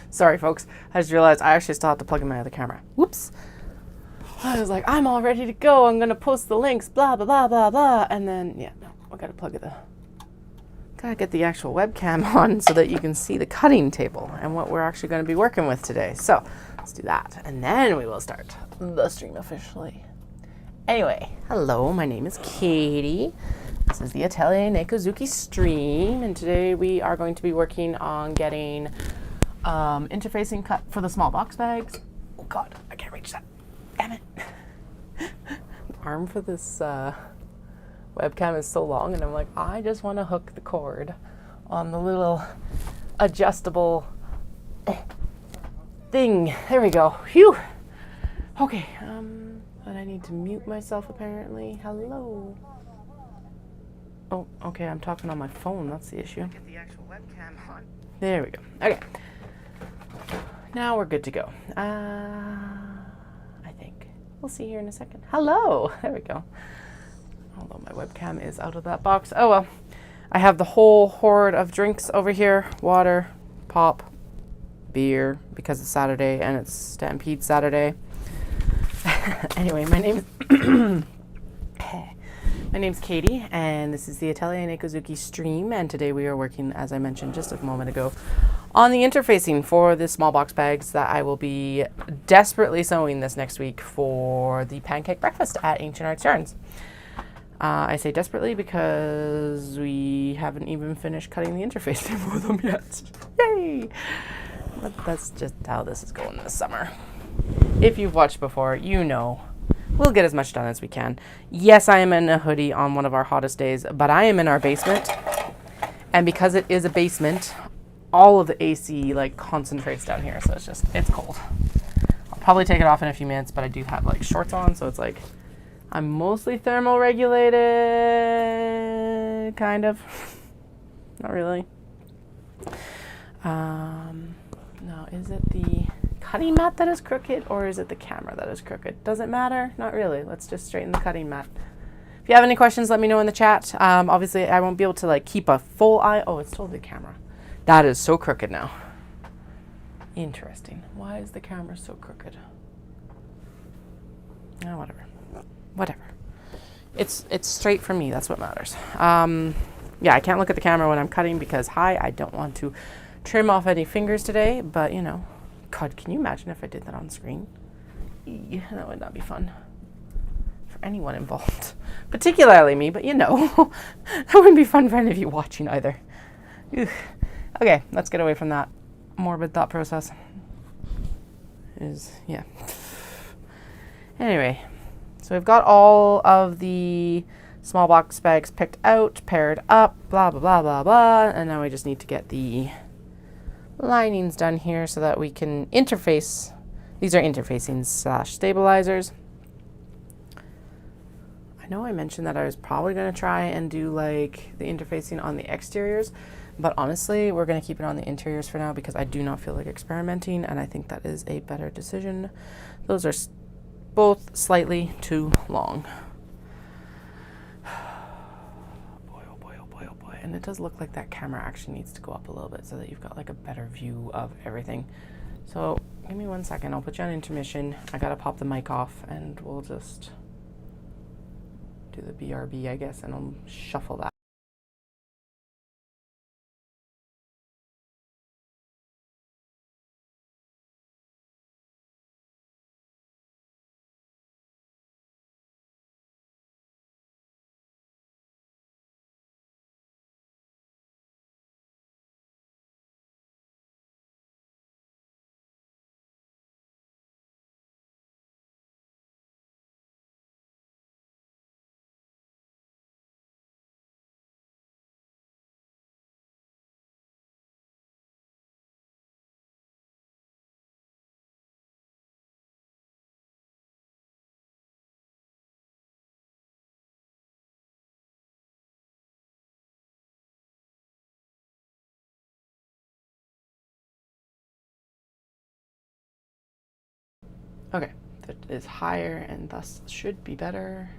Sorry, folks. I just realized I actually still have to plug in my other camera. Whoops. I was like, I'm all ready to go. I'm going to post the links, blah, blah, blah, blah, blah. And then, yeah, no, I got to gotta get the actual webcam on so that you can see the cutting table and what we're actually going to be working with today. So let's do that. And then we will start the stream officially. Anyway, hello, my name is Katie. This is the Atelier Nekozuki stream. And today we are going to be working on getting interfacing cut for the small box bags. Oh God, I can't reach that. Damn it. The arm for this webcam is so long, and I'm like, I just want to hook the cord on the little adjustable thing. There we go. Phew. Okay, but I need to mute myself apparently. Hello. Oh, okay, I'm talking on my phone. That's the issue. Get the actual webcam on. There we go. Okay. Now we're good to go. I think. We'll see here in a second. Hello. There we go. Although my webcam is out of that box. Oh well. I have the whole horde of drinks over here. Water, pop, beer, because it's Saturday and it's Stampede Saturday. Anyway, my name's Katie, and this is the Atelier Nekozuki stream, and today we are working, as I mentioned just a moment ago, on the interfacing for the small box bags that I will be desperately sewing this next week for the pancake breakfast at Ancient Arts Yarns. I say desperately because we haven't even finished cutting the interfacing for them yet. Yay! But that's just how this is going this summer. If you've watched before, you know we'll get as much done as we can. Yes, I am in a hoodie on one of our hottest days, but I am in our basement. And because it is a basement, all of the AC like concentrates down here, so it's cold. I'll probably take it off in a few minutes, but I do have like shorts on, so it's like I'm mostly thermal regulated, kind of. Not really. No, is it the cutting mat that is crooked, or is it the camera that is crooked? Does it matter? Not really. Let's just straighten the cutting mat. If you have any questions, let me know in the chat. Obviously, I won't be able to like keep a full eye. Oh, it's totally the camera. That is so crooked now. Interesting. Why is the camera so crooked? Oh, whatever. It's straight for me. That's what matters. Yeah, I can't look at the camera when I'm cutting because, I don't want to trim off any fingers today. But, you know, God, can you imagine if I did that on screen? That would not be fun for anyone involved. Particularly me, but you know, that wouldn't be fun for any of you watching either. Ugh. Okay, let's get away from that morbid thought process. Yeah. Anyway, so we've got all of the small box bags picked out, paired up, blah, blah, blah, blah, blah. And now we just need to get the linings done here so that we can interface. These are interfacing / stabilizers. I know I mentioned that I was probably going to try and do like the interfacing on the exteriors, but honestly, we're going to keep it on the interiors for now because I do not feel like experimenting, and I think that is a better decision. Those are both slightly too long. Boy, oh boy, oh boy, oh boy. And it does look like that camera actually needs to go up a little bit so that you've got like a better view of everything. So give me 1 second. I'll put you on intermission. I got to pop the mic off and we'll just do the BRB, I guess, and I'll shuffle that. Okay, that is higher and thus should be better.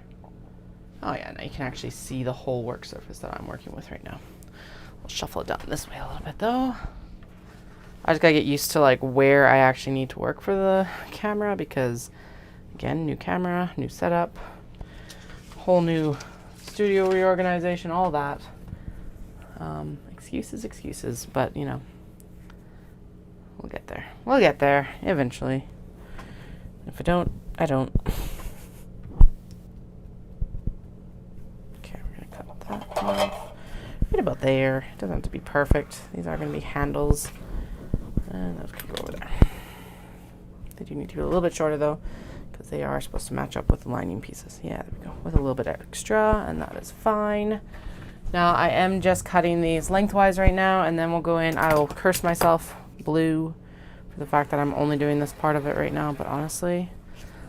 Oh yeah, now you can actually see the whole work surface that I'm working with right now. We'll shuffle it down this way a little bit though. I just gotta get used to like where I actually need to work for the camera because, again, new camera, new setup, whole new studio reorganization, all that. Excuses, but you know, we'll get there. We'll get there eventually. If I don't, I don't. Okay, we're gonna cut that off. Right about there. It doesn't have to be perfect. These are gonna be handles. And those can go over there. They do need to be a little bit shorter though, because they are supposed to match up with the lining pieces. Yeah, there we go. With a little bit extra, and that is fine. Now I am just cutting these lengthwise right now, and then we'll go in. I will curse myself blue for the fact that I'm only doing this part of it right now, but honestly,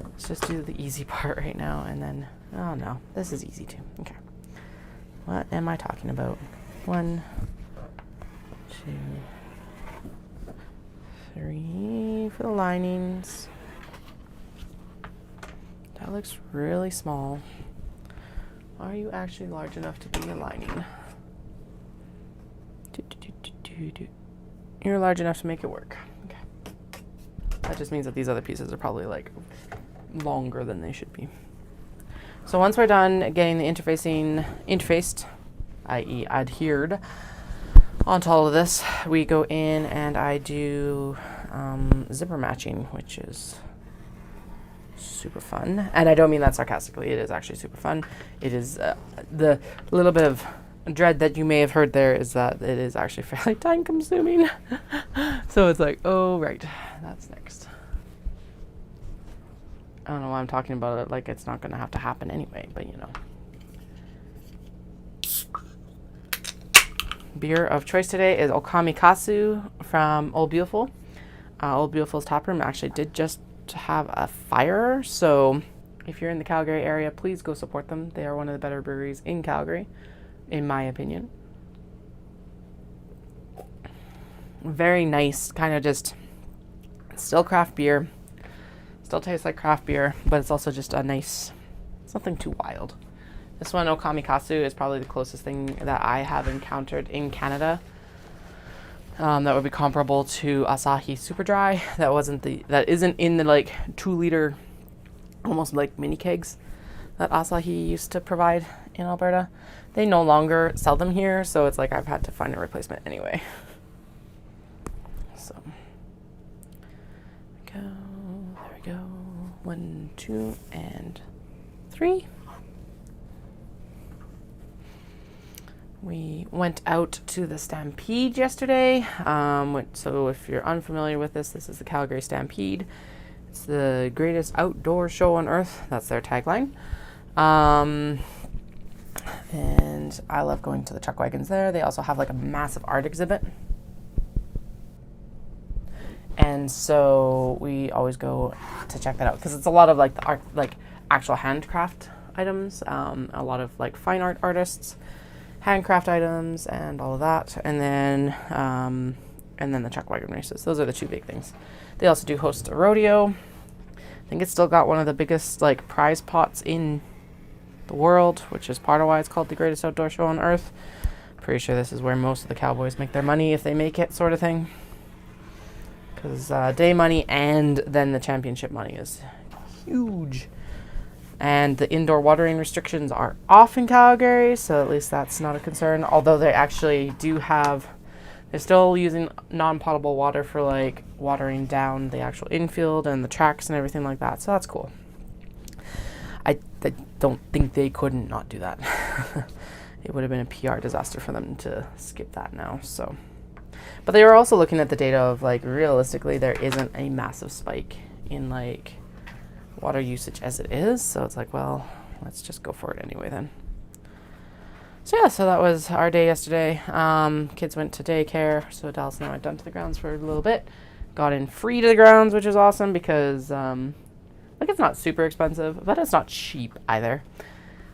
let's just do the easy part right now, and then, oh no, this is easy too. Okay. What am I talking about? 1, 2, 3 for the linings. That looks really small. Are you actually large enough to be a lining? You're large enough to make it work. Okay. That just means that these other pieces are probably like longer than they should be. So once we're done getting the interfaced, i.e. adhered, onto all of this, we go in and I do zipper matching, which is super fun. And I don't mean that sarcastically. It is actually super fun. It is the little bit of dread that you may have heard there is that it is actually fairly time consuming. So it's like, oh, right, that's next. I don't know why I'm talking about it like it's not going to have to happen anyway, but you know. Beer of choice today is Okamikasu from Old Beautiful. Old Beautiful's tap room actually did just have a fire, so if you're in the Calgary area, please go support them. They are one of the better breweries in Calgary, in my opinion. Very nice, kind of just still craft beer, still tastes like craft beer, but it's also just a nice, it's nothing too wild. This one, Okamikasu, is probably the closest thing that I have encountered in Canada. That would be comparable to Asahi Super Dry. That isn't in the like 2-liter, almost like mini kegs that Asahi used to provide in Alberta. They no longer sell them here, so it's like I've had to find a replacement anyway. So, there we go. 1, 2, and 3. We went out to the Stampede yesterday. So if you're unfamiliar with this, this is the Calgary Stampede. It's the greatest outdoor show on earth. That's their tagline. And I love going to the truck wagons there. They also have like a massive art exhibit. And so we always go to check that out because it's a lot of like the art, like actual handcraft items, a lot of like fine art artists, handcraft items, and all of that, and then the chuck wagon races. Those are the 2 big things. They also do host a rodeo. I think it's still got one of the biggest like prize pots in the world, which is part of why it's called the greatest outdoor show on earth. Pretty sure this is where most of the cowboys make their money if they make it, sort of thing. Because day money and then the championship money is huge. And the indoor watering restrictions are off in Calgary, so at least that's not a concern. Although they actually do have, they're still using non-potable water for like watering down the actual infield and the tracks and everything like that. So that's cool. I don't think they couldn't not do that. It would have been a PR disaster for them to skip that now. So, but they were also looking at the data of like realistically there isn't a massive spike in like water usage as it is, so it's like, well, let's just go for it anyway then. So yeah, so that was our day yesterday. Kids went to daycare, so Dallas and I went down to the grounds for a little bit. Got in free to the grounds, which is awesome because like it's not super expensive, but it's not cheap either.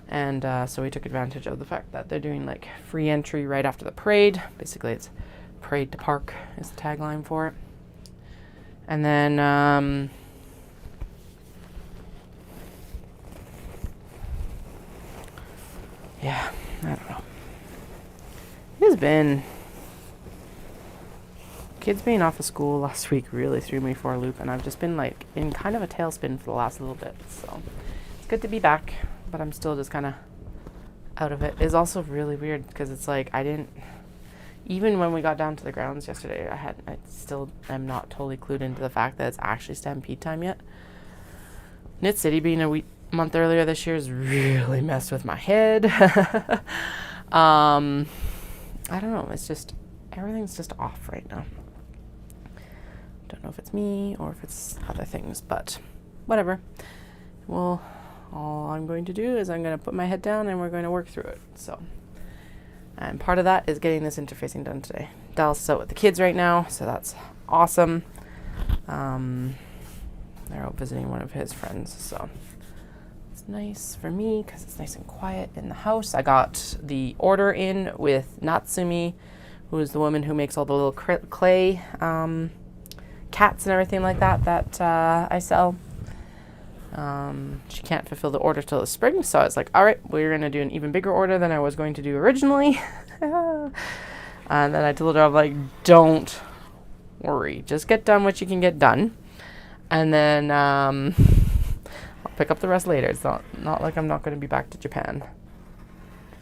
And so we took advantage of the fact that they're doing like free entry right after the parade. Basically, it's parade to park is the tagline for it. And then yeah, I don't know. It has been kids being off of school last week really threw me for a loop, and I've just been like in kind of a tailspin for the last little bit. So it's good to be back, but I'm still just kind of out of it. It's also really weird because it's like even when we got down to the grounds yesterday, I still am not totally clued into the fact that it's actually Stampede time yet. Knit City being a month earlier this year has really messed with my head. I don't know. It's just, everything's just off right now. Don't know if it's me or if it's other things, but whatever. Well, all I'm going to do is I'm going to put my head down and we're going to work through it. So, and part of that is getting this interfacing done today. Dallas is out with the kids right now, so that's awesome. They're out visiting one of his friends, so it's nice for me because it's nice and quiet in the house. I got the order in with Natsumi, who is the woman who makes all the little clay cats and everything like that I sell. She can't fulfill the order till the spring, so I was like, all right, we're going to do an even bigger order than I was going to do originally. And then I told her, I'm like, don't worry, just get done what you can get done, and then I'll pick up the rest later. It's not like I'm not going to be back to Japan.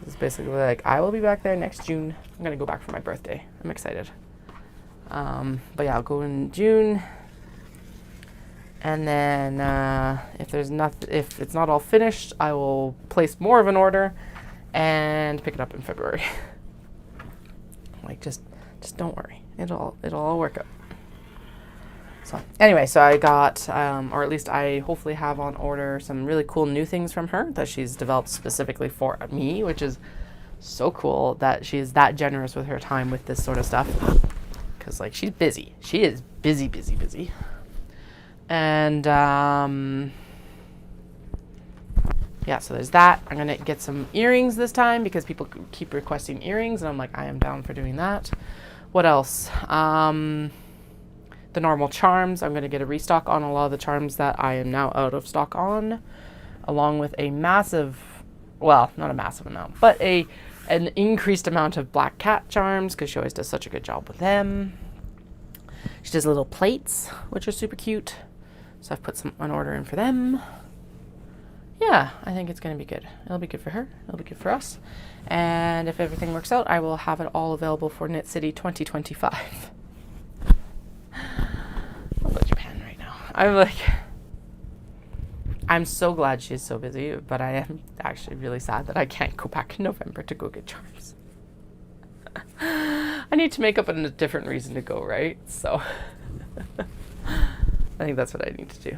It's basically like, I will be back there next June. I'm going to go back for my birthday. I'm excited. But yeah, I'll go in June. And then if it's not all finished, I will place more of an order and pick it up in February. Like, just don't worry. It'll all work out. So anyway, so I got, or at least I hopefully have on order some really cool new things from her that she's developed specifically for me, which is so cool that she is that generous with her time with this sort of stuff. Because, like, she's busy. She is busy, busy, busy. And, yeah, so there's that. I'm going to get some earrings this time because people keep requesting earrings, and I'm like, I am down for doing that. What else? The normal charms. I'm going to get a restock on a lot of the charms that I am now out of stock on, along with a massive, well, not a massive amount, but an increased amount of black cat charms because she always does such a good job with them. She does little plates, which are super cute. So I've put an order in for them. Yeah, I think it's going to be good. It'll be good for her. It'll be good for us. And if everything works out, I will have it all available for Knit City 2025. I'll go to Japan right now. I'm so glad she's so busy, but I am actually really sad that I can't go back in November to go get charms. I need to make up a different reason to go, right? So I think that's what I need to do.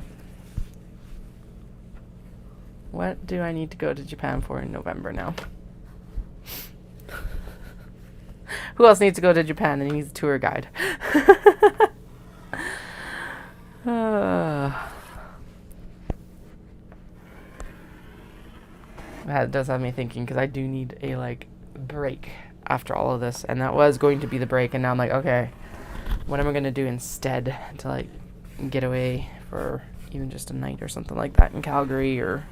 What do I need to go to Japan for in November now? Who else needs to go to Japan and needs a tour guide? That does have me thinking, because I do need a break after all of this, and that was going to be the break, and now I'm like, okay, what am I going to do instead to get away for even just a night or something like that in Calgary or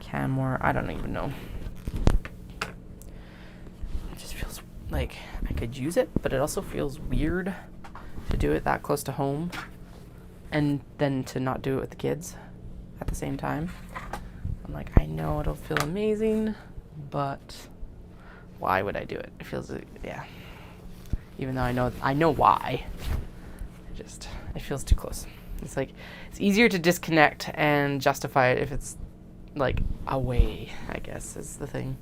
Canmore? I don't even know. It just feels like I could use it, but it also feels weird to do it that close to home and then to not do it with the kids at the same time. I'm like, I know it'll feel amazing, but why would I do it? It feels, yeah. Even though I know why. It feels too close. It's like, it's easier to disconnect and justify it if it's away, I guess, is the thing.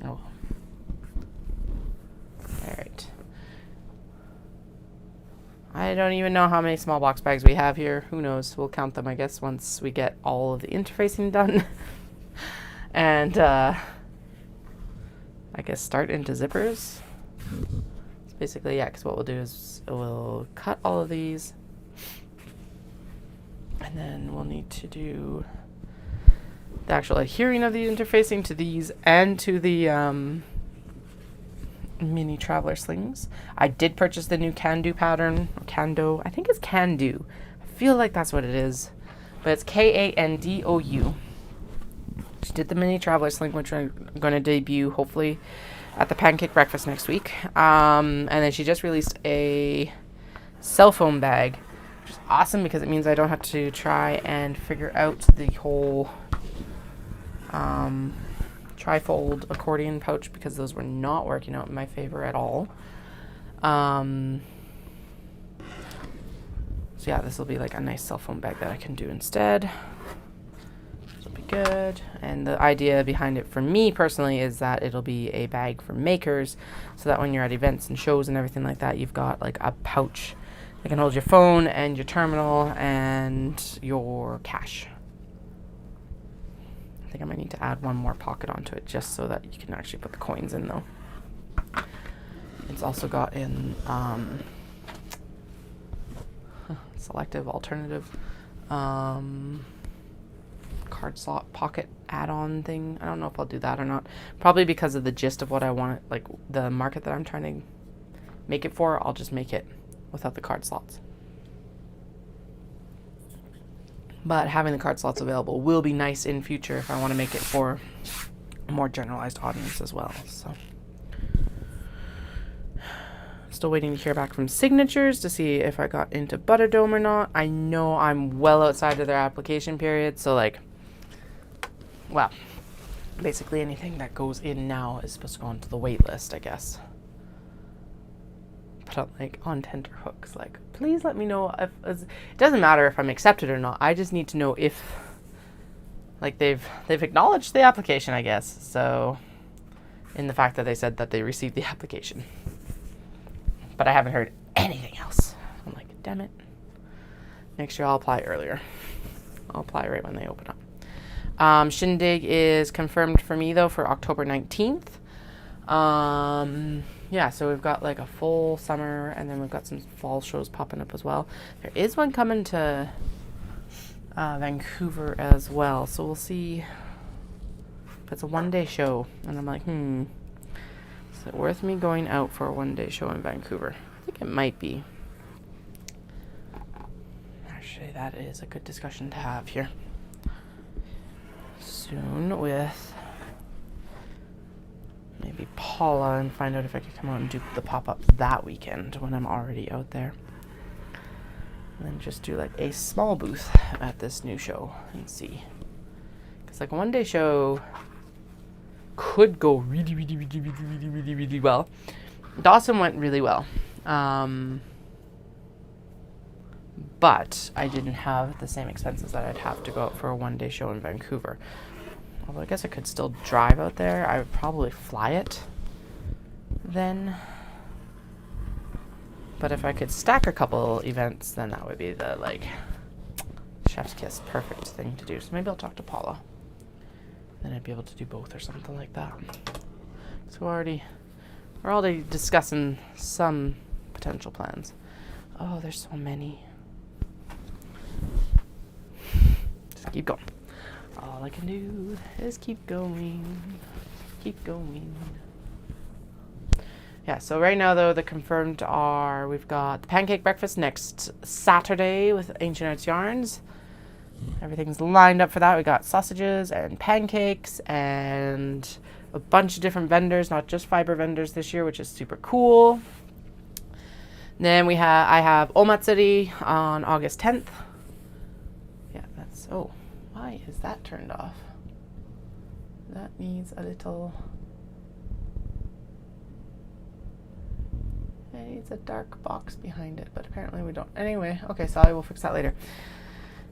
Oh. Alright. I don't even know how many small box bags we have here. Who knows? We'll count them, I guess, once we get all of the interfacing done. And, I guess start into zippers. It's basically, yeah, because what we'll do is we'll cut all of these. And then we'll need to do the actual adhering of the interfacing to these and to the Mini Traveller Slings. I did purchase the new Kandou pattern, or Kandou. I think it's Kandou. I feel like that's what it is. But it's Kandou. She did the Mini Traveller Sling, which I'm going to debut hopefully at the pancake breakfast next week. And then she just released a cell phone bag, which is awesome because it means I don't have to try and figure out the whole trifold accordion pouch, because those were not working out in my favor at all. So yeah, this will be like a nice cell phone bag that I can do instead. This will be good. And the idea behind it for me personally is that it'll be a bag for makers, so that when you're at events and shows and everything like that, you've got like a pouch that can hold your phone and your terminal and your cash. I think I might need to add one more pocket onto it just so that you can actually put the coins in though. It's also got in selective alternative card slot pocket add-on thing. I don't know if I'll do that or not. Probably because of the gist of what I want, like the market that I'm trying to make it for, I'll just make it without the card slots. But having the card slots available will be nice in future if I want to make it for a more generalized audience as well. So still waiting to hear back from Signatures to see if I got into Butterdome or not. I know I'm well outside of their application period, so like, well, basically anything that goes in now is supposed to go onto the wait list, I guess. But I'm like on tenterhooks, like, please let me know if it doesn't matter if I'm accepted or not. I just need to know if, like, they've acknowledged the application, I guess. So, in the fact that they said that they received the application. But I haven't heard anything else. I'm like, damn it. Next year I'll apply earlier. I'll apply right when they open up. Shindig is confirmed for me though for October 19th. Yeah, so we've got like a full summer, and then we've got some fall shows popping up as well. There is one coming to Vancouver as well, so we'll see if it's a one-day show. And I'm like, is it worth me going out for a one-day show in Vancouver? I think it might be. Actually, that is a good discussion to have here soon with maybe Paula, and find out if I could come out and do the pop-ups that weekend when I'm already out there. And then just do like a small booth at this new show and see. Because like a one-day show could go really well. Dawson went really well. But I didn't have the same expenses that I'd have to go out for a one-day show in Vancouver. Although I guess I could still drive out there. I would probably fly it then. But if I could stack a couple events, then that would be the, like, chef's kiss perfect thing to do. So maybe I'll talk to Paula. Then I'd be able to do both or something like that. So we're already discussing some potential plans. Oh, there's so many. Just keep going. All I can do is keep going. Keep going. Yeah, so right now, though, the confirmed are, we've got the pancake breakfast next Saturday with Ancient Arts Yarns. Everything's lined up for that. We got sausages and pancakes and a bunch of different vendors, not just fiber vendors this year, which is super cool. Then I have Omatsuri on August 10th. Yeah, why is that turned off? That needs a little... It needs a dark box behind it, but apparently we don't. Anyway, okay, Sally will fix that later.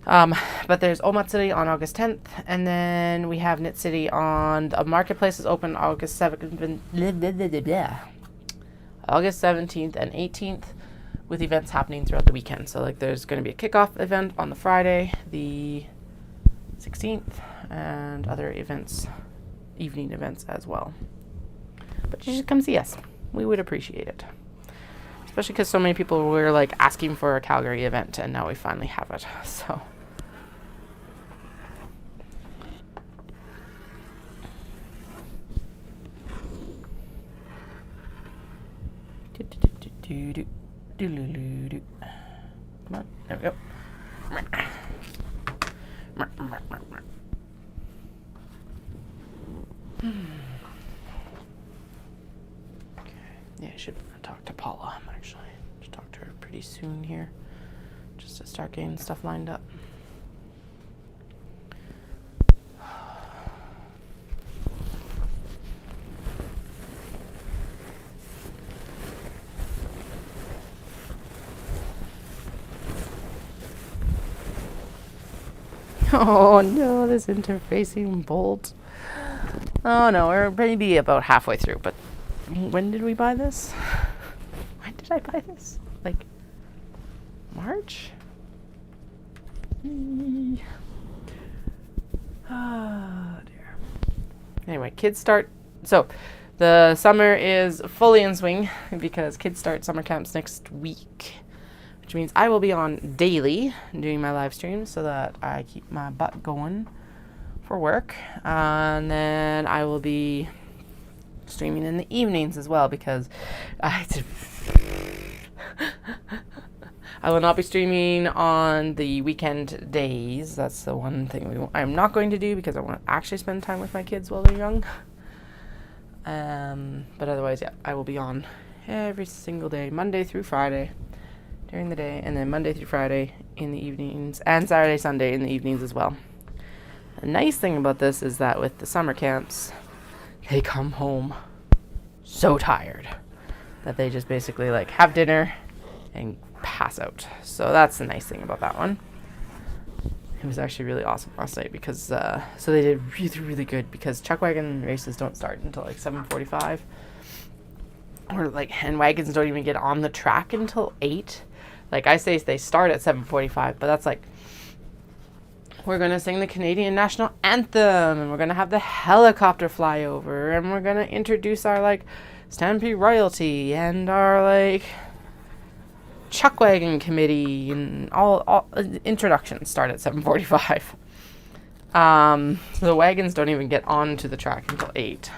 But there's Omatsuri on August 10th, and then we have Knit City on the marketplace is open August 17th and 18th, with events happening throughout the weekend. So like there's going to be a kickoff event on the Friday, the 16th, and other events, evening events as well. But you should come see us. We would appreciate it. Especially because so many people were like asking for a Calgary event, and now we finally have it. So come on, there we go. Yeah, I should talk to Paula, actually. Should talk to her pretty soon here, just to start getting stuff lined up. Oh no, this interfacing bolt. Oh no, we're maybe about halfway through, but when did we buy this? When did I buy this? Like March? Oh dear. Anyway, kids start. So the summer is fully in swing because kids start summer camps next week, which means I will be on daily doing my live streams so that I keep my butt going for work. And then I will be streaming in the evenings as well because I will not be streaming on the weekend days. That's the one thing I'm not going to do because I want to actually spend time with my kids while they're young. But otherwise, yeah, I will be on every single day, Monday through Friday during the day, and then Monday through Friday in the evenings, and Saturday, Sunday in the evenings as well. The nice thing about this is that with the summer camps, they come home so tired that they just basically like have dinner and pass out. So that's the nice thing about that one. It was actually really awesome last night because so they did really good because chuck wagon races don't start until like 7:45, or like, and wagons don't even get on the track until 8. Like I say, they start at 7:45, but that's like, we're gonna sing the Canadian national anthem, and we're gonna have the helicopter fly over, and we're gonna introduce our like Stampede royalty and our like chuck wagon committee, and all introductions start at 7:45. So the wagons don't even get onto the track until 8,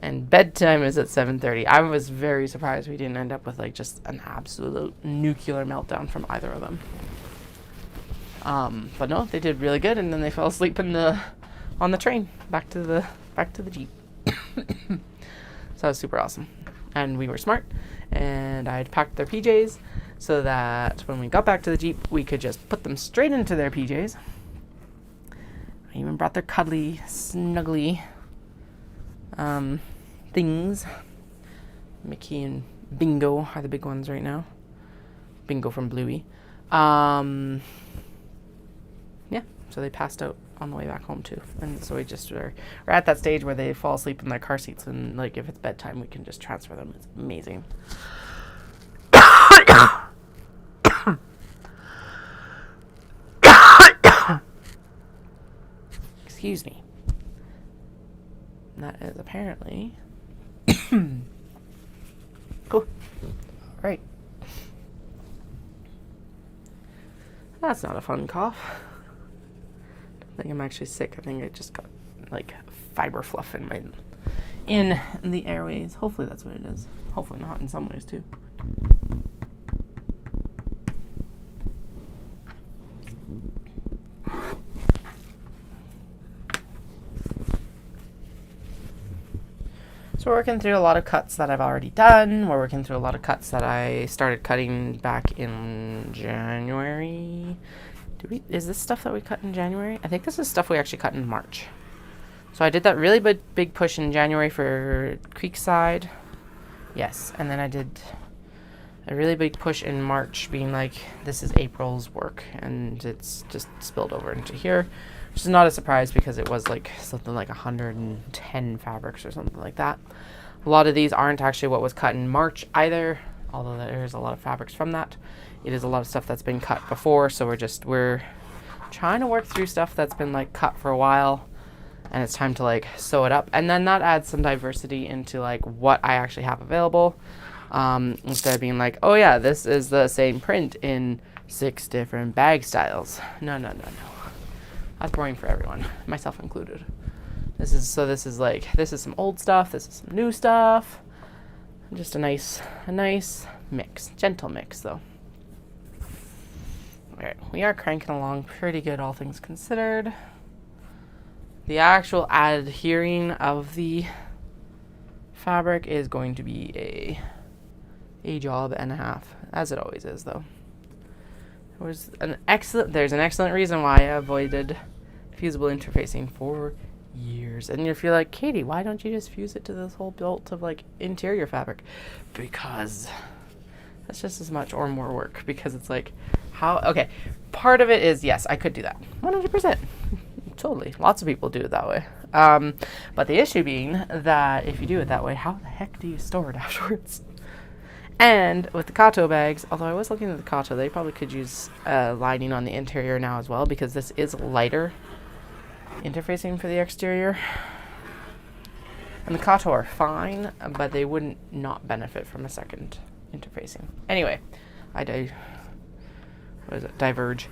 and bedtime is at 7:30. I was very surprised we didn't end up with like just an absolute nuclear meltdown from either of them. But no, they did really good, and then they fell asleep on the train back to the Jeep. So that was super awesome, and we were smart. And I had packed their PJs so that when we got back to the Jeep, we could just put them straight into their PJs. I even brought their cuddly, snuggly things. Mickey and Bingo are the big ones right now. Bingo from Bluey. Yeah, so they passed out on the way back home too. And so we're at that stage where they fall asleep in their car seats, and like if it's bedtime, we can just transfer them. It's amazing. Excuse me. That is apparently cool. All right. That's not a fun cough. I think I'm actually sick. I think I just got like fiber fluff in the airways. Hopefully that's what it is. Hopefully not in some ways too. So we're working through a lot of cuts that I've already done. We're working through a lot of cuts that I started cutting back in January. Is this stuff that we cut in January? I think this is stuff we actually cut in March. So I did that really big push in January for Creekside. Yes, and then I did a really big push in March, being like, this is April's work, and it's just spilled over into here, which is not a surprise because it was like something like 110 fabrics or something like that. A lot of these aren't actually what was cut in March either, although there's a lot of fabrics from that. It is a lot of stuff that's been cut before, so we're trying to work through stuff that's been like cut for a while, and it's time to like sew it up, and then that adds some diversity into like what I actually have available, instead of being like, oh yeah, this is the same print in 6 different bag styles. No. That's boring for everyone, myself included. This is some old stuff, this is some new stuff. Just a nice mix, gentle mix though. Alright, we are cranking along pretty good, all things considered. The actual adhering of the fabric is going to be a job and a half, as it always is, though. There's an excellent reason why I avoided fusible interfacing for years. And if you're like, Katie, why don't you just fuse it to this whole bolt of like interior fabric? Because that's just as much or more work, because it's like, okay, part of it is, yes, I could do that 100%. Totally, lots of people do it that way, but the issue being that if you do it that way, how the heck do you store it afterwards? And with the Kandou bags, although I was looking at the Kandou, they probably could use lining on the interior now as well, because this is lighter interfacing for the exterior. And the Kandou are fine, but they wouldn't not benefit from a second interfacing. Anyway, diverge.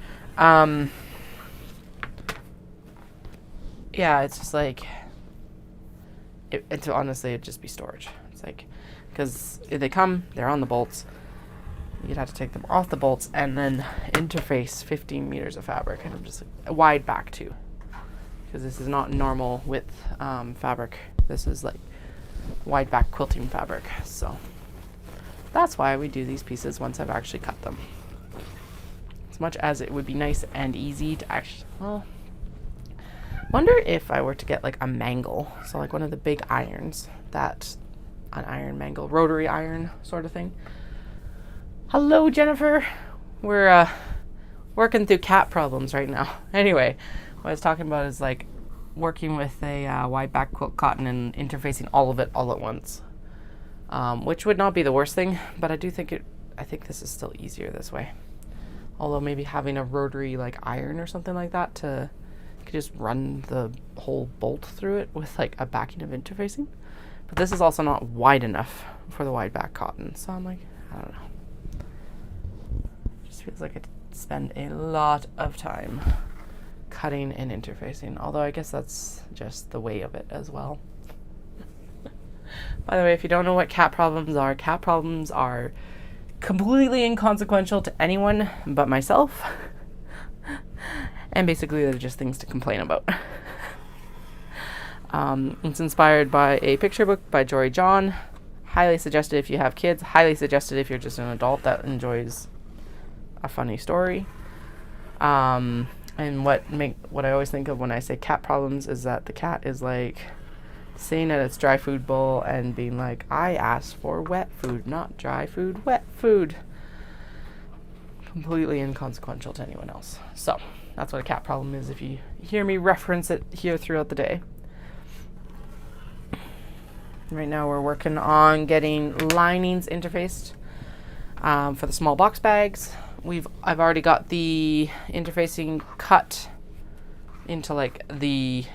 Yeah, it's just like, it's honestly, it'd just be storage. It's like, because if they come, they're on the bolts. You'd have to take them off the bolts and then interface 15 meters of fabric. And I'm just like, wide back too, because this is not normal width fabric. This is like wide back quilting fabric. So that's why we do these pieces once I've actually cut them. As much as it would be nice and easy to actually, well, wonder if I were to get like a mangle, so like one of the big irons, that an iron mangle, rotary iron sort of thing. Hello, Jennifer. We're working through cat problems right now. Anyway, what I was talking about is like working with a wide back quilt cotton and interfacing all of it all at once, which would not be the worst thing, but I think this is still easier this way. Although maybe having a rotary like iron or something like that to just run the whole bolt through it with like a backing of interfacing. But this is also not wide enough for the wide back cotton. So I'm like, I don't know. Just feels like I spend a lot of time cutting and interfacing. Although I guess that's just the way of it as well. By the way, if you don't know what cat problems are completely inconsequential to anyone but myself. And basically they're just things to complain about. It's inspired by a picture book by Jory John. Highly suggested if you have kids. Highly suggested if you're just an adult that enjoys a funny story. And what I always think of when I say cat problems is that the cat is like sitting at its dry food bowl and being like, I asked for wet food, not dry food, wet food. Completely inconsequential to anyone else. So that's what a cat problem is if you hear me reference it here throughout the day. Right now we're working on getting linings interfaced for the small box bags. I've already got the interfacing cut into like the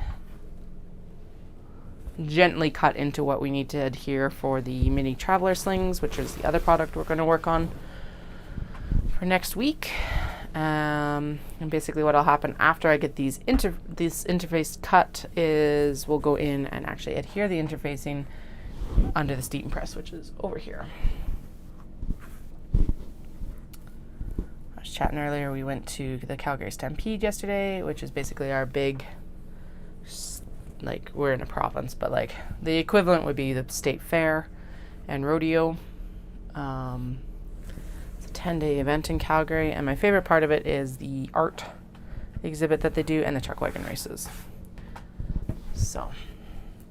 gently cut into what we need to adhere for the Mini Traveller Slings, which is the other product we're going to work on for next week. And basically what will happen after I get these this interface cut is we'll go in and actually adhere the interfacing under the steam press, which is over here. I was chatting earlier, we went to the Calgary Stampede yesterday, which is basically our big, like, we're in a province, but like the equivalent would be the state fair and rodeo. It's a 10-day event in Calgary, and my favorite part of it is the art exhibit that they do and the chuck wagon races. So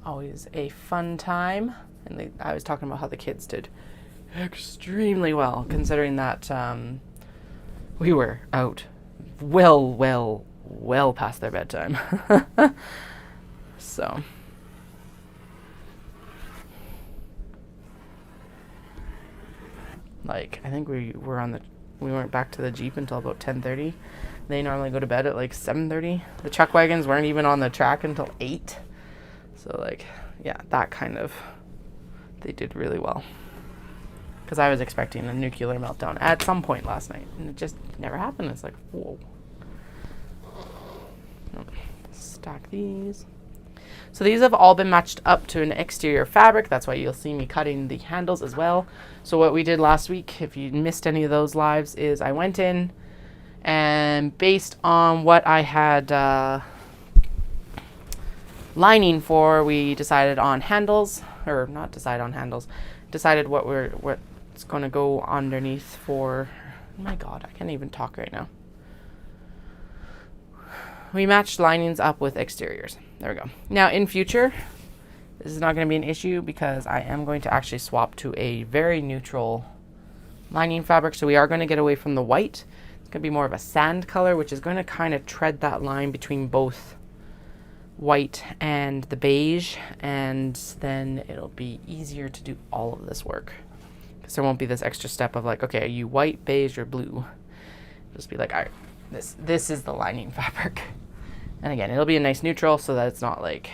always a fun time. And I was talking about how the kids did extremely well, considering that we were out well past their bedtime. So like I think we weren't back to the Jeep until about 10:30. They normally go to bed at like 7:30. The chuck wagons weren't even on the track until 8. So like, yeah, that kind of, they did really well. Because I was expecting a nuclear meltdown at some point last night, and it just never happened. It's like, whoa. Stack these. So these have all been matched up to an exterior fabric. That's why you'll see me cutting the handles as well. So what we did last week, if you missed any of those lives, is I went in and based on what I had lining for, we decided on handles. or not decide on handles, decided what's going to go underneath for, oh my God, I can't even talk right now. We matched linings up with exteriors. There we go. Now in future, this is not going to be an issue because I am going to actually swap to a very neutral lining fabric. So we are going to get away from the white. It's going to be more of a sand color, which is going to kind of tread that line between both white and the beige. And then it'll be easier to do all of this work because there won't be this extra step of like, okay, are you white, beige, or blue? It'll just be like, all right, this is the lining fabric. And again, it'll be a nice neutral so that it's not like,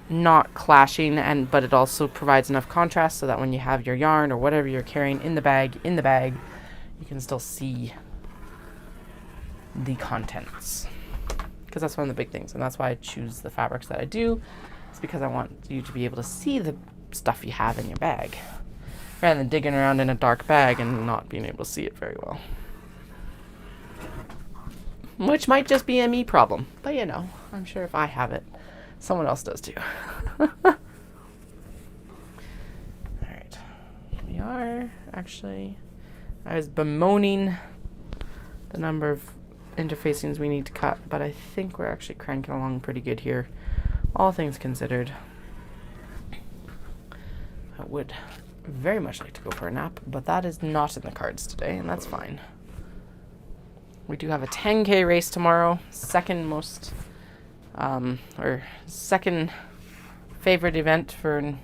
not clashing, but it also provides enough contrast so that when you have your yarn or whatever you're carrying in the bag, you can still see the contents. Because that's one of the big things, and that's why I choose the fabrics that I do. It's because I want you to be able to see the stuff you have in your bag, rather than digging around in a dark bag and not being able to see it very well. Which might just be a me problem, but you know, I'm sure if I have it, someone else does too. Alright. We are actually, I was bemoaning the number of interfacings we need to cut, but I think we're actually cranking along pretty good here, all things considered. I would very much like to go for a nap, but that is not in the cards today, and that's fine. We do have a 10K race tomorrow, second favorite event for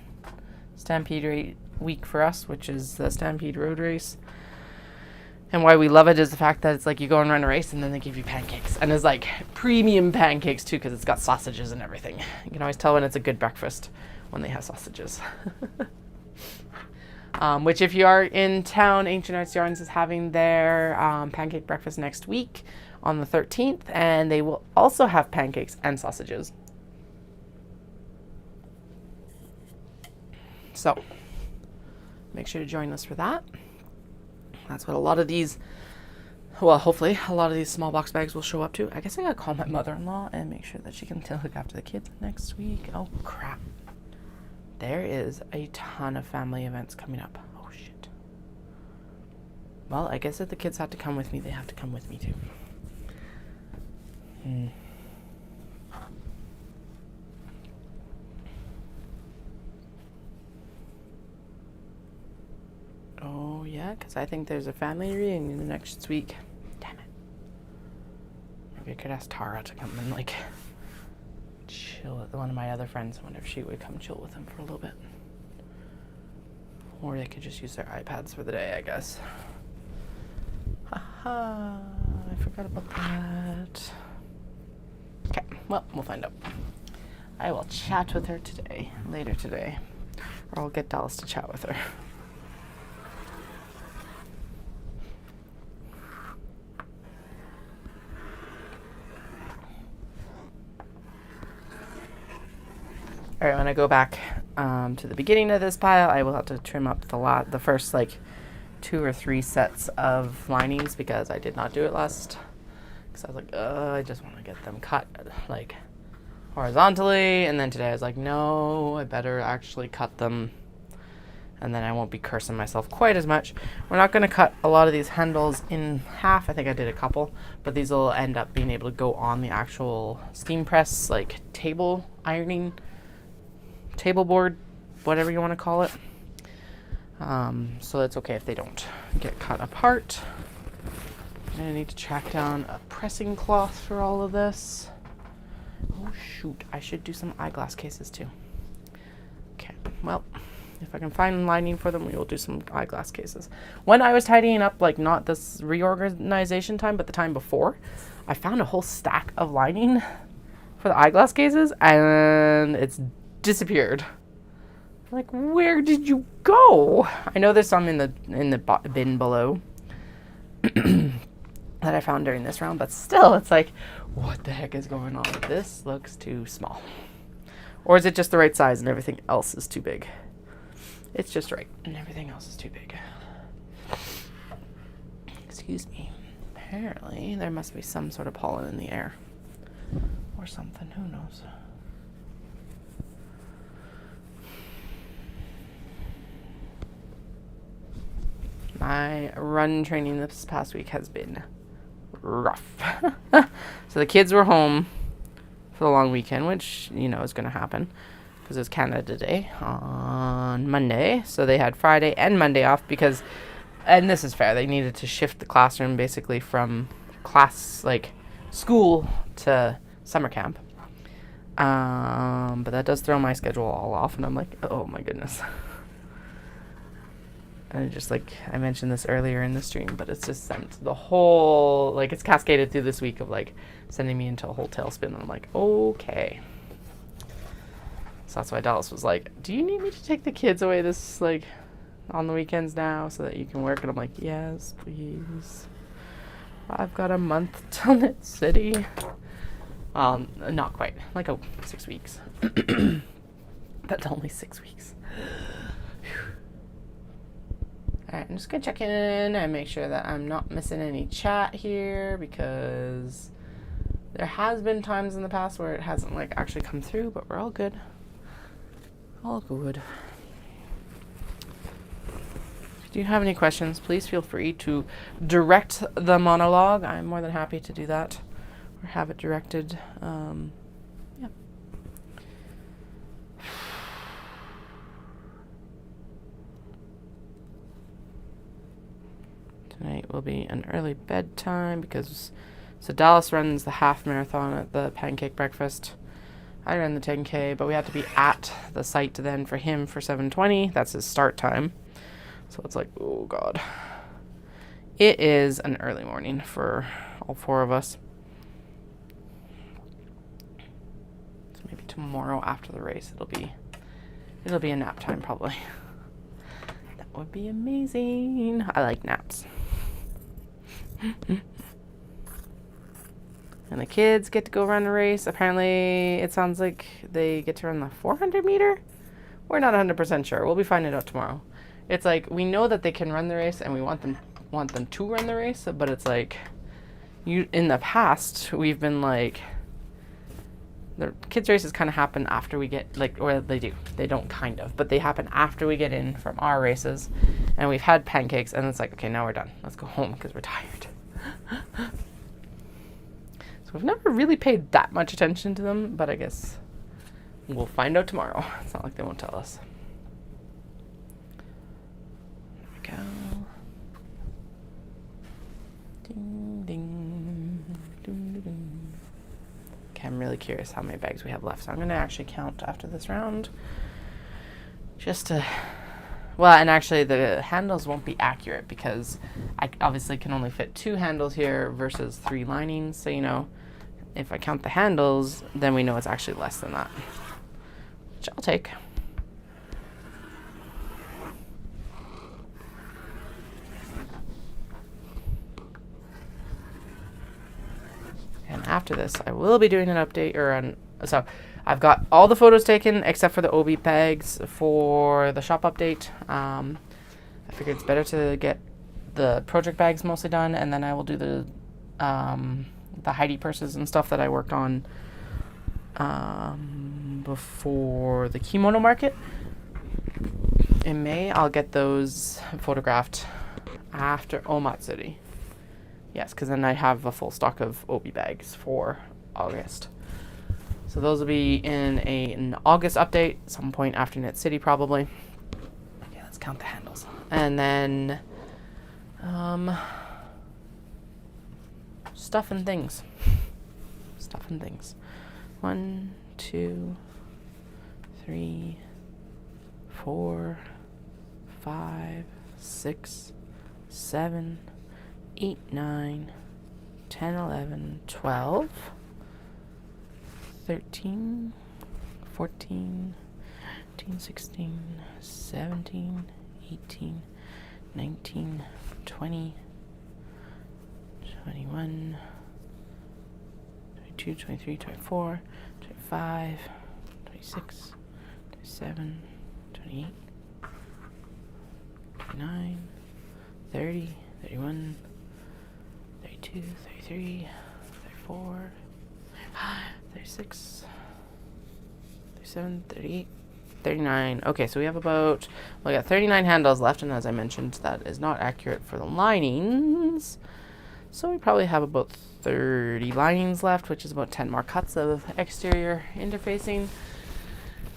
Stampede week for us, which is the Stampede road race. And why we love it is the fact that it's like you go and run a race and then they give you pancakes. And it's like premium pancakes too, because it's got sausages and everything. You can always tell when it's a good breakfast when they have sausages. Which if you are in town, Ancient Arts Yarns is having their pancake breakfast next week on the 13th. And they will also have pancakes and sausages. So make sure to join us for that. That's what a lot of these, well, hopefully a lot of these small box bags will show up to. I guess I gotta call my mother-in-law and make sure that she can look after the kids next week. Oh, crap. There is a ton of family events coming up. Oh, shit. Well, I guess if the kids have to come with me, they have to come with me too. Oh, yeah, because I think there's a family reunion next week. Damn it. Maybe I could ask Tara to come and, like, chill with one of my other friends. I wonder if she would come chill with them for a little bit. Or they could just use their iPads for the day, I guess. Haha, I forgot about that. Okay, well, we'll find out. I will chat with her today, later today. Or I'll get Dallas to chat with her. All right, when I go back to the beginning of this pile, I will have to trim up the first like 2 or 3 sets of linings because I did not do it last. Because I was like, I just want to get them cut like horizontally. And then today I was like, no, I better actually cut them. And then I won't be cursing myself quite as much. We're not going to cut a lot of these handles in half. I think I did a couple, but these will end up being able to go on the actual steam press, like table ironing, table board, whatever you want to call it. So it's okay if they don't get cut apart. I need to track down a pressing cloth for all of this. Oh shoot, I should do some eyeglass cases too. Okay, well, if I can find lining for them, we will do some eyeglass cases. When I was tidying up, like not this reorganization time, but the time before, I found a whole stack of lining for the eyeglass cases and it's disappeared. Like, where did you go? I know there's some in the bin below that I found during this round, but still, it's like, what the heck is going on? This looks too small. Or is it just the right size and everything else is too big? It's just right and everything else is too big. Excuse me. Apparently, there must be some sort of pollen in the air. Or something, who knows? My run training this past week has been rough. So the kids were home for the long weekend, which, you know, is going to happen because it's Canada Day on Monday. So they had Friday and Monday off because, and this is fair, they needed to shift the classroom basically from class, like school, to summer camp. But that does throw my schedule all off, and I'm like, oh my goodness. And just like I mentioned this earlier in the stream, but it's just sent the whole, like, it's cascaded through this week of like sending me into a whole tailspin, and I'm like, okay. So that's why Dallas was like, do you need me to take the kids away this, like, on the weekends now so that you can work? And I'm like, yes, please. I've got a month till Knit City. Not quite, like 6 weeks. That's only 6 weeks. Alright, I'm just gonna check in and make sure that I'm not missing any chat here, because there has been times in the past where it hasn't like actually come through, but we're all good. All good. If you have any questions, please feel free to direct the monologue. I'm more than happy to do that or have it directed. Yeah. Tonight will be an early bedtime because, so Dallas runs the half marathon at the pancake breakfast. I ran the 10K, but we had to be at the site then for him for 7:20. That's his start time. So it's like, oh God. It is an early morning for all four of us. So maybe tomorrow after the race, it'll be a nap time probably. That would be amazing. I like naps. And the kids get to go run a race. Apparently, it sounds like they get to run the 400 meter. We're not 100% sure. We'll be finding out tomorrow. It's like, we know that they can run the race and we want them to run the race, but it's like, in the past, we've been like, the kids' races kind of happen after we get, like, or they do. They don't kind of, but they happen after we get in from our races. And we've had pancakes, and it's like, okay, now we're done. Let's go home because we're tired. So we've never really paid that much attention to them, but I guess we'll find out tomorrow. It's not like they won't tell us. There we go. Ding, ding, ding, ding, ding. Okay, I'm really curious how many bags we have left, so I'm going to actually count after this round. Just to... Well, and actually the handles won't be accurate because I obviously can only fit 2 handles here versus 3 linings. So, you know, if I count the handles, then we know it's actually less than that, which I'll take. And after this, I will be doing an update so I've got all the photos taken except for the OB bags for the shop update. I figured it's better to get the project bags mostly done, and then I will do the Heidi purses and stuff that I worked on before the kimono market in May. I'll get those photographed after Omatsuri. Yes, because then I have a full stock of OB bags for August. So those will be in an August update, some point after Knit City probably. Okay, let's count the handles. And then stuff and things. Stuff and things. 1, 2, 3, 4, 5, 6, 7, 8, 9, 10, 11, 12, 13, 14, 15, 16, 17, 18, 19, 20, 21, 22, 23, 24, 25, 26, 27, 28, 29, 30, 31, 32, 33, 34, 36, 37, 38, 39. Okay, so we have about, well, we got 39 handles left, and as I mentioned, that is not accurate for the linings. So we probably have about 30 linings left, which is about 10 more cuts of exterior interfacing.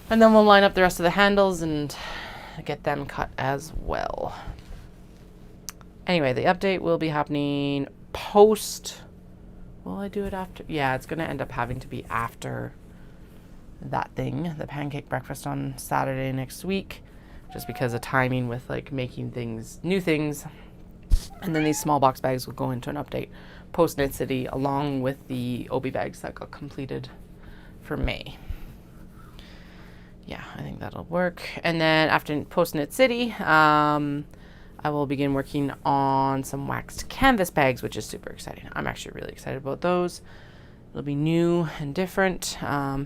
And then we'll line up the rest of the handles and get them cut as well. Anyway, the update will be happening post. Will I do it after? Yeah, it's going to end up having to be after that thing, the pancake breakfast on Saturday next week, just because of timing with like making things, new things. And then these small box bags will go into an update post Knit City along with the Obi bags that got completed for May. Yeah, I think that'll work. And then after post Knit City, I will begin working on some waxed canvas bags, which is super exciting. I'm actually really excited about those. It'll be new and different.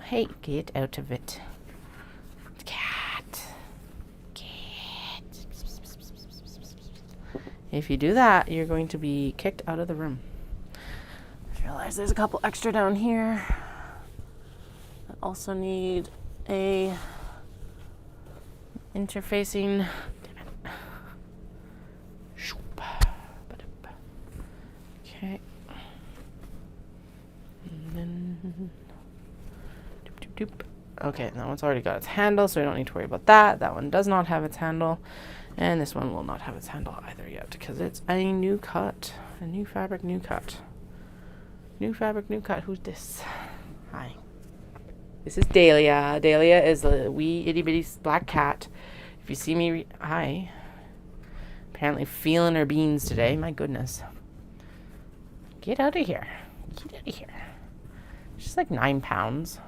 Hey, get out of it. Cat. If you do that, you're going to be kicked out of the room. I realize there's a couple extra down here that also need a interfacing. Okay. And then okay, that one's already got its handle, so we don't need to worry about that. That one does not have its handle. And this one will not have its handle either yet because it's a new cut. A new fabric, new cut. New fabric, new cut. Who's this? Hi. This is Dahlia. Dahlia is a wee itty bitty black cat. If you see me, hi. Apparently feeling her beans today. My goodness. Get out of here. Get out of here. She's like 9 pounds.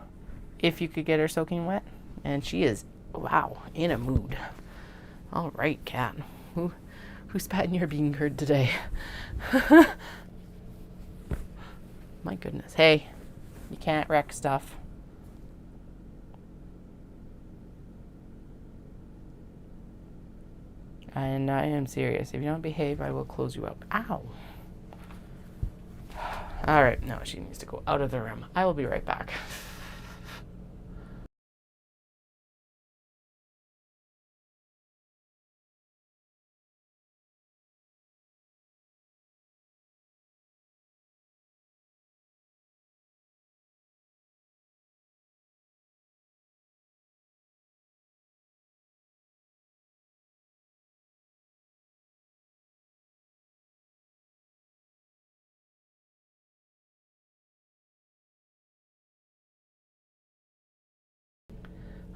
If you could get her soaking wet. And she is, wow, in a mood. All right, cat. Who spat in your bean curd today? My goodness. Hey, you can't wreck stuff. And I am serious. If you don't behave, I will close you out. Ow. All right, no, she needs to go out of the room. I will be right back.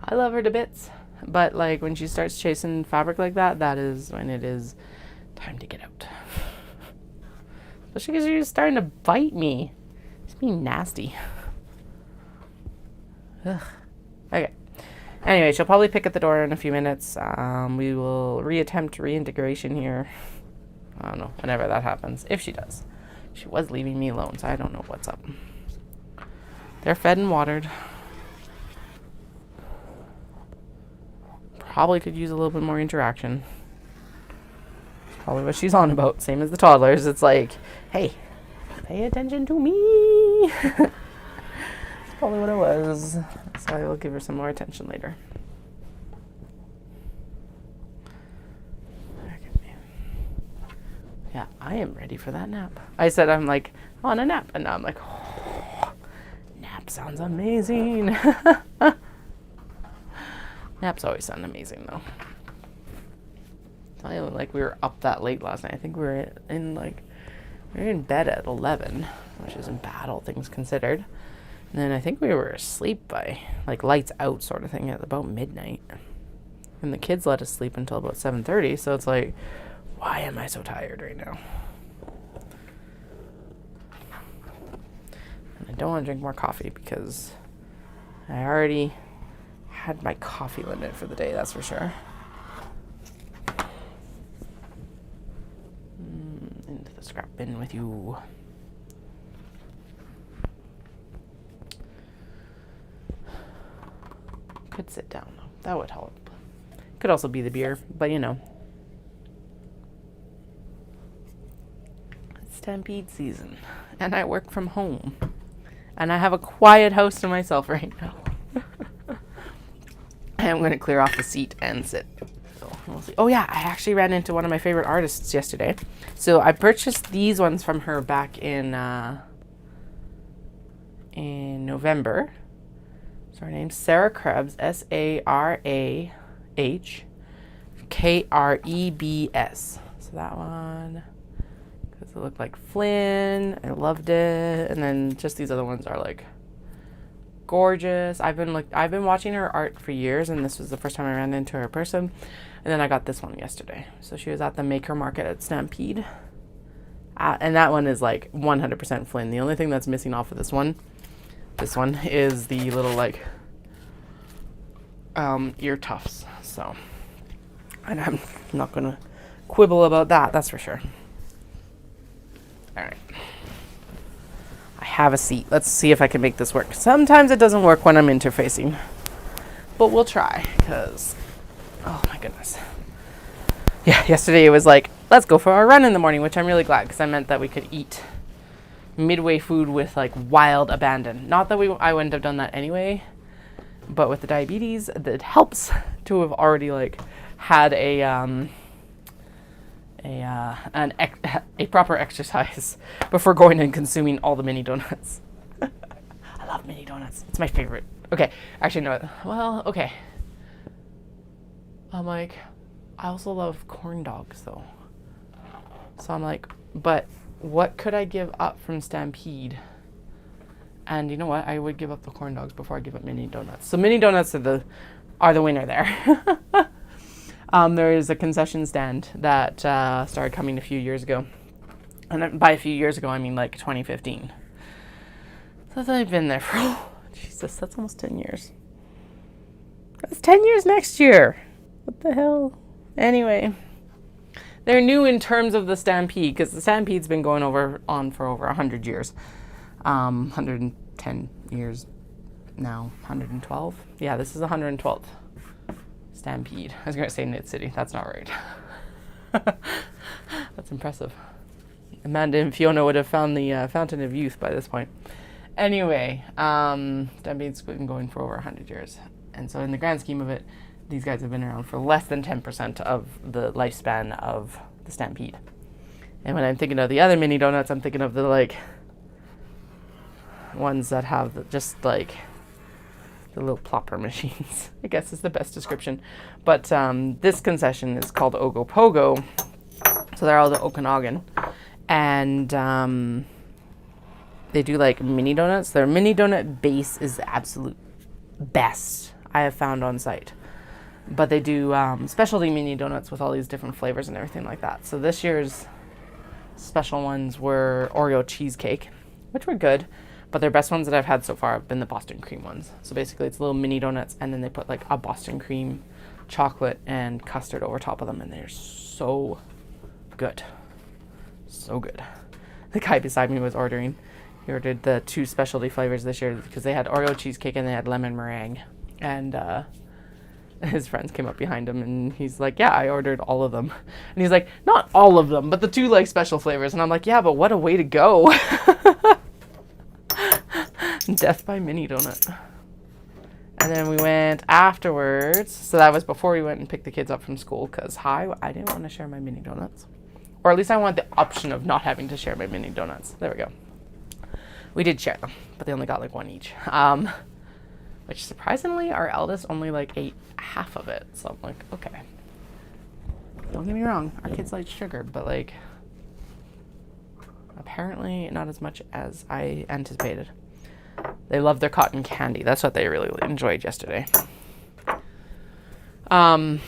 I love her to bits, but like when she starts chasing fabric like that, that is when it is time to get out. Especially because she's starting to bite me. She's being nasty. Ugh. Okay. Anyway, she'll probably pick at the door in a few minutes. We will reattempt reintegration here. I don't know, whenever that happens. If she does. She was leaving me alone, so I don't know what's up. They're fed and watered. Probably could use a little bit more interaction. That's probably what she's on about. Same as the toddlers. It's like, hey, pay attention to me. That's probably what it was. So I will give her some more attention later. Yeah, I am ready for that nap. I said I'm like on a nap, and now I'm like, oh, nap sounds amazing. Naps always sound amazing, though. I feel like we were up that late last night. I think we were in bed at 11, which isn't bad, all things considered. And then I think we were asleep by, like, lights out sort of thing at about midnight. And the kids let us sleep until about 7:30, so it's like, why am I so tired right now? And I don't want to drink more coffee because I already had my coffee limit for the day, that's for sure. Into the scrap bin with you. Could sit down though. That would help. Could also be the beer, but you know. It's Stampede season. And I work from home. And I have a quiet house to myself right now. am going to clear off the seat and sit. So we'll see. Oh yeah, I actually ran into one of my favorite artists yesterday. So I purchased these ones from her back in November. So her name's Sarah Krebs, SarahKrebs. So that one, because it looked like Flynn. I loved it. And then just these other ones are like gorgeous. I've been watching her art for years, and this was the first time I ran into her in person. And then I got this one yesterday. So she was at the Maker Market at Stampede. And that one is like 100% Flynn. The only thing that's missing off of this one is the little like ear tufts. So, and I'm not gonna quibble about that, that's for sure. All right. I have a seat. Let's see if I can make this work. Sometimes it doesn't work when I'm interfacing, but we'll try, because, oh my goodness. Yeah, yesterday it was like, let's go for a run in the morning, which I'm really glad, because I meant that we could eat midway food with like wild abandon. Not that I wouldn't have done that anyway, but with the diabetes, it helps to have already like had a proper exercise before going and consuming all the mini donuts. I love mini donuts. It's my favorite. Okay, actually no. Well, okay. I'm like, I also love corn dogs though. So I'm like, but what could I give up from Stampede? And you know what? I would give up the corn dogs before I give up mini donuts. So mini donuts are the winner there. There is a concession stand that started coming a few years ago. And by a few years ago, I mean like 2015. So they've been there for, oh, Jesus, that's almost 10 years. That's 10 years next year. What the hell? Anyway, they're new in terms of the Stampede, because the Stampede's been going on for over 100 years. 110 years now. 112? Yeah, this is 112th Stampede. I was going to say Knit City. That's not right. That's impressive. Amanda and Fiona would have found the Fountain of Youth by this point. Anyway, Stampede's been going for over 100 years. And so in the grand scheme of it, these guys have been around for less than 10% of the lifespan of the Stampede. And when I'm thinking of the other mini donuts, I'm thinking of the like ones that have just like the little plopper machines, I guess is the best description. But this concession is called Ogo Pogo. So they're all the Okanagan. And they do like mini donuts. Their mini donut base is the absolute best I have found on site. But they do specialty mini donuts with all these different flavors and everything like that. So this year's special ones were Oreo cheesecake, which were good. But their best ones that I've had so far have been the Boston cream ones. So basically it's little mini donuts, and then they put like a Boston cream, chocolate, and custard over top of them. And they're so good. So good. The guy beside me was ordering. He ordered the 2 specialty flavors this year because they had Oreo cheesecake and they had lemon meringue. And his friends came up behind him and he's like, yeah, I ordered all of them. And he's like, not all of them, but the 2 like special flavors. And I'm like, yeah, but what a way to go. Death by mini donut. And then we went afterwards. So that was before we went and picked the kids up from school, because I didn't want to share my mini donuts. Or at least I want the option of not having to share my mini donuts. There we go. We did share them, but they only got like 1 each. Which surprisingly, our eldest only like ate half of it. So I'm like, okay. Don't get me wrong, our kids like sugar, but like apparently not as much as I anticipated. They love their cotton candy. That's what they really enjoyed yesterday. Yeah,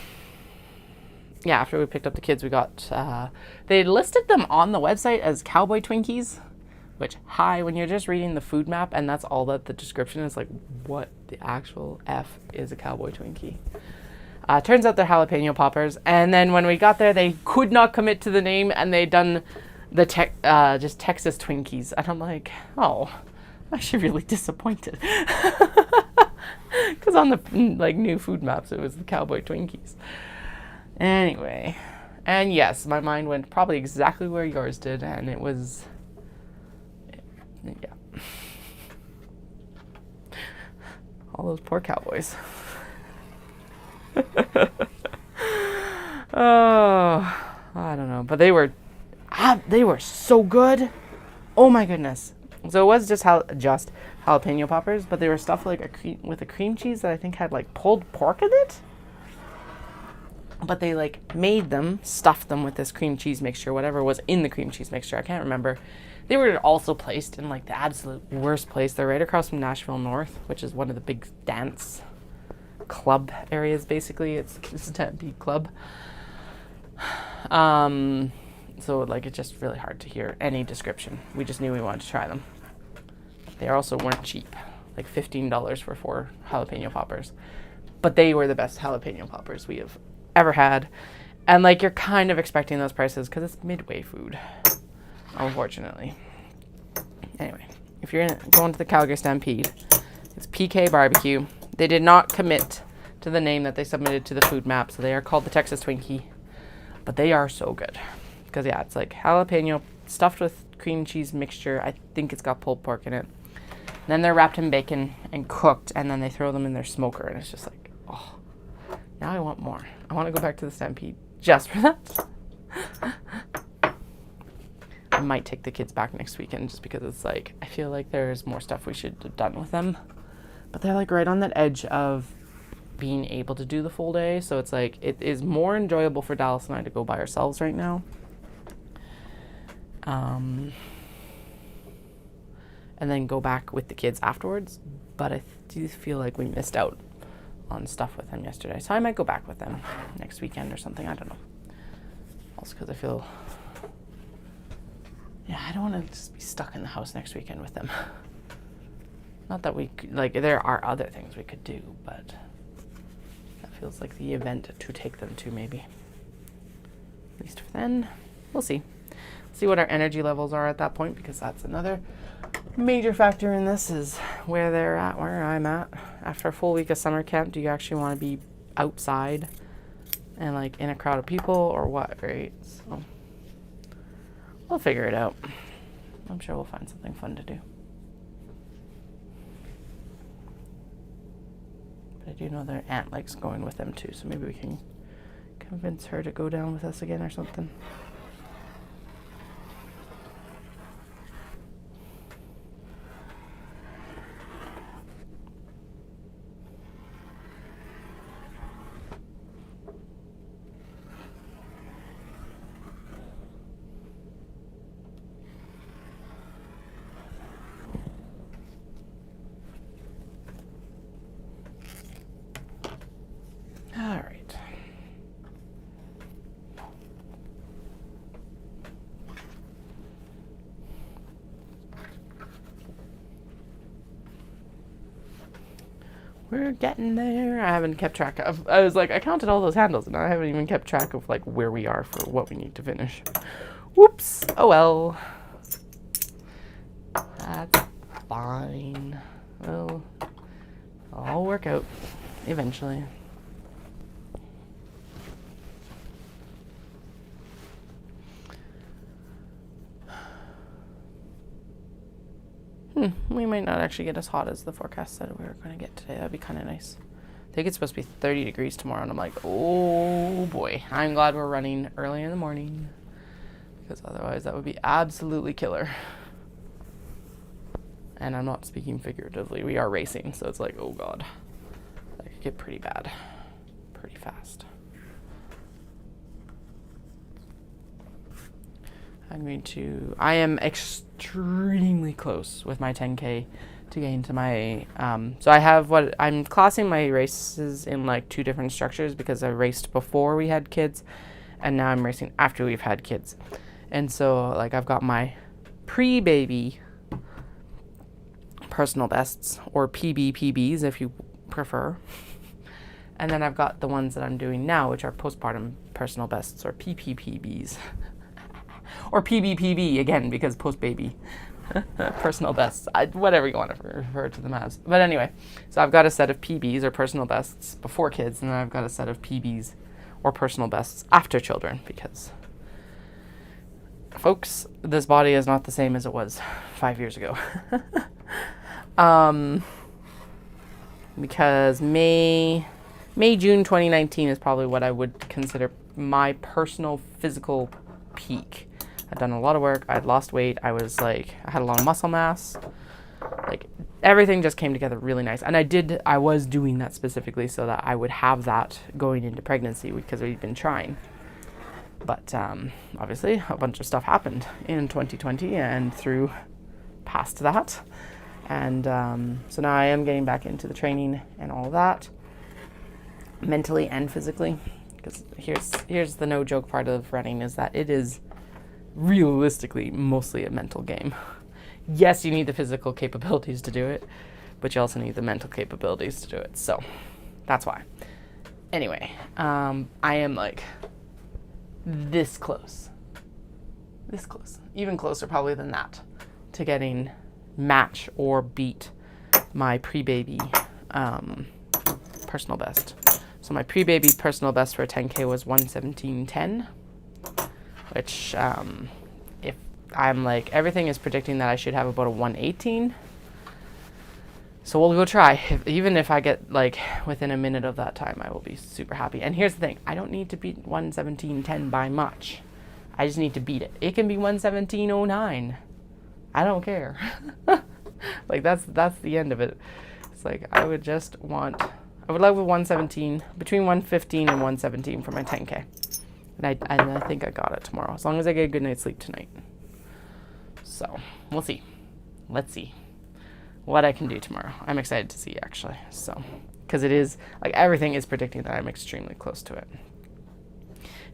after we picked up the kids, we got, they listed them on the website as Cowboy Twinkies, which, when you're just reading the food map and that's all that the description is, like, what the actual F is a Cowboy Twinkie? Turns out they're jalapeno poppers. And then when we got there, they could not commit to the name, and they'd done the just Texas Twinkies. And I'm like, oh, I'm actually really disappointed. Because on the like new food maps, it was the Cowboy Twinkies. Anyway, and yes, my mind went probably exactly where yours did, and it was, yeah. All those poor cowboys. Oh, I don't know, but they were so good. Oh my goodness. So it was just jalapeno poppers, but they were stuffed like with a cream cheese that I think had like pulled pork in it. But they like made them, stuffed them with this cream cheese mixture, whatever was in the cream cheese mixture. I can't remember. They were also placed in like the absolute worst place. They're right across from Nashville North, which is one of the big dance club areas. Basically, it's a Stampede club. So like it's just really hard to hear any description. We just knew we wanted to try them. They also weren't cheap, like $15 for 4 jalapeno poppers. But they were the best jalapeno poppers we have ever had. And like you're kind of expecting those prices because it's Midway food, unfortunately. Anyway, if you're going to the Calgary Stampede, it's PK Barbecue. They did not commit to the name that they submitted to the food map, so they are called the Texas Twinkie. But they are so good. Because yeah, it's like jalapeno stuffed with cream cheese mixture. I think it's got pulled pork in it. And then they're wrapped in bacon and cooked, and then they throw them in their smoker, and it's just like, oh, now I want more. I want to go back to the Stampede just for that. I might take the kids back next weekend just because it's like, I feel like there's more stuff we should have done with them. But they're like right on that edge of being able to do the full day. So it's like, it is more enjoyable for Dallas and I to go by ourselves right now. And then go back with the kids afterwards. But I do feel like we missed out on stuff with them yesterday. So I might go back with them next weekend or something. I don't know. Also because I feel, yeah, I don't want to just be stuck in the house next weekend with them. Not that we could, like, there are other things we could do, but that feels like the event to take them to, maybe. At least for then. We'll see. See what our energy levels are at that point, because that's another major factor in this, is where they're at, where I'm at. After a full week of summer camp, do you actually want to be outside and like in a crowd of people or what, right? So we'll figure it out. I'm sure we'll find something fun to do. But I do know their aunt likes going with them too, so maybe we can convince her to go down with us again or something. All right. We're getting there. I haven't kept track of, I was like, I counted all those handles and I haven't even kept track of like where we are for what we need to finish. Whoops. Oh well. That's fine. Well, it'll all work out eventually. We might not actually get as hot as the forecast said we were going to get today. That'd be kind of nice. I think it's supposed to be 30 degrees tomorrow, and I'm like, oh boy. I'm glad we're running early in the morning, because otherwise that would be absolutely killer. And I'm not speaking figuratively. We are racing, so it's like, oh god. That could get pretty bad pretty fast. I am extremely close with my 10K to get into my, so I have I'm classing my races in like 2 different structures, because I raced before we had kids and now I'm racing after we've had kids. And so like I've got my pre-baby personal bests, or PBPBs if you prefer. And then I've got the ones that I'm doing now, which are postpartum personal bests, or PPPBs. Or PBPB, again, because post-baby personal bests. Whatever you want to refer to them as. But anyway, so I've got a set of PBs, or personal bests, before kids, and then I've got a set of PBs, or personal bests, after children, because, folks, this body is not the same as it was 5 years ago. Because May May, June 2019 is probably what I would consider my personal physical peak. I'd done a lot of work. I'd lost weight. I was like, I had a lot of muscle mass. Like everything just came together really nice. And I was doing that specifically so that I would have that going into pregnancy because we'd been trying. But obviously a bunch of stuff happened in 2020 and through past that. And so now I am getting back into the training and all of that, mentally and physically. Because here's the no joke part of running is that it is realistically mostly a mental game. Yes, you need the physical capabilities to do it, but you also need the mental capabilities to do it. So that's why. Anyway, I am like this close, even closer probably than that, to getting match or beat my pre-baby personal best. So my pre-baby personal best for a 10K was 1:17:10, which if I'm like, everything is predicting that I should have about a 1:18. So we'll go try. Even if I get like within a minute of that time, I will be super happy. And here's the thing, I don't need to beat 1:17:10 by much. I just need to beat it. It can be 1:17:09. I don't care. Like that's the end of it. It's like I would love with 1:17, between 1:15 and 1:17 for my 10K. And I think I got it tomorrow, as long as I get a good night's sleep tonight. So we'll see. Let's see what I can do tomorrow. I'm excited to see, actually. So, because it is like everything is predicting that I'm extremely close to it.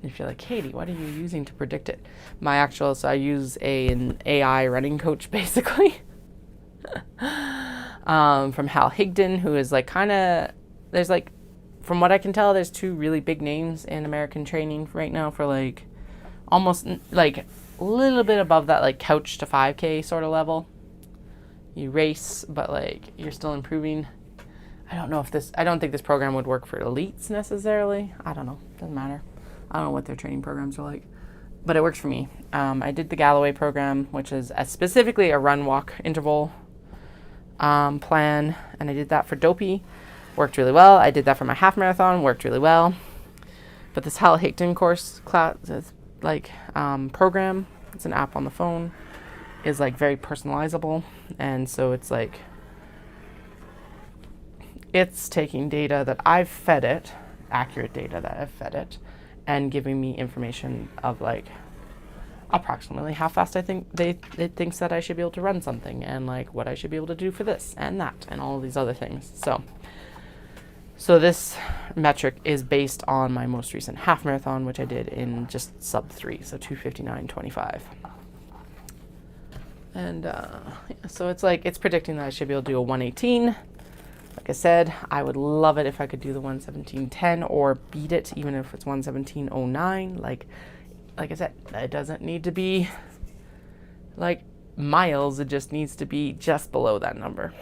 And if you're like, Katie, what are you using to predict it? So I use an AI running coach, basically, from Hal Higdon, who is like there's like, from what I can tell, there's two really big names in American training right now for like almost like a little bit above that, like couch to 5K sort of level. You race, but like you're still improving. I don't think this program would work for elites necessarily. I don't know. Doesn't matter. I don't know what their training programs are like, but it works for me. I did the Galloway program, which is specifically a run-walk interval plan, and I did that for Dopey. Worked really well. I did that for my half marathon. Worked really well. But this Hal Higdon course class, program, it's an app on the phone, is like very personalizable, and so it's like it's taking data that I've fed it, accurate data that I've fed it, and giving me information of like approximately how fast I think it thinks that I should be able to run something, and like what I should be able to do for this and that and all of these other things. So this metric is based on my most recent half marathon, which I did in just sub 3, so 2:59:25. And so it's like, it's predicting that I should be able to do a 1:18. Like I said, I would love it if I could do the 1:17:10 or beat it, even if it's 1:17:09. Like I said, it doesn't need to be like miles. It just needs to be just below that number.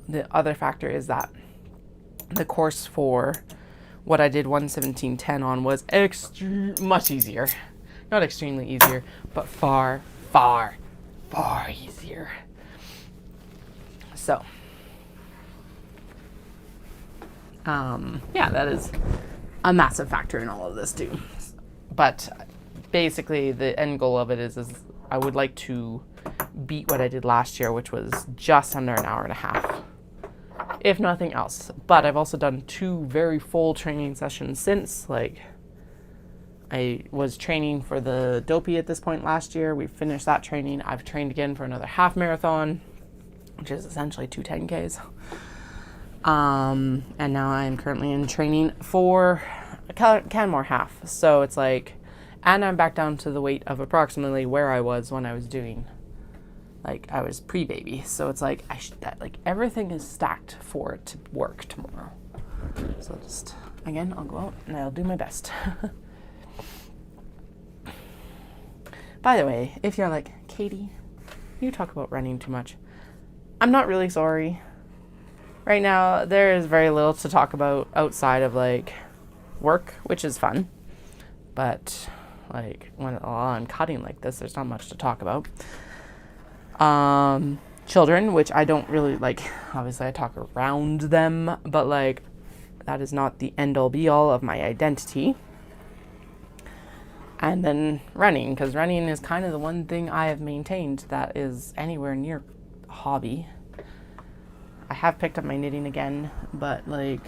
The other factor is that the course for what I did 1:17:10 on was much easier. Not extremely easier, but far, far, far easier. So, yeah, that is a massive factor in all of this too. But basically the end goal of it is I would like to beat what I did last year, which was just under an hour and a half, if nothing else. But I've also done 2 very full training sessions since. Like, I was training for the Dopey at this point last year. We finished that training. I've trained again for another half marathon, which is essentially 2 10Ks. And now I'm currently in training for a Canmore half. So it's like, and I'm back down to the weight of approximately where I was when I was doing, like, I was pre-baby. So it's like, everything is stacked for it to work tomorrow. So just, again, I'll go out and I'll do my best. By the way, if you're like, Katie, you talk about running too much, I'm not really sorry. Right now, there is very little to talk about outside of like work, which is fun. But like when I'm cutting like this, there's not much to talk about. children, which I don't really like. Obviously I talk around them, but like that is not the end all be all of my identity. And then running, because running is kind of the one thing I have maintained that is anywhere near a hobby. I have picked up my knitting again, but like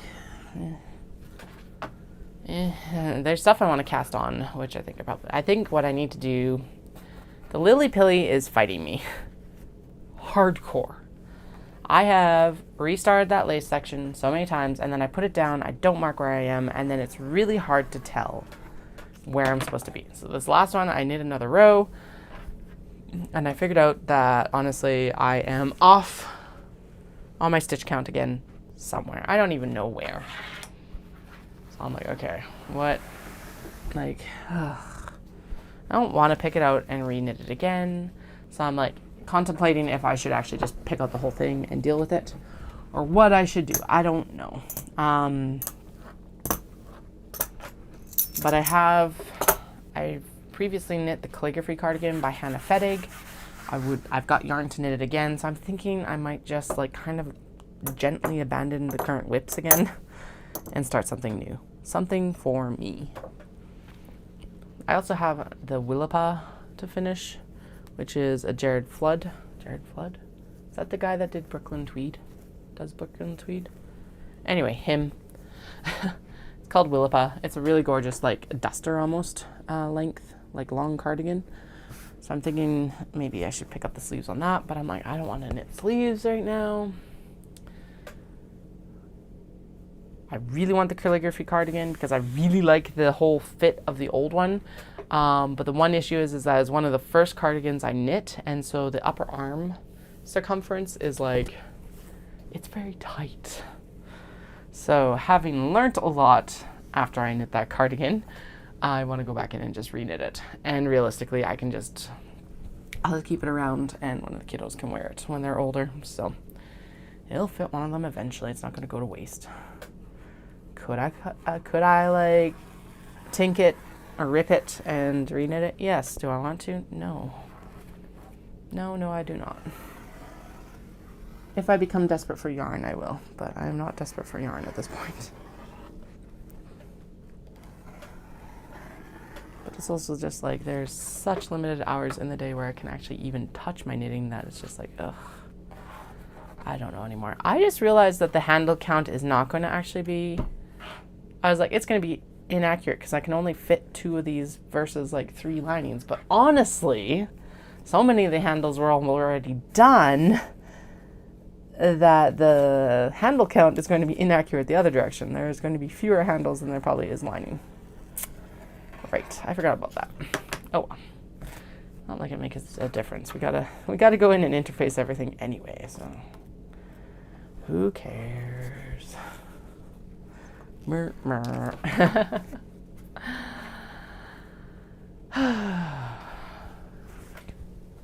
there's stuff I want to cast on, which I think what I need to do, the Lily Pilly is fighting me hardcore. I have restarted that lace section so many times, and then I put it down, I don't mark where I am, and then it's really hard to tell where I'm supposed to be. So this last one, I knit another row, and I figured out that honestly I am off on my stitch count again somewhere. I don't even know where. So I'm like, okay, what? Like, I don't want to pick it out and re-knit it again. So I'm like contemplating if I should actually just pick out the whole thing and deal with it, or what I should do. I don't know. But I previously knit the calligraphy cardigan by Hannah Fettig. I've got yarn to knit it again, so I'm thinking I might just like kind of gently abandon the current whips again and start something new. Something for me. I also have the Willapa to finish, which is a Jared Flood. Jared Flood? Is that the guy that did Brooklyn Tweed? Does Brooklyn Tweed? Anyway, him. It's called Willapa. It's a really gorgeous, like, duster almost length, like long cardigan. So I'm thinking maybe I should pick up the sleeves on that, but I'm like, I don't want to knit sleeves right now. I really want the calligraphy cardigan because I really like the whole fit of the old one. But the one issue is that it's one of the first cardigans I knit, and so the upper arm circumference is like, it's very tight. So having learnt a lot after I knit that cardigan, I want to go back in and just re-knit it. And realistically, I'll just keep it around, and one of the kiddos can wear it when they're older. So it'll fit one of them eventually. It's not going to go to waste. Could I like tink it or rip it and re-knit it? Yes. Do I want to? No. No, I do not. If I become desperate for yarn, I will, but I'm not desperate for yarn at this point. But it's also just like there's such limited hours in the day where I can actually even touch my knitting that it's just like, ugh, I don't know anymore. I just realized that the handle count is not going to actually be, I was like, it's going to be inaccurate because I can only fit 2 of these versus like 3 linings. But honestly, so many of the handles were already done that the handle count is going to be inaccurate the other direction. There's going to be fewer handles than there probably is lining. Right, I forgot about that. Oh, not like it makes a difference. We gotta go in and interface everything anyway, so who cares?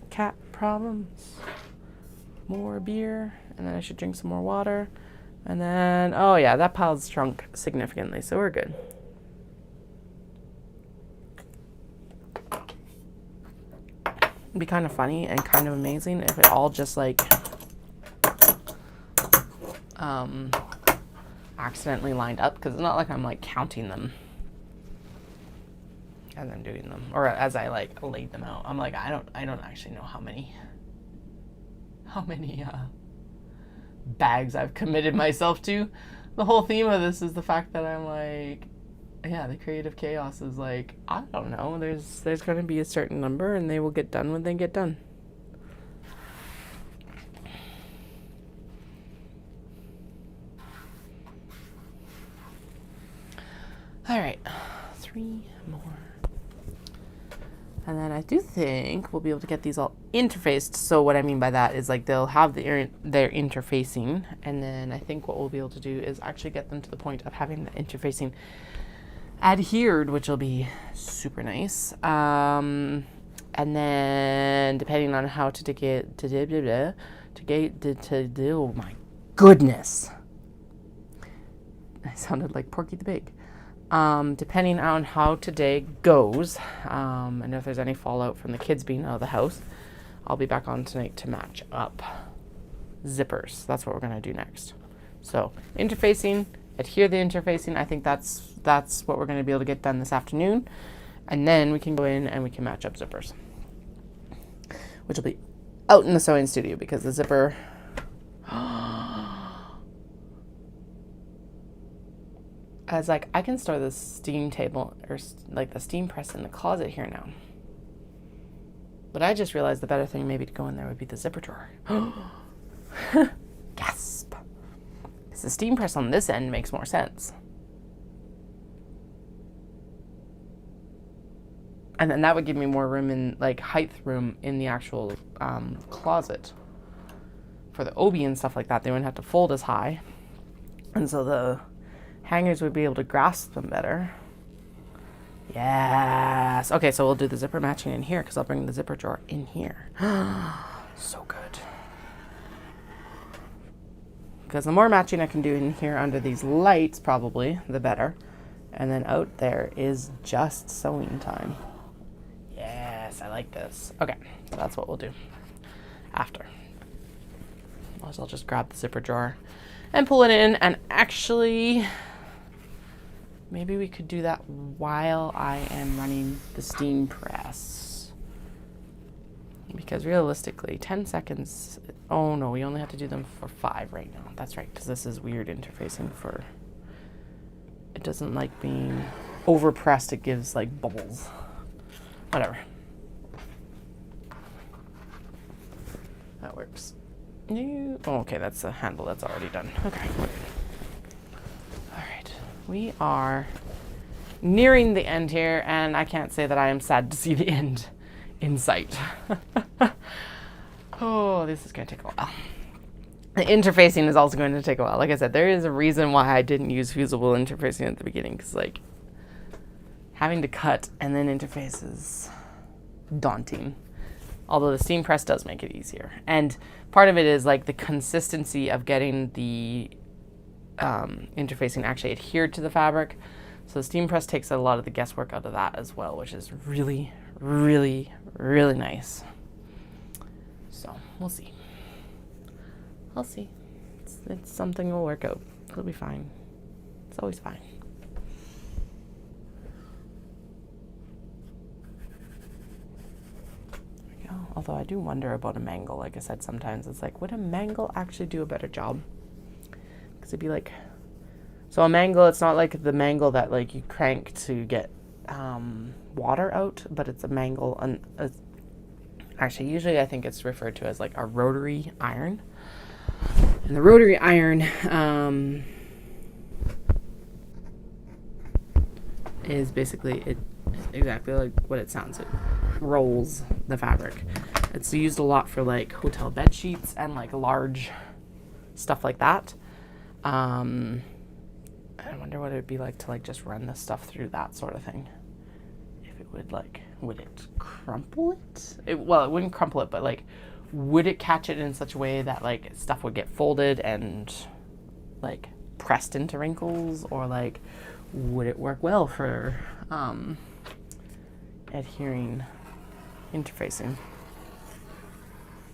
Cat problems. More beer, and then I should drink some more water. And then, oh yeah, that pile's shrunk significantly, so we're good. It'd be kind of funny and kind of amazing if it all just like accidentally lined up, because it's not like I'm like counting them as I'm doing them, or as I like laid them out. I'm like, I don't actually know how many bags I've committed myself to. The whole theme of this is the fact that I'm like, yeah, the creative chaos is like, I don't know, there's going to be a certain number and they will get done when they get done. All right, 3 more. And then I do think we'll be able to get these all interfaced. So what I mean by that is like they'll have their interfacing, and then I think what we'll be able to do is actually get them to the point of having the interfacing adhered, which will be super nice. And then depending on how to get oh my goodness, I sounded like Porky the Pig. Depending on how today goes, and if there's any fallout from the kids being out of the house, I'll be back on tonight to match up zippers. That's what we're going to do next. So interfacing, adhere the interfacing. I think that's what we're going to be able to get done this afternoon. And then we can go in and we can match up zippers, which will be out in the sewing studio because the zipper... I was like, I can store the steam table or like the steam press in the closet here now. But I just realized the better thing maybe to go in there would be the zipper drawer. Gasp. Because the steam press on this end makes more sense. And then that would give me more room in, like, height room in the actual closet. For the obi and stuff like that, they wouldn't have to fold as high. And so the hangers would be able to grasp them better. Yes. Okay, so we'll do the zipper matching in here because I'll bring the zipper drawer in here. So good. Because the more matching I can do in here under these lights, probably, the better. And then out there is just sewing time. Yes, I like this. Okay, so that's what we'll do after. Otherwise, I'll just grab the zipper drawer and pull it in. And actually, maybe we could do that while I am running the steam press. Because realistically, 10 seconds... Oh no, we only have to do them for 5 right now. That's right, because this is weird interfacing for... It doesn't like being overpressed. It gives like bubbles. Whatever. That works. Oh, okay, that's a handle that's already done. Okay. All right. We are nearing the end here, and I can't say that I am sad to see the end in sight. Oh, this is going to take a while. The interfacing is also going to take a while. Like I said, there is a reason why I didn't use fusible interfacing at the beginning, because like having to cut and then interface is daunting. Although the steam press does make it easier. And part of it is like the consistency of getting the interfacing actually adhered to the fabric. So the steam press takes a lot of the guesswork out of that as well, which is really, really, really nice. So we'll see. I'll see. It's something will work out. It'll be fine. It's always fine. There we go. Although I do wonder about a mangle. Like I said, sometimes it's like, would a mangle actually do a better job? Because it'd be like, so a mangle, it's not like the mangle that like you crank to get water out, but it's a mangle. Actually, usually I think it's referred to as like a rotary iron. And the rotary iron is basically exactly like what it sounds. It rolls the fabric. It's used a lot for like hotel bed sheets and like large stuff like that. I wonder what it would be like to like just run this stuff through that sort of thing. If it would like, would it crumple it? Well, it wouldn't crumple it, but like, would it catch it in such a way that like stuff would get folded and like pressed into wrinkles, or like would it work well for adhering interfacing?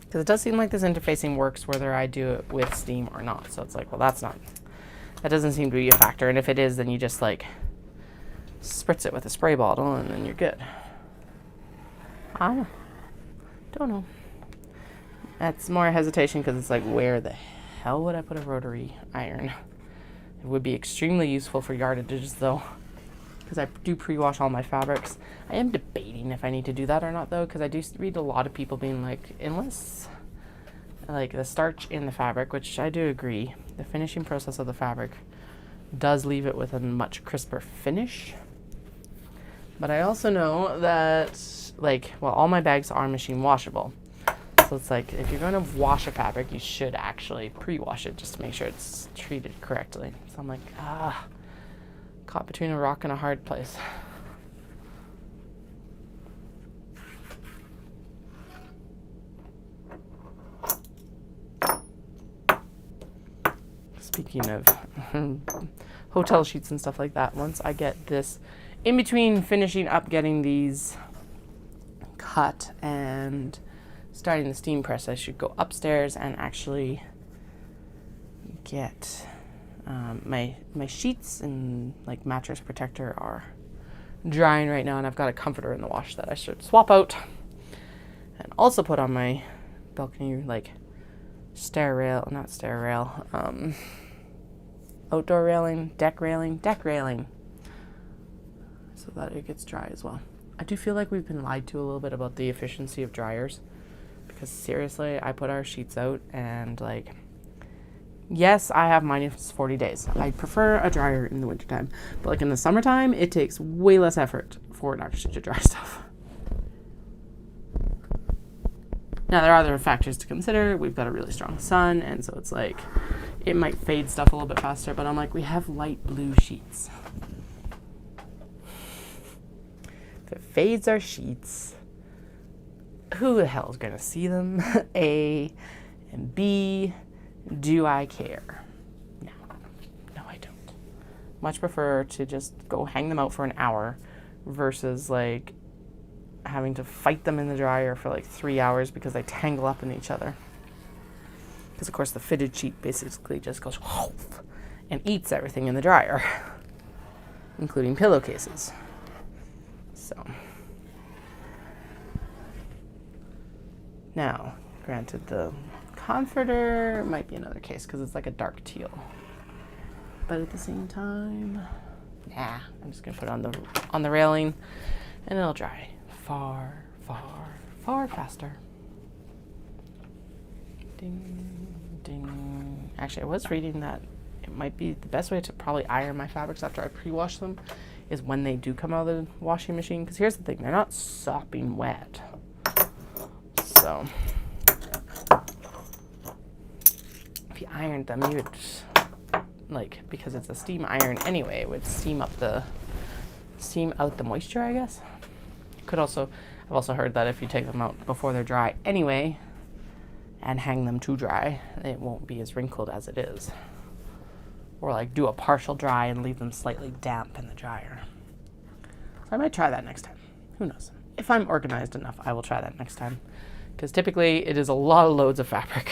Because it does seem like this interfacing works whether I do it with steam or not. So it's like, well, that doesn't seem to be a factor. And if it is, then you just like spritz it with a spray bottle and then you're good. I don't know. That's more hesitation because it's like, where the hell would I put a rotary iron? It would be extremely useful for yardages though, because I do pre-wash all my fabrics. I am debating if I need to do that or not though, because I do read a lot of people being like, unless like the starch in the fabric, which I do agree, the finishing process of the fabric does leave it with a much crisper finish. But I also know that like, well, all my bags are machine washable. So it's like, if you're going to wash a fabric, you should actually pre-wash it just to make sure it's treated correctly. So I'm like, caught between a rock and a hard place. Speaking of hotel sheets and stuff like that, once I get this, in between finishing up getting these cut and starting the steam press, I should go upstairs and actually get my sheets and like mattress protector are drying right now, and I've got a comforter in the wash that I should swap out and also put on my balcony, like outdoor railing, deck railing, so that it gets dry as well. I do feel like we've been lied to a little bit about the efficiency of dryers, because seriously, I put our sheets out and like, yes, I have minus 40 days. I prefer a dryer in the wintertime, but like in the summertime, it takes way less effort for it actually to dry stuff. Now, there are other factors to consider. We've got a really strong sun, and so it's like, it might fade stuff a little bit faster, but I'm like, we have light blue sheets. If it fades our sheets, who the hell is going to see them? A, and B, do I care? No, I don't. Much prefer to just go hang them out for an hour versus like having to fight them in the dryer for like 3 hours because they tangle up in each other. Because of course the fitted sheet basically just goes and eats everything in the dryer, including pillowcases. So now, granted, the comforter might be another case because it's like a dark teal, but at the same time, nah, I'm just gonna put it on the railing and it'll dry far faster. Ding, ding. Actually, I was reading that it might be the best way to probably iron my fabrics after I pre-wash them is when they do come out of the washing machine, because here's the thing, they're not sopping wet. So if you ironed them, you would, like, because it's a steam iron anyway, it would steam out the moisture, I guess. I've also heard that if you take them out before they're dry anyway and hang them to dry, it won't be as wrinkled as it is. Or like do a partial dry and leave them slightly damp in the dryer. So I might try that next time. Who knows? If I'm organized enough, I will try that next time. Because typically it is a lot of loads of fabric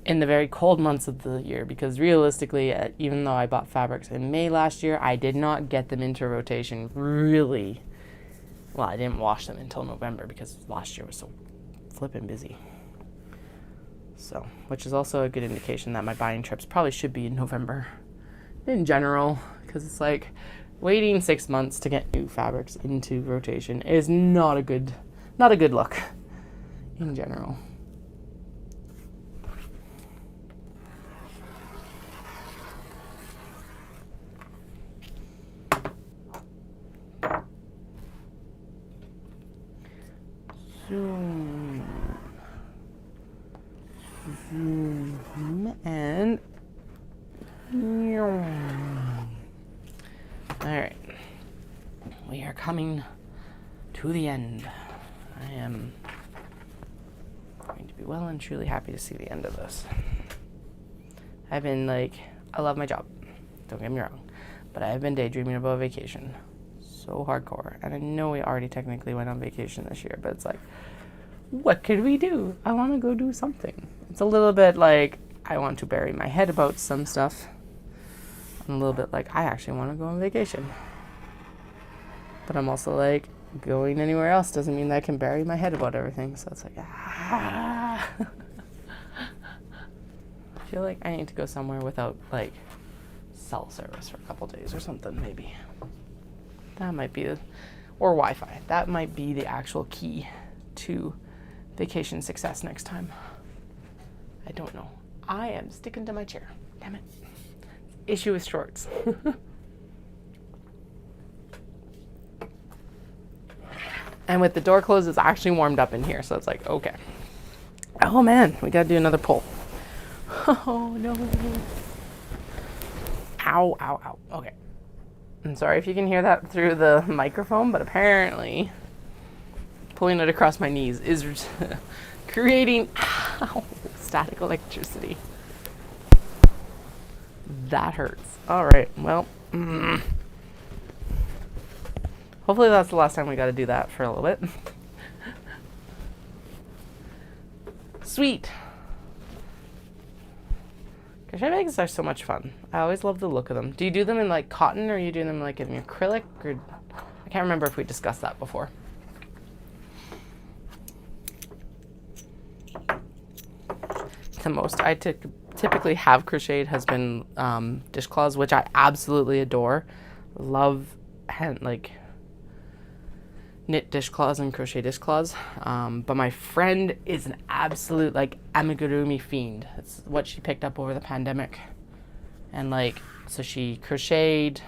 in the very cold months of the year, because realistically, even though I bought fabrics in May last year, I did not get them into rotation really. Well, I didn't wash them until November because last year was so flippin' busy. So, which is also a good indication that my buying trips probably should be in November in general, because it's like waiting 6 months to get new fabrics into rotation is not a good look in general. Zoom and all right, we are coming to the end. I am going to be well and truly happy to see the end of this. I've been like, I love my job, don't get me wrong, but I have been daydreaming about vacation so hardcore, and I know we already technically went on vacation this year, but it's like, what could we do? I want to go do something. It's a little bit like I want to bury my head about some stuff. I'm a little bit like I actually want to go on vacation. But I'm also like, going anywhere else doesn't mean that I can bury my head about everything. So it's like, I feel like I need to go somewhere without like cell service for a couple days or something, maybe. That might be or Wi-Fi. That might be the actual key to vacation success next time. I don't know. I am sticking to my chair. Damn it. Issue with shorts. And with the door closed, it's actually warmed up in here, so it's like, okay. Oh man, we gotta do another pull. Oh no. Ow, ow, ow. Okay. I'm sorry if you can hear that through the microphone, but apparently pulling it across my knees is creating static electricity. That hurts. All right, well, hopefully that's the last time we got to do that for a little bit. Sweet. Crochet bags are so much fun. I always love the look of them. Do you do them in like cotton, or are you doing them like in acrylic? Or I can't remember if we discussed that before. The most I typically have crocheted has been dishcloths, which I absolutely adore. Love knit dishcloths and crochet dishcloths. But my friend is an absolute like amigurumi fiend. It's what she picked up over the pandemic. And so she crocheted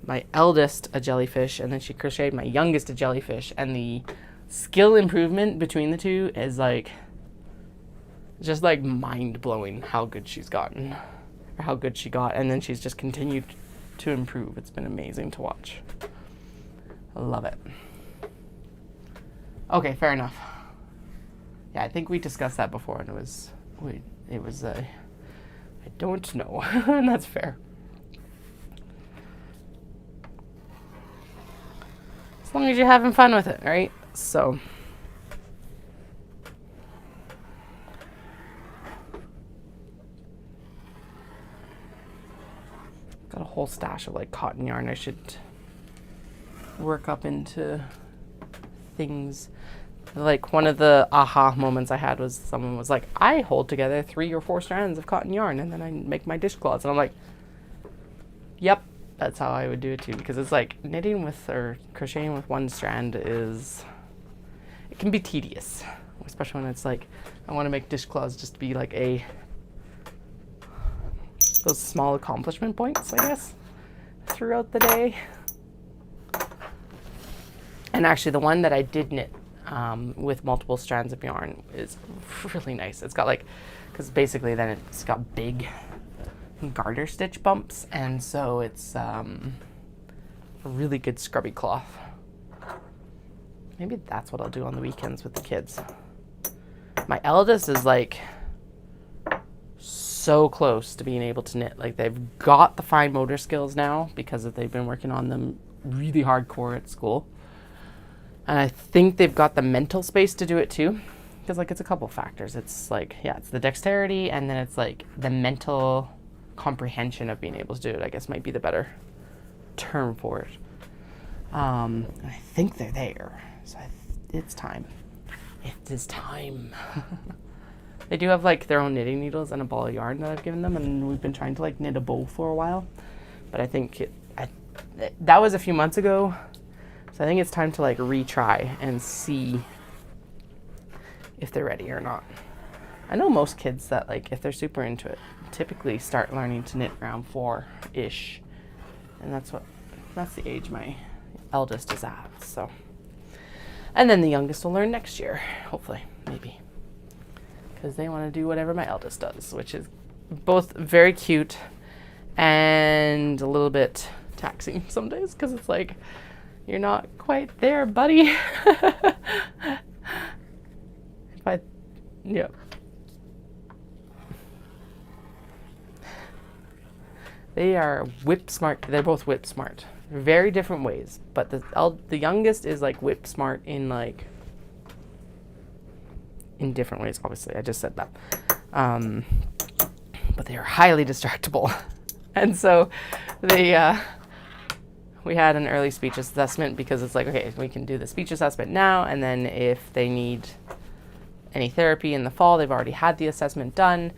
my eldest a jellyfish, and then she crocheted my youngest a jellyfish. And the skill improvement between the two is just mind blowing how good she's gotten, or how good she got. And then she's just continued to improve. It's been amazing to watch. I love it. Okay, fair enough. Yeah, I think we discussed that before, and it was I don't know, and that's fair. As long as you're having fun with it, right? So. Got a whole stash of cotton yarn I should work up into things. One of the aha moments I had was someone was like, I hold together 3 or 4 strands of cotton yarn and then I make my dishcloths. And I'm like, yep, that's how I would do it too. Because it's knitting with or crocheting with one strand it can be tedious. Especially when it's I want to make dishcloths just to be those small accomplishment points, I guess, throughout the day. And actually the one that I did knit with multiple strands of yarn is really nice. It's got because basically then it's got big garter stitch bumps, and so it's a really good scrubby cloth. Maybe that's what I'll do on the weekends with the kids. My eldest is so close to being able to knit. They've got the fine motor skills now because they've been working on them really hardcore at school. And I think they've got the mental space to do it too. Because it's a couple factors. It's it's the dexterity, and then it's the mental comprehension of being able to do it, I guess might be the better term for it. I think they're there. So it's time. It is time. They do have their own knitting needles and a ball of yarn that I've given them, and we've been trying to knit a bow for a while. But I think that was a few months ago. So I think it's time to retry and see if they're ready or not. I know most kids that if they're super into it, typically start learning to knit around 4-ish. And that's the age my eldest is at. So, and then the youngest will learn next year, hopefully, maybe. Because they want to do whatever my eldest does, which is both very cute and a little bit taxing some days, because it's you're not quite there, buddy. Yeah. They are whip smart. They're both whip smart. Very different ways, but the youngest is whip smart in in different ways. Obviously, I just said that. But they are highly distractible, and so they. We had an early speech assessment because it's okay, we can do the speech assessment now, and then if they need any therapy in the fall, they've already had the assessment done,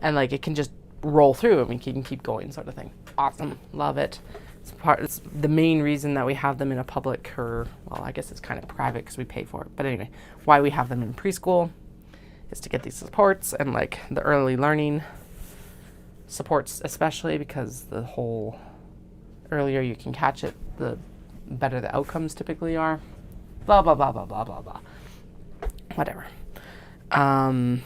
and it can just roll through and we can keep going, sort of thing. Awesome, love it. It's the main reason that we have them in a public, or well, I guess it's kind of private because we pay for it. But anyway, why we have them in preschool is to get these supports and the early learning supports, especially because the whole earlier you can catch it, the better the outcomes typically are. Blah, blah, blah, blah, blah, blah, blah. Whatever. But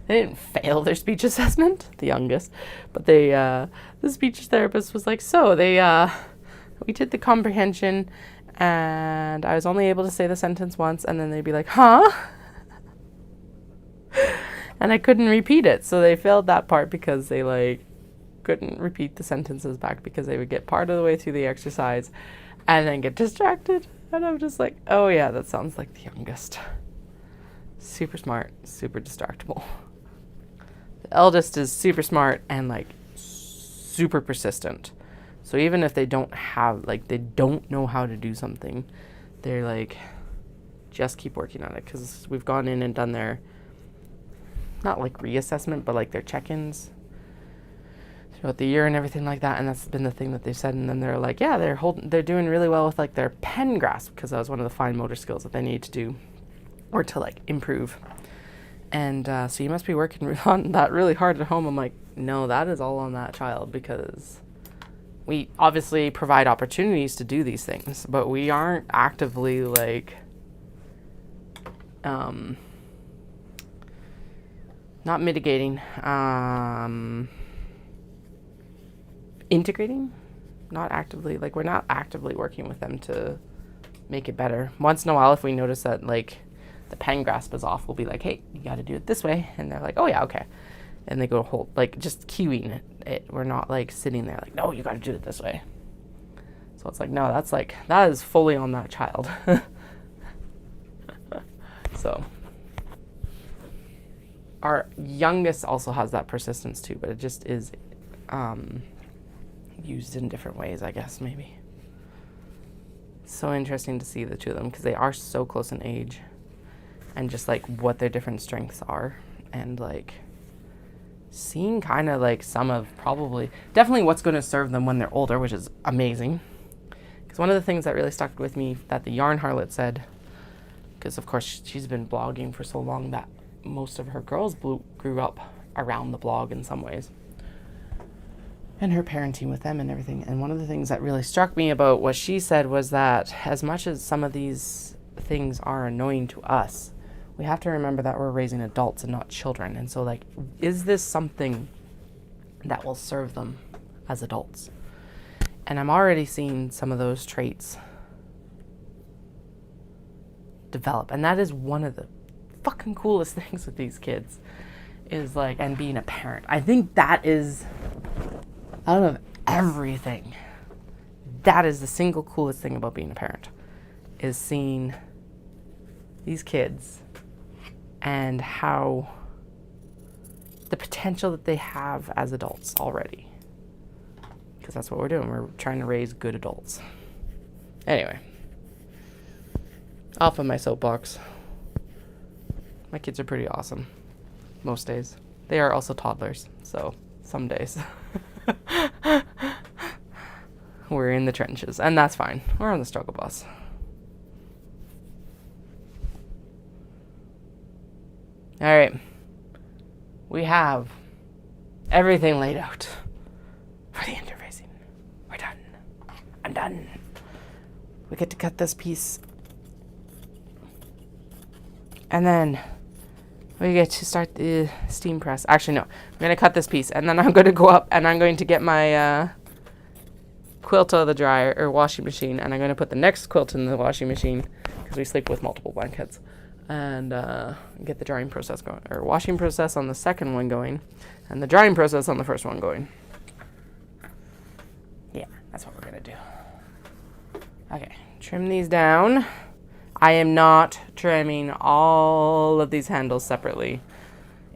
they didn't fail their speech assessment, the youngest, but the speech therapist was we did the comprehension, and I was only able to say the sentence once, and then they'd be like, huh? And I couldn't repeat it, so they failed that part because they couldn't repeat the sentences back because they would get part of the way through the exercise and then get distracted And I'm just like, oh yeah, that sounds like the youngest. Super smart, super distractible. The eldest is super smart and like super persistent. So even if they don't have, like, they don't know how to do something, they're like, just keep working on it. Because we've gone in and done their, not like reassessment, but like their check-ins throughout the year and everything like that. And that's been the thing that they've said. And then they're like, yeah, they're doing really well with like their pen grasp, because that was one of the fine motor skills that they need to do or to like improve. And so you must be working on that really hard at home. I'm like, no, that is all on that child, because we obviously provide opportunities to do these things, but we aren't actively like, not mitigating, integrating, not actively, like we're not actively working with them to make it better. Once in a while, if we notice that like the pen grasp is off, we'll be like, hey, you got to do it this way. And they're like, oh yeah, okay. And they go hold, like just cueing it. We're not like sitting there like, no, you got to do it this way. So it's like, no, that's like, that is fully on that child. So our youngest also has that persistence too, but it just is used in different ways, I guess, maybe. So interesting to see the two of them, because they are so close in age, and just like what their different strengths are, and like seeing kind of like some of definitely what's going to serve them when they're older, which is amazing. Because one of the things that really stuck with me that the Yarn Harlot said, because of course she's been blogging for so long that most of her girls grew up around the blog in some ways, and her parenting with them and everything. And one of the things that really struck me about what she said was that as much as some of these things are annoying to us, we have to remember that we're raising adults and not children. And so like, is this something that will serve them as adults? And I'm already seeing some of those traits develop. And that is one of the fucking coolest things with these kids, is like, and being a parent. I think that is, out of everything, that is the single coolest thing about being a parent, is seeing these kids and how the potential that they have as adults already. Because that's what we're doing. We're trying to raise good adults. Anyway, off of my soapbox. My kids are pretty awesome most days. They are also toddlers, so some days we're in the trenches, and that's fine. We're on the struggle bus. All right, we have everything laid out for the interfacing. We're done. I'm done. We get to cut this piece, and then we get to start the steam press. Actually, no, I'm going to cut this piece, and then I'm going to go up and I'm going to get my quilt out of the dryer or washing machine, and I'm going to put the next quilt in the washing machine, because we sleep with multiple blankets, and get the drying process going, or washing process on the second one going, and the drying process on the first one going. Yeah, that's what we're going to do. Okay, trim these down. I am not trimming all of these handles separately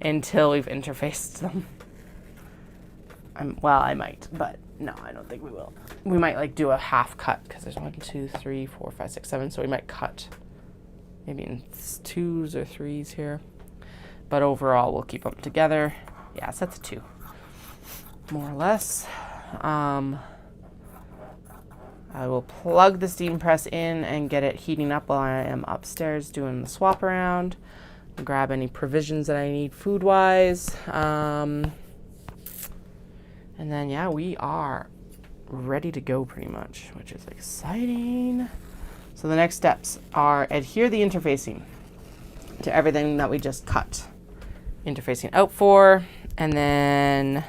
until we've interfaced them. Well, I might, but no, I don't think we will. We might like do a half cut, because there's 1, 2, 3, 4, 5, 6, 7. So we might cut maybe in 2s or 3s here. But overall, we'll keep them together. Yeah, sets of 2, more or less. I will plug the steam press in and get it heating up while I am upstairs doing the swap around. Grab any provisions that I need food-wise. And then, yeah, we are ready to go pretty much, which is exciting. So the next steps are adhere the interfacing to everything that we just cut interfacing out for, and then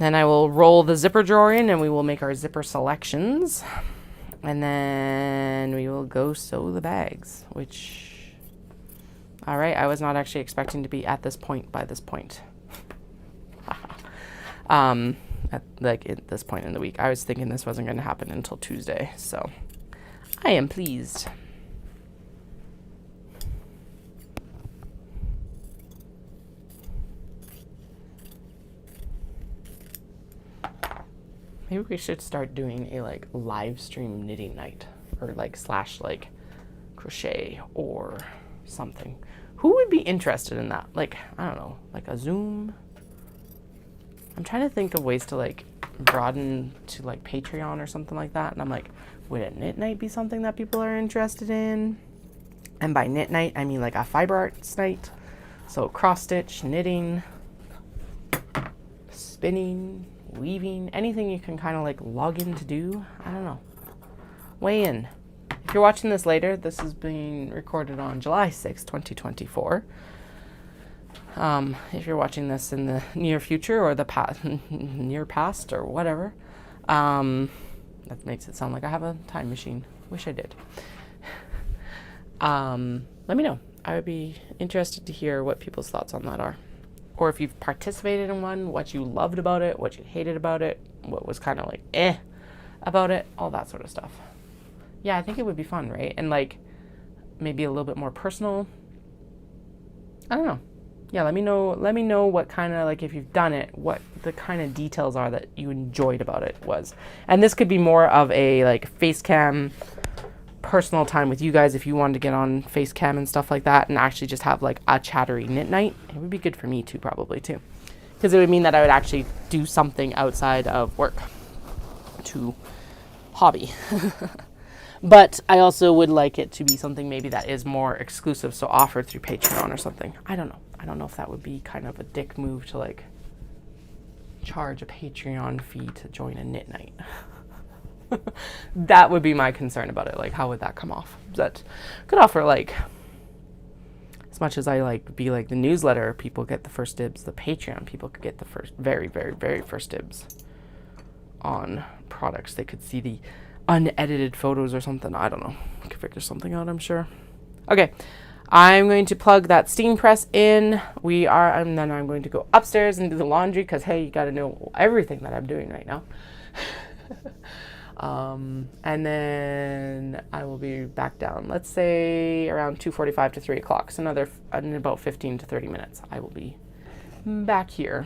I will roll the zipper drawer in, and we will make our zipper selections, and then we will go sew the bags, which, all right, I was not actually expecting to be at this point by this point. At this point in the week. I was thinking this wasn't going to happen until Tuesday, so I am pleased. Maybe we should start doing a like live stream knitting night, or like slash like crochet or something. Who would be interested in that? Like, I don't know, like a Zoom. I'm trying to think of ways to like broaden to like Patreon or something like that. And I'm like, would a knit night be something that people are interested in? And by knit night, I mean like a fiber arts night. So cross stitch, knitting, spinning, weaving, anything you can kind of like log in to do. I don't know. Weigh in. If you're watching this later, this is being recorded on July 6th, 2024. If you're watching this in the near future or the near past or whatever, that makes it sound like I have a time machine. Wish I did. Let me know. I would be interested to hear what people's thoughts on that are. Or if you've participated in one, what you loved about it, what you hated about it, what was kind of like about it, all that sort of stuff. Yeah, I think it would be fun, right? And like maybe a little bit more personal. I don't know. Yeah, let me know what kind of, like, if you've done it, what the kind of details are that you enjoyed about it was. And this could be more of a like face cam personal time with you guys if you wanted to get on face cam and stuff like that and actually just have like a chattery knit night. It would be good for me too, probably too, because it would mean that I would actually do something outside of work to hobby. But I also would like it to be something maybe that is more exclusive, so offered through Patreon or something. I don't know. I don't know if that would be kind of a dick move to like charge a Patreon fee to join a knit night. That would be my concern about it. Like, how would that come off? That could offer like, as much as I like be like the newsletter, people get the first dibs. The Patreon people could get the first, very, very, very first dibs on products. They could see the unedited photos or something. I don't know. I could figure something out, I'm sure. Okay, I'm going to plug that steam press in. And then I'm going to go upstairs and do the laundry because, hey, you got to know everything that I'm doing right now. And then I will be back down, let's say around 2:45 to 3 o'clock. So in about 15 to 30 minutes, I will be back here.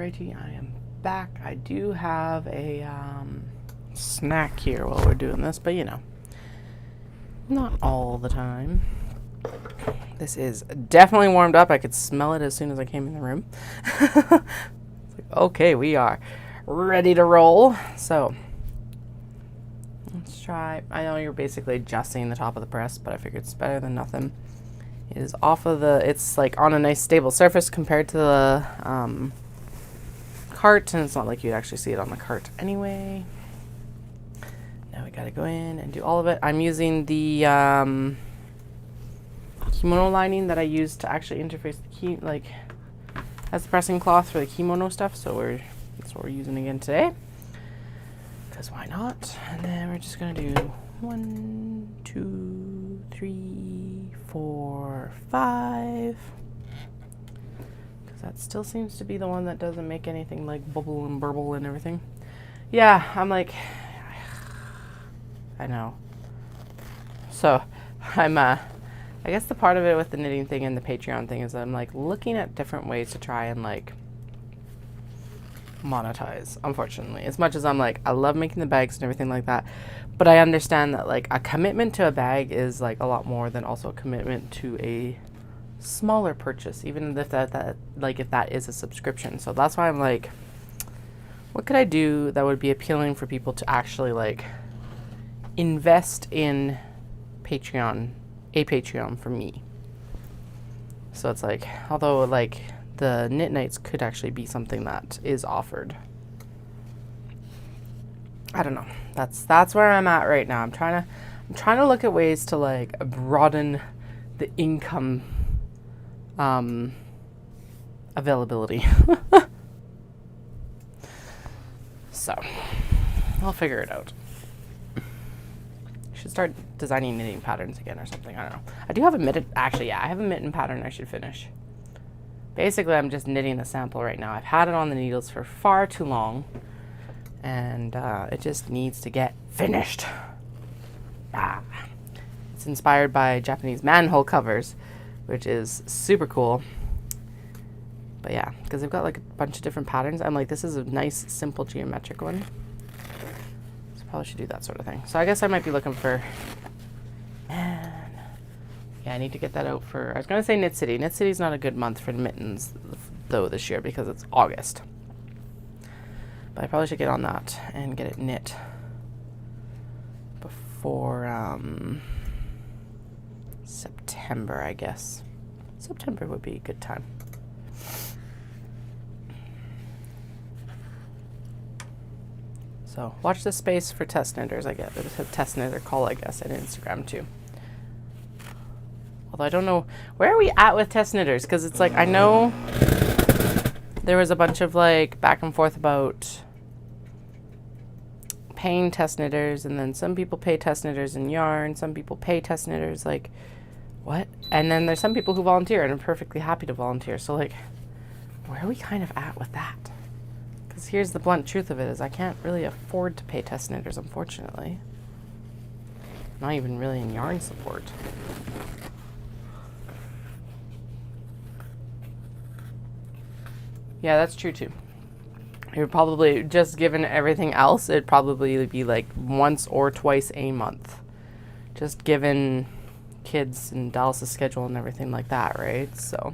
Alrighty, I am back. I do have a snack here while we're doing this, but you know, not all the time. This is definitely warmed up. I could smell it as soon as I came in the room. It's like, okay, we are ready to roll. So let's try. I know you're basically adjusting the top of the press, but I figured it's better than nothing. It is off of the, it's like on a nice stable surface compared to the cart, and it's not like you'd actually see it on the cart anyway. Now we gotta go in and do all of it. I'm using the kimono lining that I used to actually interface the like as the pressing cloth for the kimono stuff, so that's what we're using again today. Because why not? And then we're just gonna do 1, 2, 3, 4, 5. Because that still seems to be the one that doesn't make anything like bubble and burble and everything. Yeah, I'm like, I know. So I'm I guess the part of it with the knitting thing and the Patreon thing is I'm like looking at different ways to try and like monetize, unfortunately. As much as I'm like, I love making the bags and everything like that, but I understand that like a commitment to a bag is like a lot more than also a commitment to a smaller purchase, even if that like if that is a subscription. So that's why I'm like, what could I do that would be appealing for people to actually like invest in Patreon, a Patreon for me. So it's like, although like the knit nights could actually be something that is offered. I don't know. That's where I'm at right now. I'm trying to look at ways to like broaden the income availability. So I'll figure it out. Should start designing knitting patterns again or something. I don't know. I do have a mitten. Actually, yeah, I have a mitten pattern I should finish. Basically, I'm just knitting a sample right now. I've had it on the needles for far too long, and it just needs to get finished. It's inspired by Japanese manhole covers, which is super cool. But yeah, because they've got like a bunch of different patterns. I'm like, this is a nice, simple geometric one. So probably should do that sort of thing. So I guess I might be looking for, man. Yeah, I need to get that out for, I was going to say Knit City. Knit City's not a good month for mittens, though, this year because it's August. But I probably should get on that and get it knit before September, I guess. September would be a good time. So watch this space for test knitters. I get there's a test knitter call, I guess, on Instagram too. Although I don't know, where are we at with test knitters? Because it's like, I know there was a bunch of like back and forth about paying test knitters, and then some people pay test knitters in yarn, some people pay test knitters, like, what? And then there's some people who volunteer and are perfectly happy to volunteer. So like, where are we kind of at with that? Because here's the blunt truth of it is I can't really afford to pay test knitters, unfortunately. Not even really in yarn support. Yeah, that's true too. It would probably, just given everything else, it'd probably be like once or twice a month. Just given kids and Dallas's schedule and everything like that, right? So,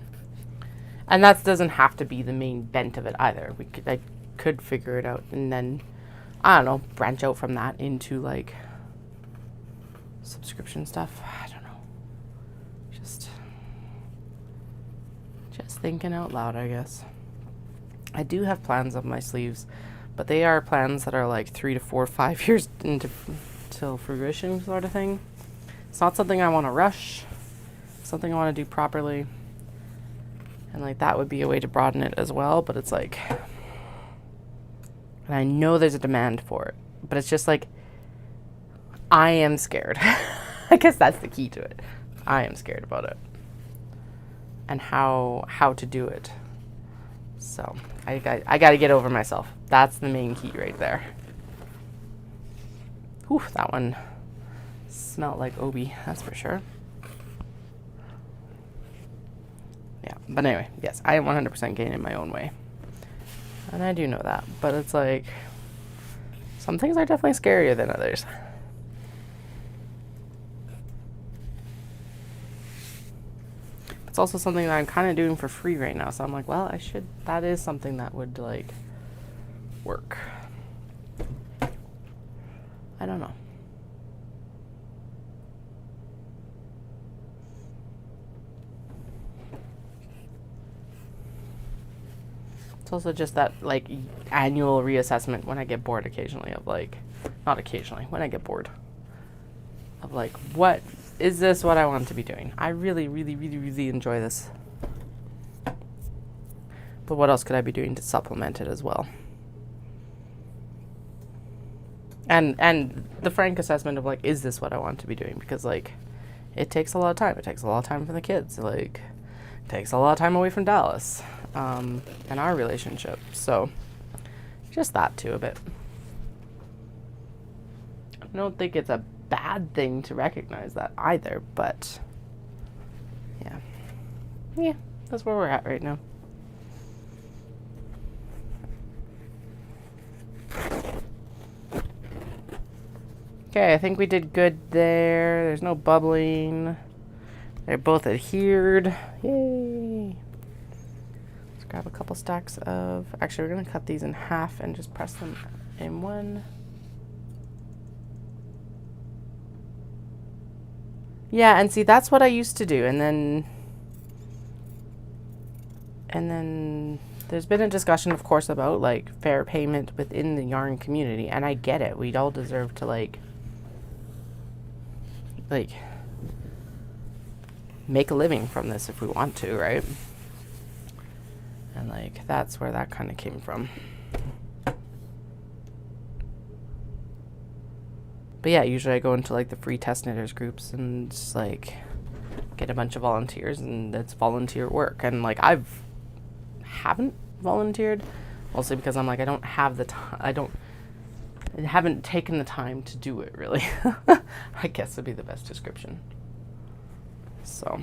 and that doesn't have to be the main bent of it either. I could figure it out and then, I don't know, branch out from that into like subscription stuff. I don't know. Just thinking out loud, I guess. I do have plans up my sleeves, but they are plans that are like 3 to 4, 5 years till fruition sort of thing. It's not something I want to rush. It's something I want to do properly. And like that would be a way to broaden it as well, but it's like, and I know there's a demand for it, but it's just like, I am scared. I guess that's the key to it. I am scared about it. And how to do it. So I got to get over myself. That's the main key right there. Whew, that one smelled like Obi, that's for sure. Yeah, but anyway, yes, I am 100% getting in my own way. And I do know that, but it's like, some things are definitely scarier than others. It's also something that I'm kind of doing for free right now, so I'm like, well, that is something that would, like, work. I don't know. It's also just that, like, annual reassessment when I get bored occasionally of, like, not occasionally, when I get bored of, like, what is this what I want to be doing? I really, really, really, really enjoy this. But what else could I be doing to supplement it as well? And the frank assessment of, like, is this what I want to be doing? Because, like, it takes a lot of time. It takes a lot of time from the kids. Like, it takes a lot of time away from Dallas. And our relationship. So, just that too a bit. I don't think it's a bad thing to recognize that either, but yeah, that's where we're at right now. Okay, I think we did good there. There's no bubbling. They're both adhered. Yay! Grab a couple stacks of, actually we're going to cut these in half and just press them in one. Yeah, and see, that's what I used to do. And then there's been a discussion, of course, about, like, fair payment within the yarn community. And I get it. We'd all deserve to, like make a living from this if we want to, right? And, like, that's where that kind of came from. But yeah, usually I go into, like, the free test knitters groups and just, like, get a bunch of volunteers, and it's volunteer work. And, like, haven't volunteered, mostly because I'm like, I don't have the time. I haven't taken the time to do it, really. I guess would be the best description. So.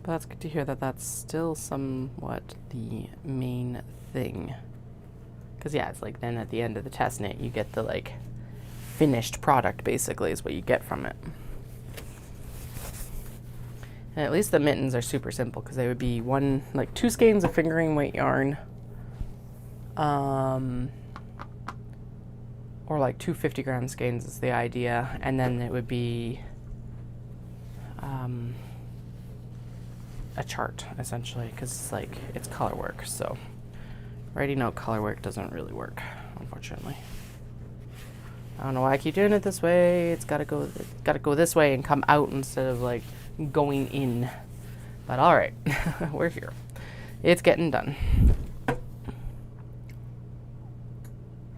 But that's good to hear that that's still somewhat the main thing. Because, yeah, it's like then at the end of the test knit, you get the, like, finished product, basically, is what you get from it. And at least the mittens are super simple, because they would be two skeins of fingering weight yarn. Or like 2 50-gram skeins is the idea. And then it would be a chart, essentially, because, like, it's color work. So writing out color work doesn't really work, unfortunately. I don't know why I keep doing it this way. It's gotta go this way and come out instead of, like, going in. But all right, we're here. It's getting done.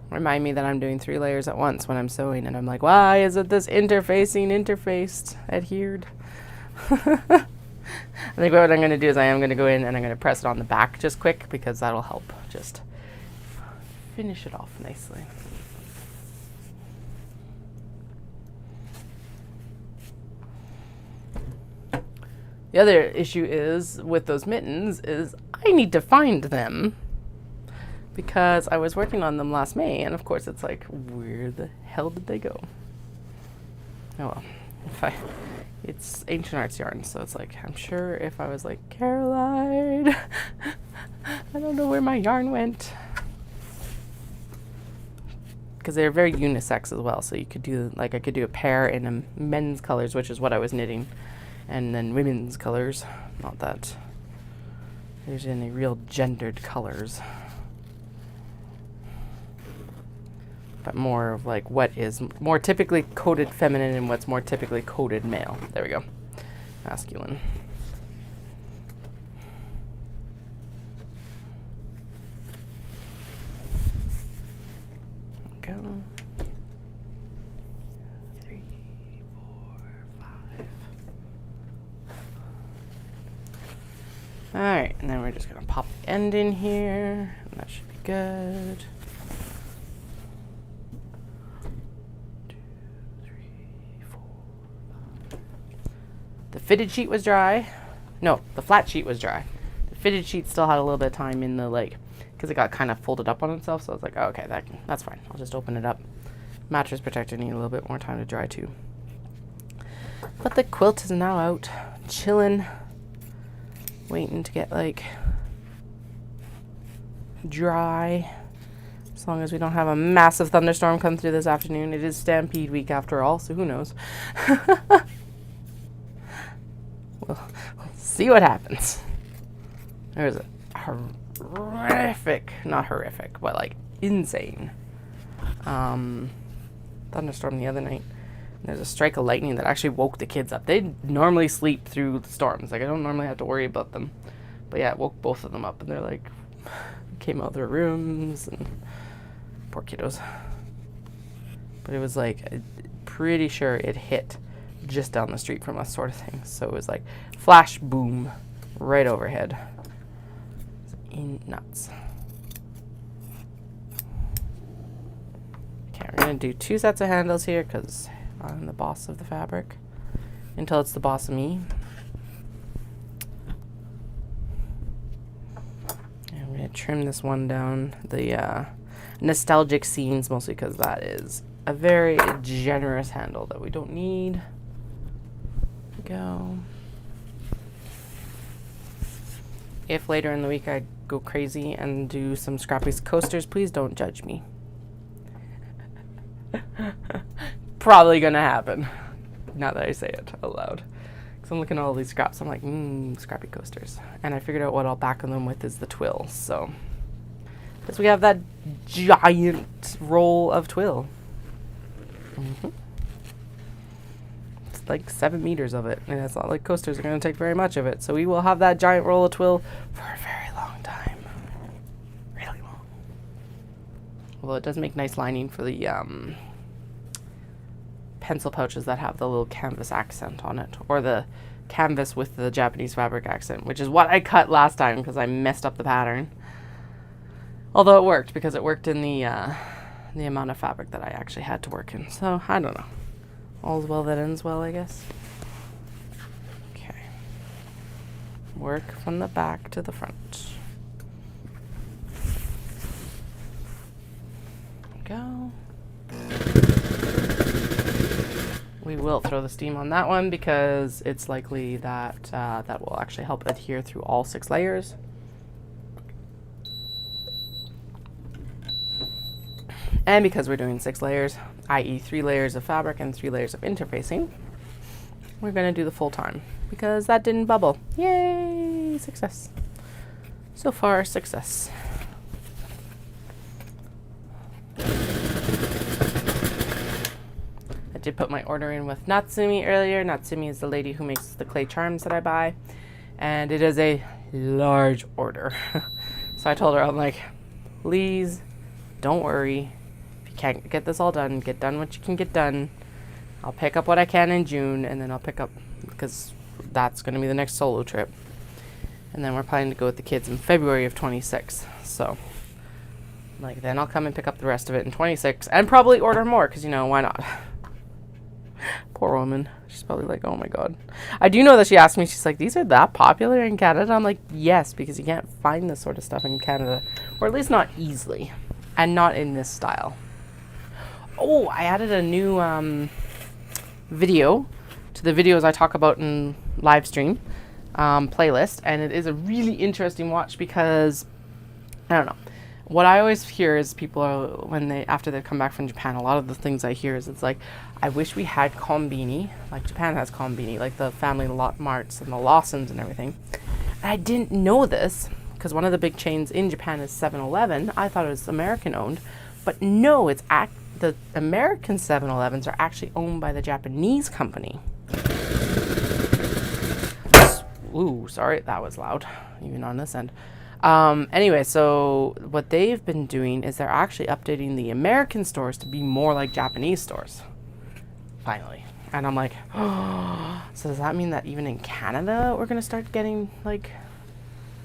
Remind me that I'm doing 3 layers at once when I'm sewing, and I'm like, why isn't this interfaced, adhered? I think what I'm going to do is I am going to go in and I'm going to press it on the back just quick, because that'll help just finish it off nicely. The other issue is with those mittens is I need to find them, because I was working on them last May, and of course it's like, where the hell did they go? Oh well, it's ancient arts yarn, so it's like, I'm sure if I was like, Caroline, I don't know where my yarn went. Because they're very unisex as well, so you could do, like, I could do a pair in a men's colors, which is what I was knitting, and then women's colors. Not that there's any real gendered colors, but more of, like, what is more typically coded feminine and what's more typically coded male. There we go. Masculine. Go. 3, 4, 5. All right, and then we're just gonna pop the end in here, and that should be good. 2, 3, 4, fitted sheet was dry. No, the flat sheet was dry. The fitted sheet still had a little bit of time in the, like, because it got kind of folded up on itself. So I was like, oh, okay, that's fine. I'll just open it up. Mattress protector need a little bit more time to dry too. But the quilt is now out, chilling, waiting to get, like, dry. As long as we don't have a massive thunderstorm come through this afternoon. It is Stampede week after all, so who knows. We'll see what happens. There's a horrific, not horrific, but like insane thunderstorm the other night. There's a strike of lightning that actually woke the kids up. They normally sleep through the storms. Like, I don't normally have to worry about them. But yeah, it woke both of them up, and they're like, came out of their rooms, and poor kiddos. But it was like, pretty sure it hit just down the street from us, sort of thing. So it was like flash boom right overhead. It's nuts. Okay, we're gonna do 2 sets of handles here because I'm the boss of the fabric until it's the boss of me. And I'm gonna trim this one down. The nostalgic scenes, mostly because that is a very generous handle that we don't need. Go. If later in the week I go crazy and do some Scrappy's coasters, please don't judge me. Probably gonna happen now that I say it out loud, because I'm looking at all these scraps. I'm like, Scrappy coasters, and I figured out what I'll back them with is the twill. So because we have that giant roll of twill. It's like 7 meters of it, and it's not like coasters are going to take very much of it. So we will have that giant roll of twill for a very long time. Really long. Although it does make nice lining for the pencil pouches that have the little canvas accent on it, or the canvas with the Japanese fabric accent, which is what I cut last time because I messed up the pattern. Although it worked, because it worked in the amount of fabric that I actually had to work in. So, I don't know. All's well that ends well, I guess. Okay. Work from the back to the front. Go. We will throw the steam on that one because it's likely that that will actually help adhere through all 6 layers. And because we're doing 6 layers, i.e. 3 layers of fabric and 3 layers of interfacing, we're going to do the full time because that didn't bubble. Yay! Success. So far, success. I did put my order in with Natsumi earlier. Natsumi is the lady who makes the clay charms that I buy, and it is a large order. So I told her, I'm like, please don't worry. Can't get this all done, get done what you can get done. I'll pick up what I can in June, and then I'll pick up, because that's going to be the next solo trip. And then we're planning to go with the kids in February of 26. So, like, then I'll come and pick up the rest of it in 26, and probably order more, because, you know, why not? Poor woman. She's probably like, oh my god. I do know that she asked me, she's like, these are that popular in Canada? I'm like, yes, because you can't find this sort of stuff in Canada, or at least not easily, and not in this style. Oh, I added a new video to the videos I talk about in live stream playlist, and it is a really interesting watch because, I don't know, what I always hear is people are, after they've come back from Japan, a lot of the things I hear is it's like, I wish we had kombini, like Japan has kombini, like the family marts and the Lawsons and everything. And I didn't know this because one of the big chains in Japan is 7-Eleven. I thought it was American owned, but no, it's the American 7-Elevens are actually owned by the Japanese company. Ooh, sorry, that was loud, even on this end. Anyway, so what they've been doing is they're actually updating the American stores to be more like Japanese stores. Finally. And I'm like, oh, so does that mean that even in Canada we're going to start getting, like,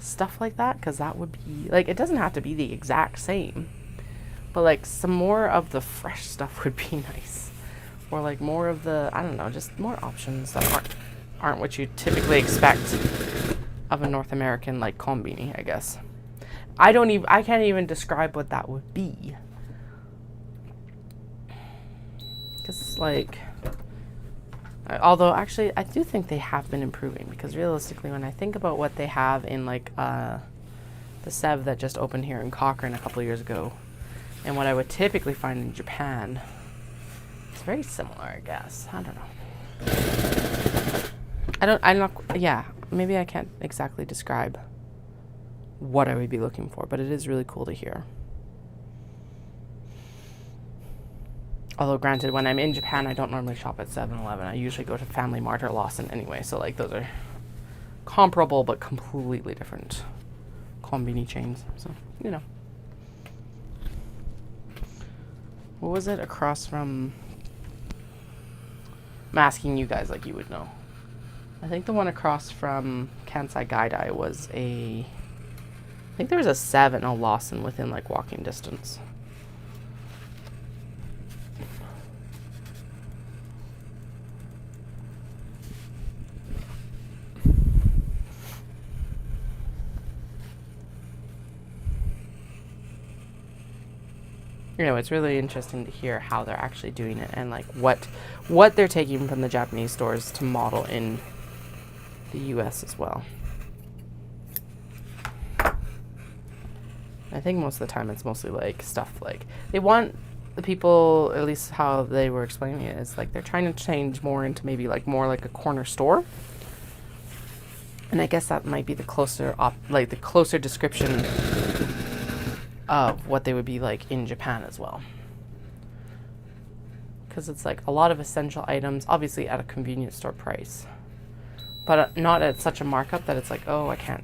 stuff like that? Because that would be, like, it doesn't have to be the exact same. But, like, some more of the fresh stuff would be nice. Or, like, more of the, I don't know, just more options that aren't aren't what you typically expect of a North American like kombini, I guess. I can't even describe what that would be. Cause like, although actually I do think they have been improving, because realistically when I think about what they have in like the Sev that just opened here in Cochrane a couple of years ago, and what I would typically find in Japan, it's very similar, I guess. I don't know. Yeah, maybe I can't exactly describe what I would be looking for, but it is really cool to hear. Although granted, when I'm in Japan, I don't normally shop at 7-Eleven. I usually go to Family Mart or Lawson anyway, so like those are comparable but completely different kombini chains. So, you know. What was it across from? I'm asking you guys like you would know. I think the one across from Kansai Gaidai was I think there was a 7 a Lawson within like walking distance. You know, it's really interesting to hear how they're actually doing it, and like what they're taking from the Japanese stores to model in the US as well. I think most of the time it's mostly like stuff like they want the people, at least how they were explaining it, is like they're trying to change more into maybe like more like a corner store. And I guess that might be the closer description of what they would be like in Japan as well. Because it's like a lot of essential items, obviously at a convenience store price, but not at such a markup that it's like, oh, I can't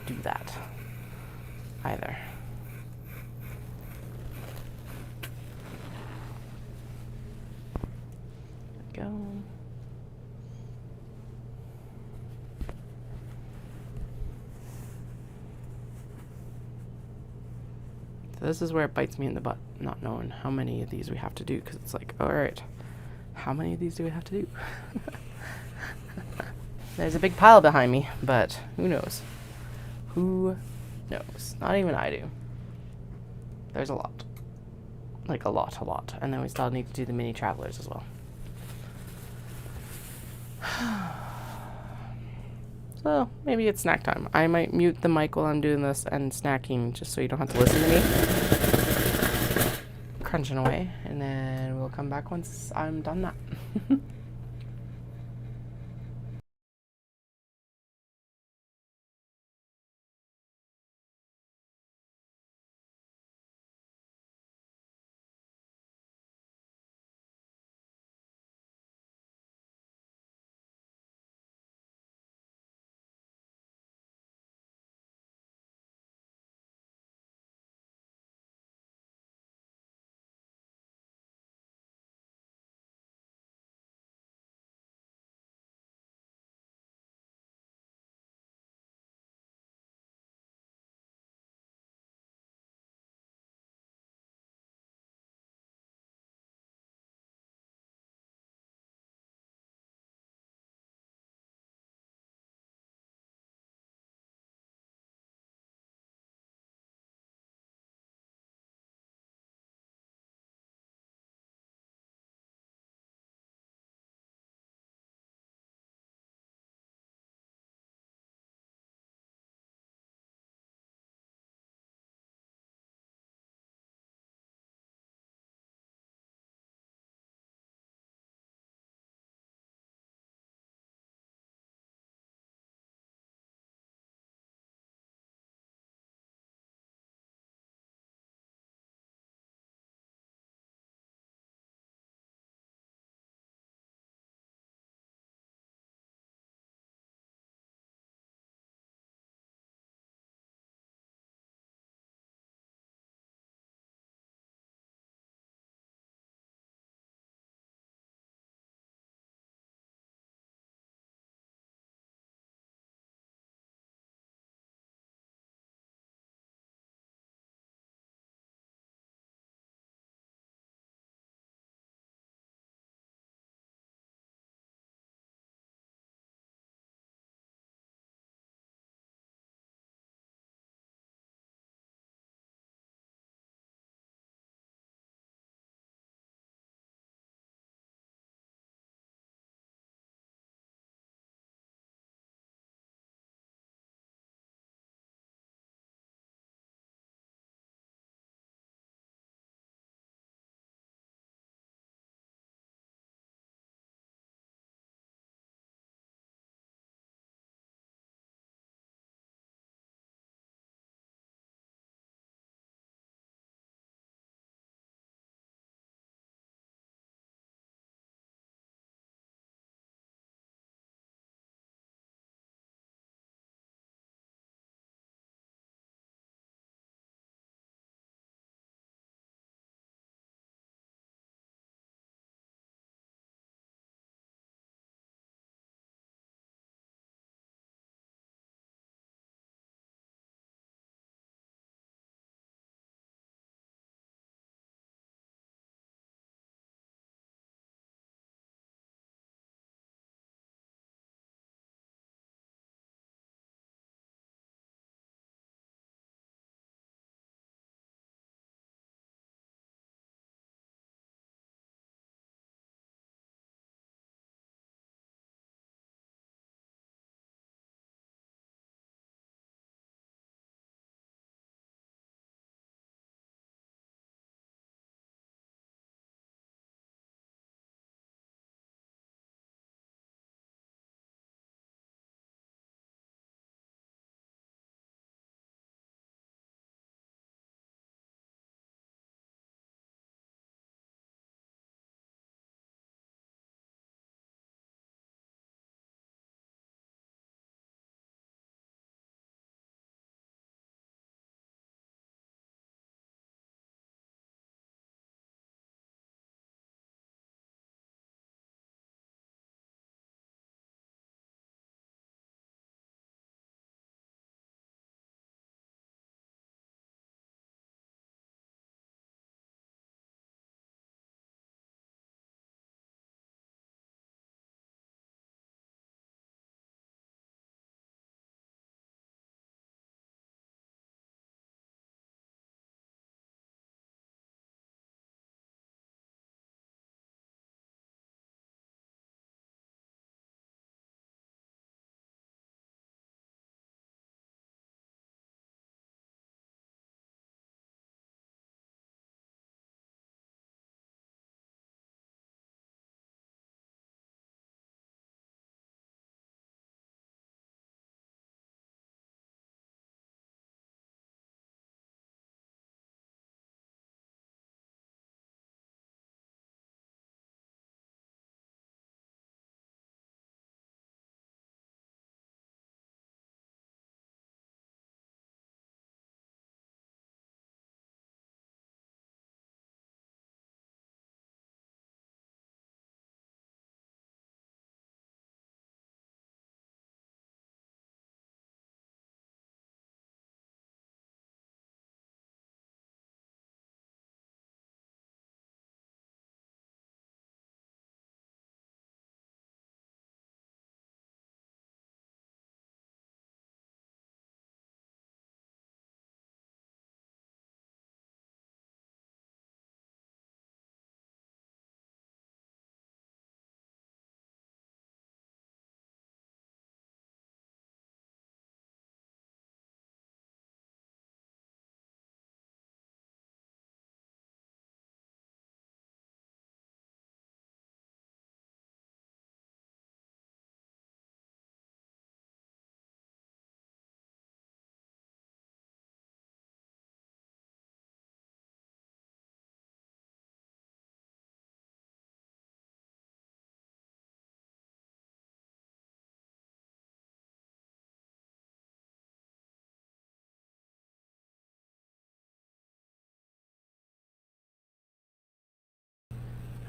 do that either. There we go. So this is where it bites me in the butt, not knowing how many of these we have to do, because it's like, all right, how many of these do we have to do? There's a big pile behind me, but who knows? Who knows? Not even I do. There's a lot. Like a lot. And then we still need to do the mini travelers as well. So maybe it's snack time. I might mute the mic while I'm doing this and snacking, just so you don't have to listen to me crunching away, and then we'll come back once I'm done that.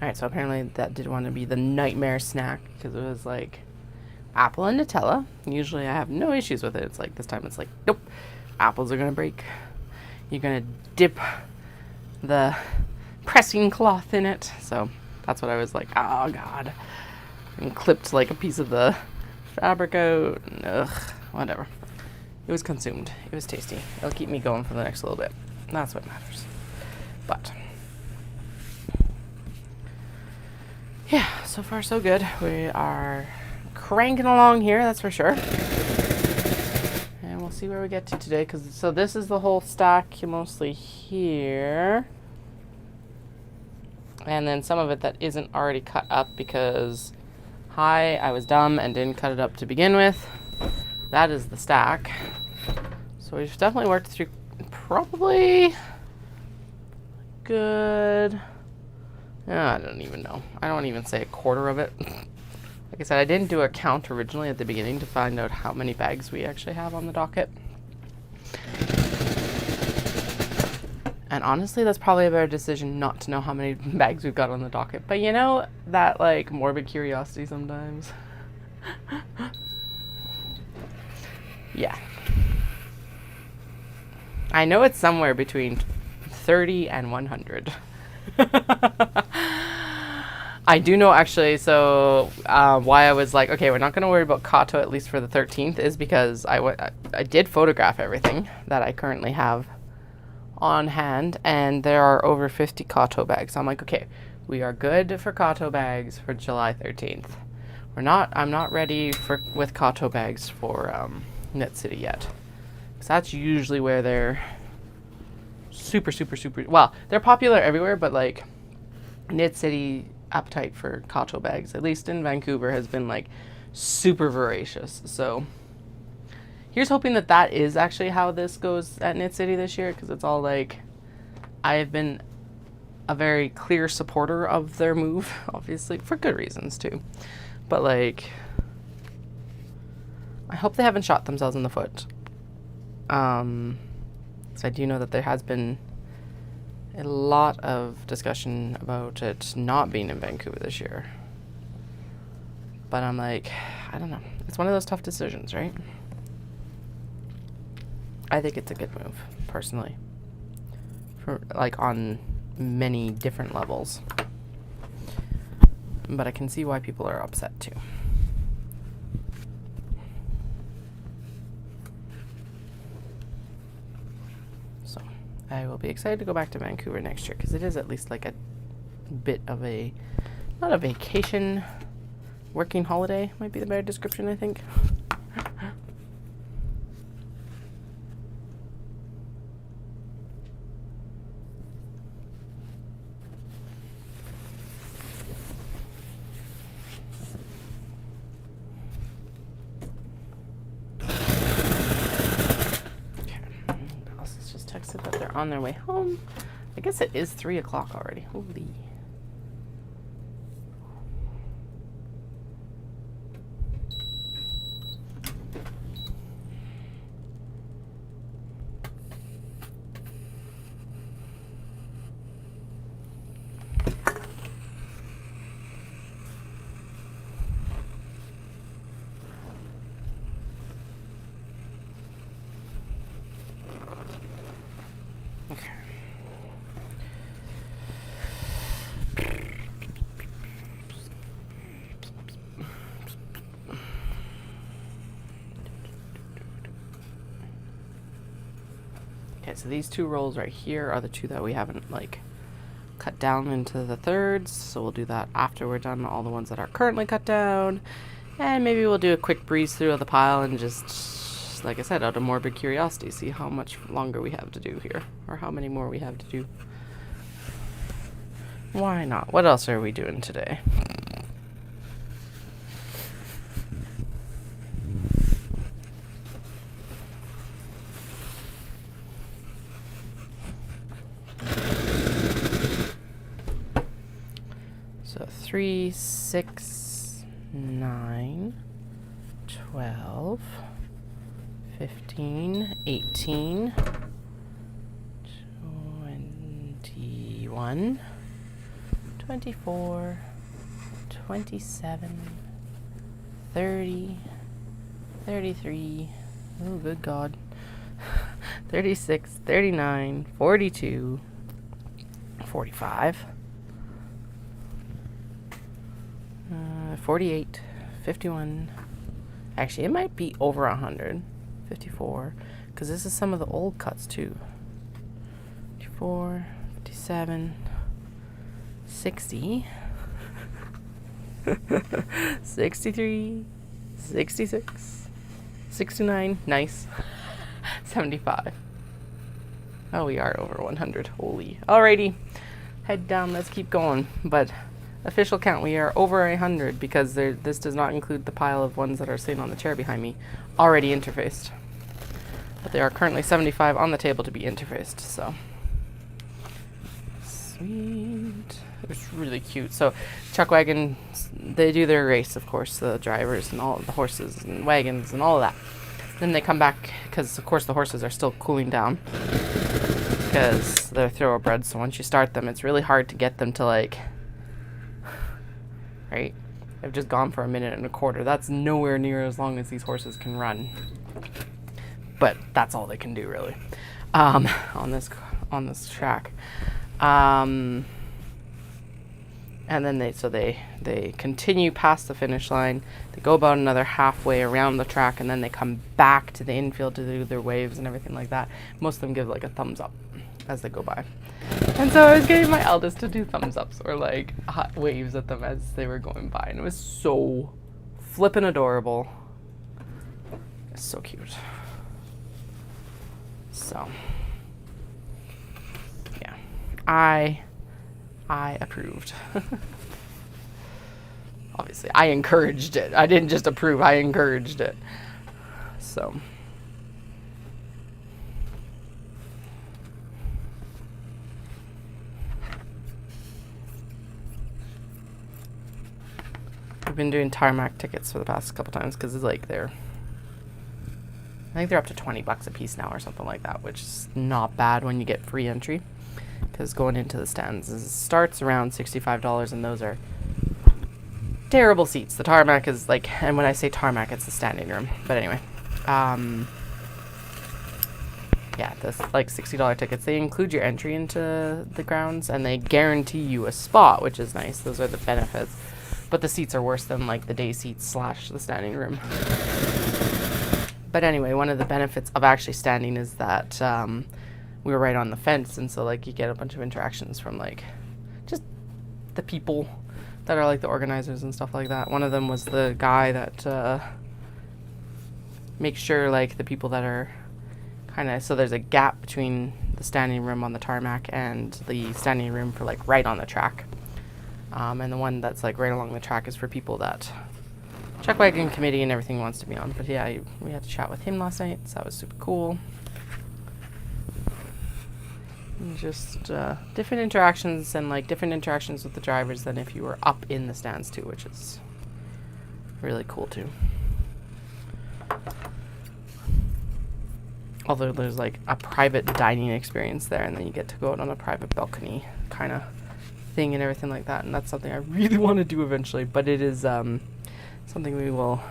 Alright, so apparently that did want to be the nightmare snack because it was like apple and Nutella. Usually I have no issues with it. It's like this time it's like, nope, apples are going to break. You're going to dip the pressing cloth in it. So that's what I was like, oh God. And clipped like a piece of the fabric out. Ugh, whatever. It was consumed. It was tasty. It'll keep me going for the next little bit. That's what matters. But yeah, so far so good. We are cranking along here, that's for sure. And we'll see where we get to today. So this is the whole stack mostly here. And then some of it that isn't already cut up because I was dumb and didn't cut it up to begin with. That is the stack. So we've definitely worked through probably good, I don't even know. I don't even say a quarter of it. Like I said, I didn't do a count originally at the beginning to find out how many bags we actually have on the docket. And honestly, that's probably a better decision not to know how many bags we've got on the docket. But you know, that like morbid curiosity sometimes. Yeah. I know it's somewhere between 30 and 100. I do know actually, so why I was like, okay, we're not going to worry about Kato at least for the 13th is because I did photograph everything that I currently have on hand, and there are over 50 Kato bags. So I'm like, okay, we are good for Kato bags for July 13th. I'm not ready with Kato bags for Knit City yet. Because that's usually where they're super, well, they're popular everywhere, but like Knit City appetite for Kato bags, at least in Vancouver, has been like super voracious. So here's hoping that that is actually how this goes at Knit City this year, because it's all like, I have been a very clear supporter of their move, obviously, for good reasons too. But like, I hope they haven't shot themselves in the foot. So I do know that there has been a lot of discussion about it not being in Vancouver this year. But I'm like, I don't know. It's one of those tough decisions, right? I think it's a good move, personally. For like on many different levels. But I can see why people are upset too. So I will be excited to go back to Vancouver next year because it is at least like a bit of a, not a vacation, working holiday might be the better description, I think. That they're on their way home. I guess it is 3 o'clock already. Holy. Okay. Okay, so these two rolls right here are the two that we haven't like cut down into the thirds. So we'll do that after we're done all the ones that are currently cut down. And maybe we'll do a quick breeze through of the pile and just, like I said, out of morbid curiosity, see how much longer we have to do here, or how many more we have to do. Why not? What else are we doing today? So 3, 6, 9, 12, 15, 18, 21, 24, 27, 30, 33, oh good God, 36, 39, 42, 45, 48, 51, actually it might be over 100, 54, because this is some of the old cuts too, 54, 57, 60, 63, 66, 69, nice, 75. Oh, we are over 100, holy. Alrighty, head down, let's keep going. But official count, we are over 100 because this does not include the pile of ones that are sitting on the chair behind me, already interfaced. But there are currently 75 on the table to be interfaced, so. Sweet. It's really cute. So chuck wagons, they do their race, of course, the drivers and all the horses and wagons and all of that. Then they come back because, of course, the horses are still cooling down because they're thoroughbreds. So once you start them, it's really hard to get them to, like, right? They've just gone for a minute and a quarter. That's nowhere near as long as these horses can run. But that's all they can do, really, on this track. And then they continue past the finish line. They go about another halfway around the track, and then they come back to the infield to do their waves and everything like that. Most of them give like a thumbs up as they go by. And so I was getting my eldest to do thumbs ups or like hot waves at them as they were going by, and it was so flippin' adorable. It's so cute. So yeah, I approved. Obviously, I encouraged it. I didn't just approve, I encouraged it. So. We've been doing tarmac tickets for the past couple times because it's like I think they're up to $20 a piece now or something like that, which is not bad when you get free entry. Because going into the stands starts around $65, and those are terrible seats. The tarmac is like, and when I say tarmac, it's the standing room. But anyway, yeah, this like $60 tickets. They include your entry into the grounds, and they guarantee you a spot, which is nice. Those are the benefits. But the seats are worse than like the day seats / the standing room. But anyway, one of the benefits of actually standing is that we were right on the fence, and so like you get a bunch of interactions from like just the people that are like the organizers and stuff like that. One of them was the guy that makes sure like the people that are kind of, so there's a gap between the standing room on the tarmac and the standing room for like right on the track. And the one that's like right along the track is for people that chuck wagon committee and everything wants to be on. But yeah, we had to chat with him last night, so that was super cool. And just different interactions, and like different interactions with the drivers than if you were up in the stands too, which is really cool too. Although there's like a private dining experience there, and then you get to go out on a private balcony kind of thing and everything like that, and that's something I really want to do eventually, but it is something we will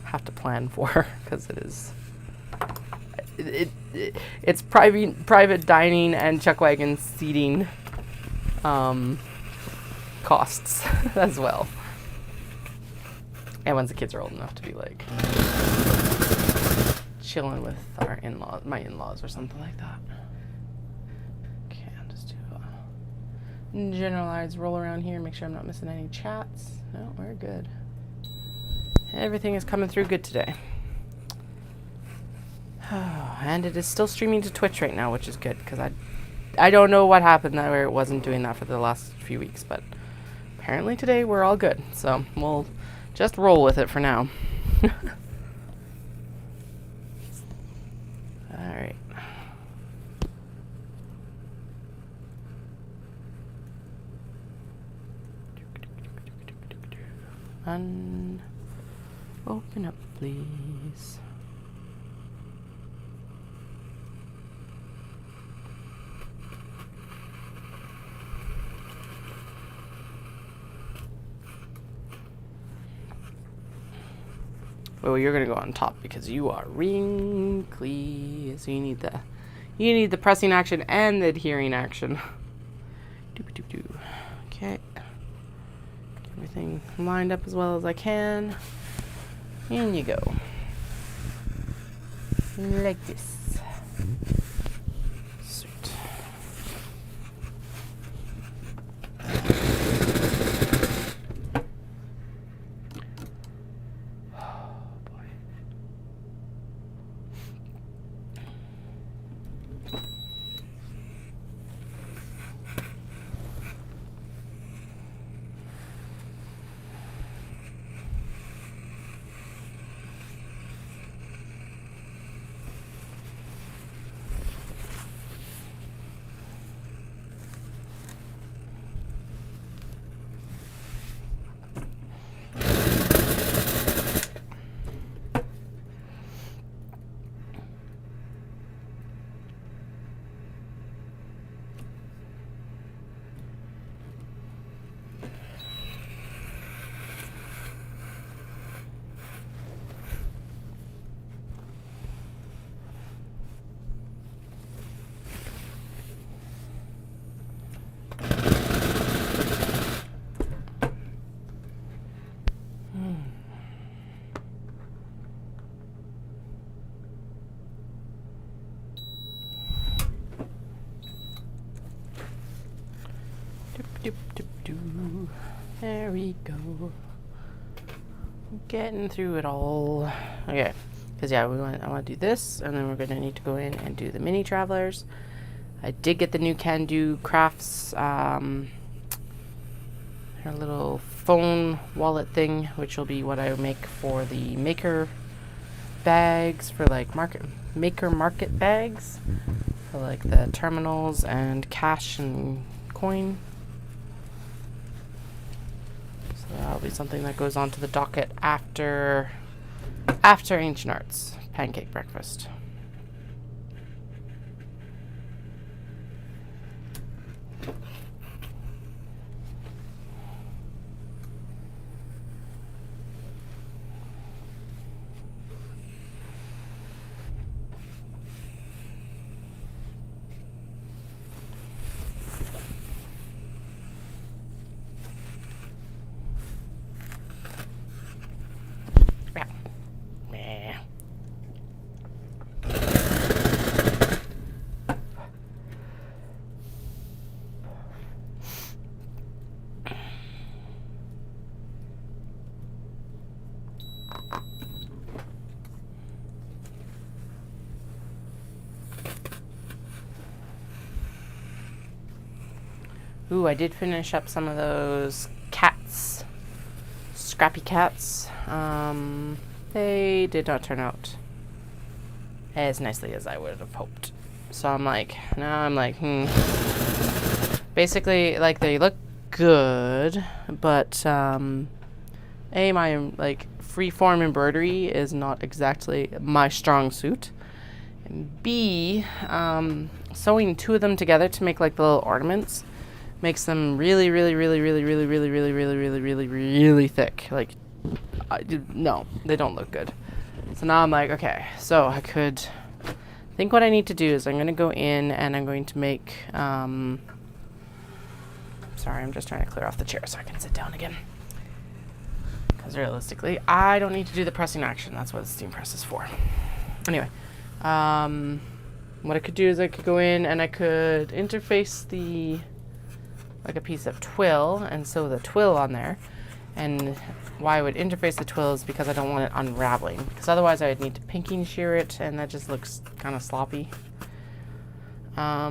have to plan for, because it is it's private dining and chuck wagon seating costs as well. And once the kids are old enough to be like chilling with our my in-laws or something like that. Okay, I'll just do a generalized roll around here, make sure I'm not missing any chats. No, we're good. Everything is coming through good today. And it is still streaming to Twitch right now, which is good, because I don't know what happened where it wasn't doing that for the last few weeks, but apparently today we're all good, so we'll just roll with it for now. Alright. Open up, please. Well, you're gonna go on top because you are wrinkly. So you need the pressing action and the adhering action. Okay. Get everything lined up as well as I can. In you go. Like this. Sweet. There we go. Getting through it all. Okay, because yeah, I want to do this, and then we're going to need to go in and do the mini travelers. I did get the new Kandou Crafts, her little phone wallet thing, which will be what I make for the maker bags, for like maker market bags, for like the terminals and cash and coin. That'll be something that goes onto the docket after Ancient Arts pancake breakfast. Ooh, I did finish up some of those cats, scrappy cats. They did not turn out as nicely as I would have hoped. So I'm like, Basically, like, they look good, but my like free-form embroidery is not exactly my strong suit. And B, sewing two of them together to make like the little ornaments makes them really thick. Like, no, they don't look good. So now I'm like, okay, so I think what I need to do is I'm going to go in and I'm going to make, sorry, I'm just trying to clear off the chair so I can sit down again. Because realistically, I don't need to do the pressing action. That's what the steam press is for. Anyway, what I could do is I could go in and I could interface like a piece of twill and sew the twill on there. And why I would interface the twill is because I don't want it unraveling, because otherwise I would need to pinking shear it, and that just looks kind of sloppy. I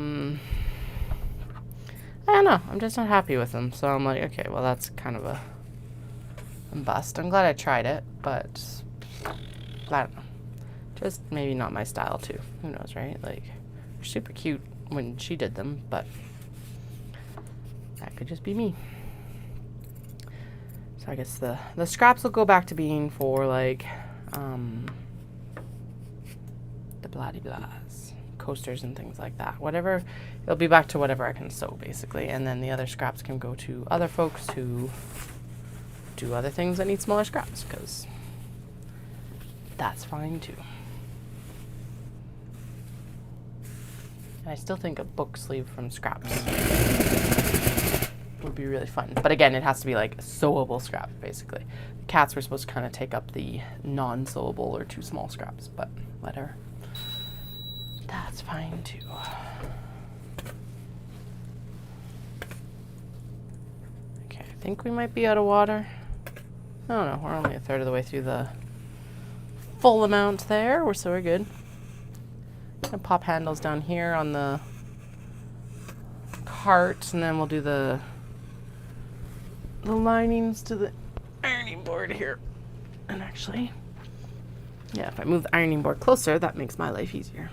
don't know, I'm just not happy with them, so I'm like, okay, well, that's kind of a bust. I'm glad I tried it, but I don't know, just maybe not my style too. Who knows, right? Like, they're super cute when she did them, but that could just be me. So I guess the scraps will go back to being for like the blah-de-blahs, coasters and things like that. Whatever, it'll be back to whatever I can sew basically, and then the other scraps can go to other folks who do other things that need smaller scraps, because that's fine too. And I still think a book sleeve from scraps would be really fun. But again, it has to be like sewable scrap, basically. The cats were supposed to kind of take up the non-sewable or too small scraps, but whatever. That's fine too. Okay, I think we might be out of water. Oh no, we're only a third of the way through the full amount there, so we're good. Gonna pop handles down here on the cart, and then we'll do the linings to the ironing board here. And actually, yeah, if I move the ironing board closer, that makes my life easier.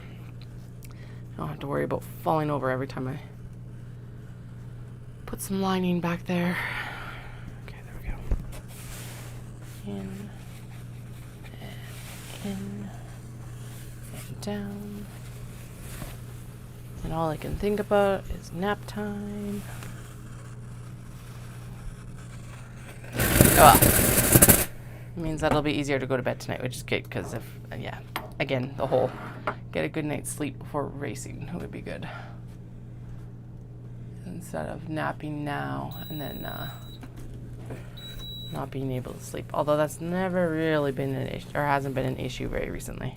I don't have to worry about falling over every time I put some lining back there. Okay, there we go. In and down. And all I can think about is nap time. Oh, it means that'll be easier to go to bed tonight, which is good, because if, yeah, again, the whole get a good night's sleep before racing would be good. Instead of napping now and then not being able to sleep. Although that's never really been an issue, or hasn't been an issue very recently.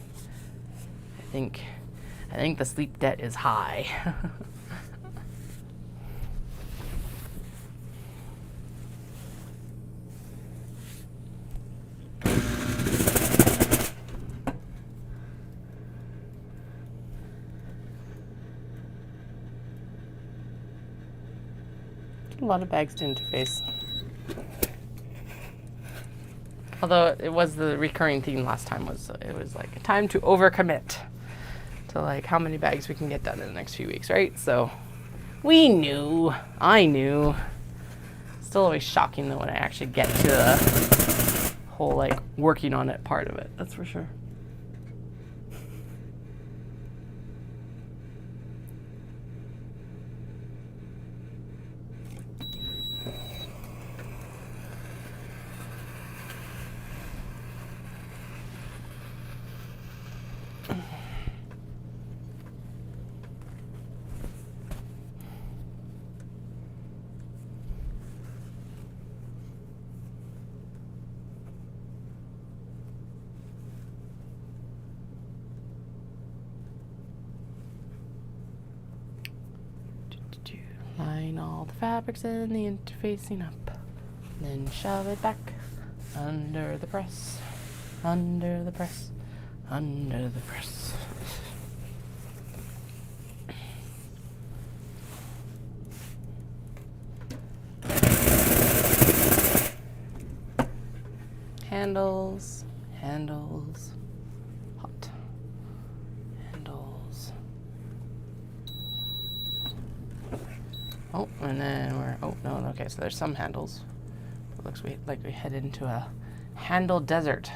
I think the sleep debt is high. A lot of bags to interface. Although it was the recurring theme last time, it was like time to overcommit to like how many bags we can get done in the next few weeks, right? So we knew, I knew. Still always shocking though when I actually get to the whole like working on it part of it, that's for sure. Line all the fabrics in the interfacing up, then shove it back under the press, under the press, under the press. Handles, handles, hot, handles. Oh, and then we're, oh no, okay, so there's some handles. It looks like we head into a handle desert.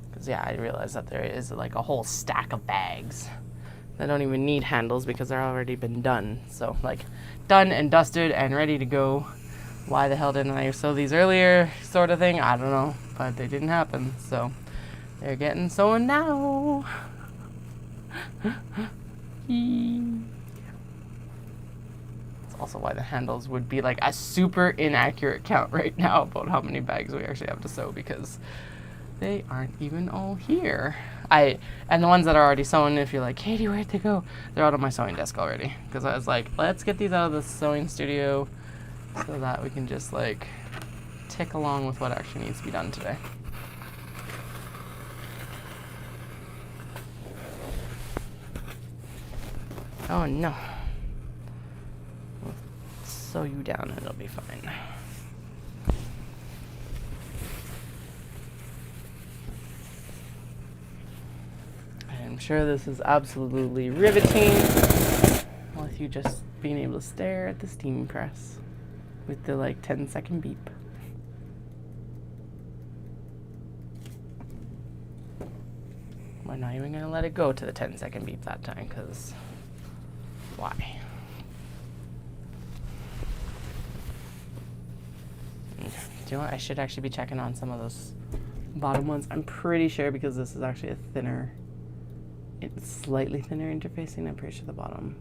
Because yeah, I realized that there is like a whole stack of bags that don't even need handles because they're already been done. So like done and dusted and ready to go. Why the hell didn't I sew these earlier, sort of thing? I don't know, but they didn't happen. So they're getting sewn now. Also why the handles would be like a super inaccurate count right now about how many bags we actually have to sew, because they aren't even all here. And the ones that are already sewn, if you're like, Katie, where'd they go? They're out on my sewing desk already, because I was like, let's get these out of the sewing studio so that we can just like tick along with what actually needs to be done today. Oh no. Sew you down and it'll be fine. I'm sure this is absolutely riveting with you just being able to stare at the steam press with the like 10-second beep. We're not even gonna let it go to the 10-second beep that time, because why? Do you know what? I should actually be checking on some of those bottom ones. I'm pretty sure because this is actually a thinner, it's slightly thinner interfacing. I'm pretty sure the bottom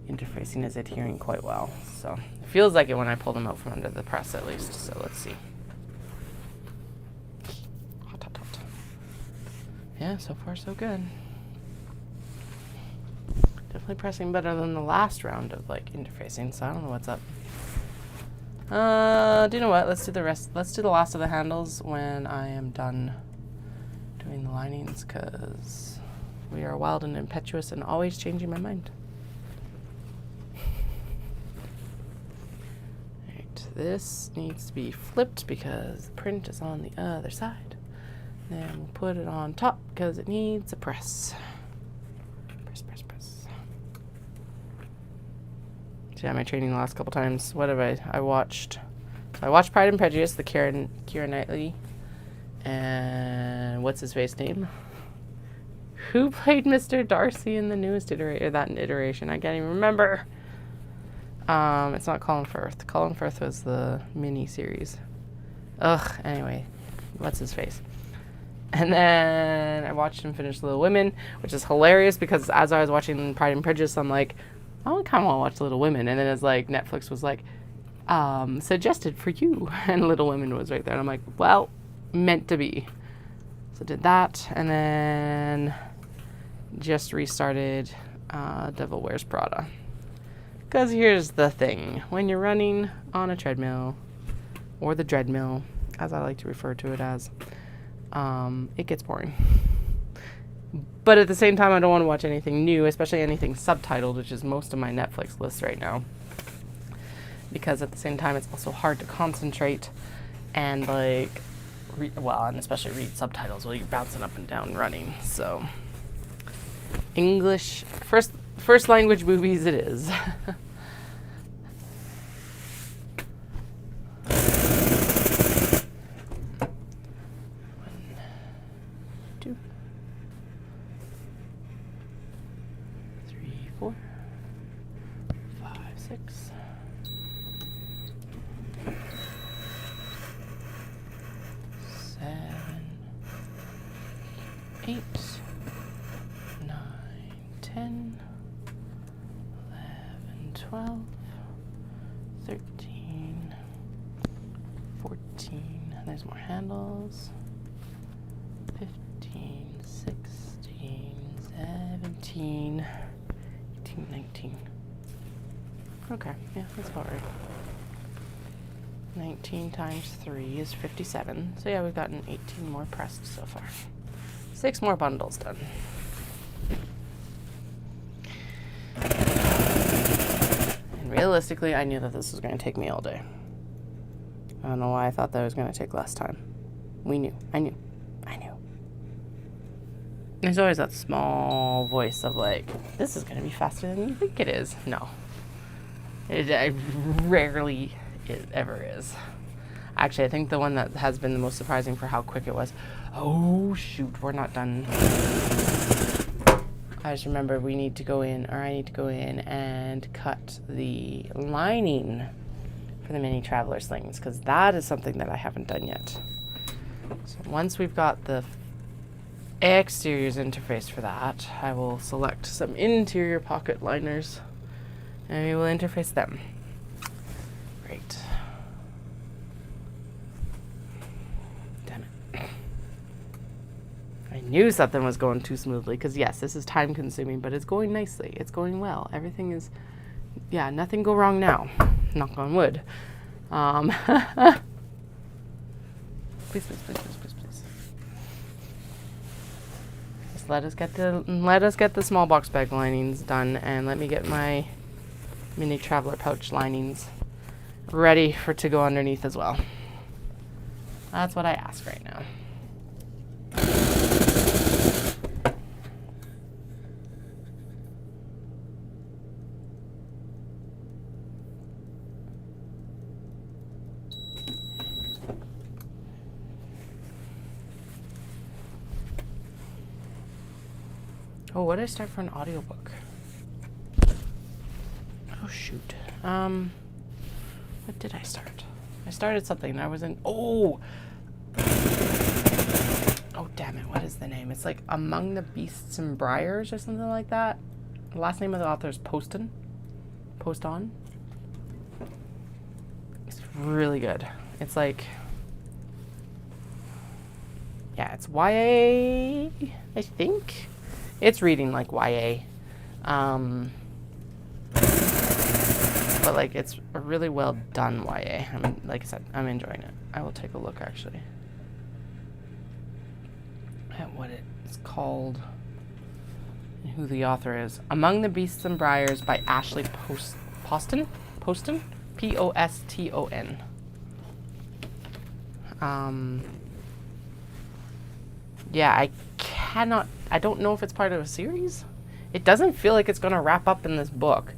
interfacing is adhering quite well. So it feels like it when I pull them out from under the press at least. So let's see. Hot, hot, hot. Yeah, so far so good. Definitely pressing better than the last round of like interfacing, so I don't know what's up. Do you know what? Let's do the rest. Let's do the last of the handles when I am done doing the linings, because we are wild and impetuous and always changing my mind. Right, this needs to be flipped because the print is on the other side. Then we'll put it on top because it needs a press. Press, press, press. So yeah, my training the last couple times. What have I watched? So I watched Pride and Prejudice, the Keira Knightley, and what's his face name? Who played Mr. Darcy in the newest iteration? I can't even remember. It's not Colin Firth. Colin Firth was the mini series. Ugh. Anyway, what's his face? And then I watched him finish Little Women, which is hilarious because as I was watching Pride and Prejudice, I'm like, I kind of want to watch Little Women. And then it's like Netflix was like, suggested for you, and Little Women was right there. And I'm like, well, meant to be. So did that, and then just restarted Devil Wears Prada. Because here's the thing. When you're running on a treadmill, or the dreadmill, as I like to refer to it as, it gets boring. But at the same time, I don't want to watch anything new, especially anything subtitled, which is most of my Netflix list right now. Because at the same time, it's also hard to concentrate and like, and especially read subtitles while you're bouncing up and down running. So, English, first language movies it is. There's more handles. 15, 16, 17, 18, 19. Okay, yeah, that's about right. 19 times 3 is 57. So yeah, we've gotten 18 more pressed so far. 6 more bundles done. And realistically, I knew that this was going to take me all day. I don't know why I thought that was going to take less time. I knew. There's always that small voice of like, this is going to be faster than you think it is. No. It rarely ever is. Actually, I think the one that has been the most surprising for how quick it was. Oh, shoot, we're not done. I just remember I need to go in and cut the lining for the Mini Traveller Slings, because that is something that I haven't done yet. So once we've got the exteriors interfaced for that, I will select some interior pocket liners and we will interface them. Great. Damn it. I knew something was going too smoothly, because yes, this is time consuming, but it's going nicely. It's going well. Everything is, yeah, nothing go wrong now. Knock on wood. Please. Just let us get the small box bag linings done, and let me get my Mini Traveller pouch linings ready to go underneath as well. That's what I ask right now. Oh, what did I start for an audiobook? Oh, shoot. What did I start? I started something and I was in... Oh! damn it, what is the name? It's like Among the Beasts and Briars or something like that. The last name of the author is Poston. Poston. It's really good. It's like, yeah, it's YA, I think. It's reading like YA. But like it's a really well done YA. I mean, like I said, I'm enjoying it. I will take a look actually at what it's called and who the author is. Among the Beasts and Briars by Ashley Poston? Poston? Yeah, I don't know if it's part of a series. It doesn't feel like it's going to wrap up in this book.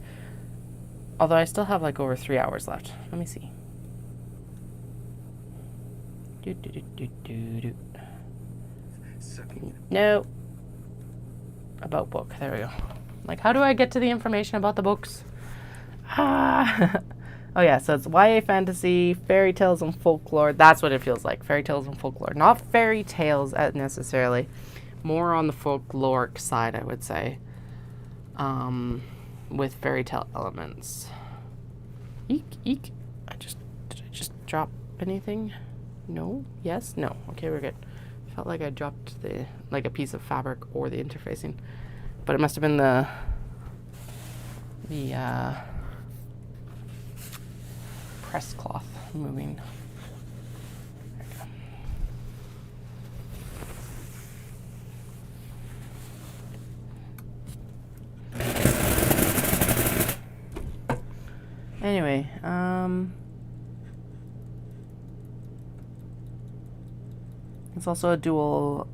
Although I still have like over 3 hours left. Let me see. No. About book. There we go. Like, how do I get to the information about the books? Ah. Oh yeah, so it's YA fantasy, fairy tales, and folklore. That's what it feels like. Fairy tales and folklore. Not fairy tales necessarily. More on the folkloric side, I would say. With fairy tale elements. Eek, eek. Did I just drop anything? No? Yes? No. Okay, we're good. Felt like I dropped like a piece of fabric or the interfacing. But it must have been the press cloth moving. There we go. Anyway, it's also a dual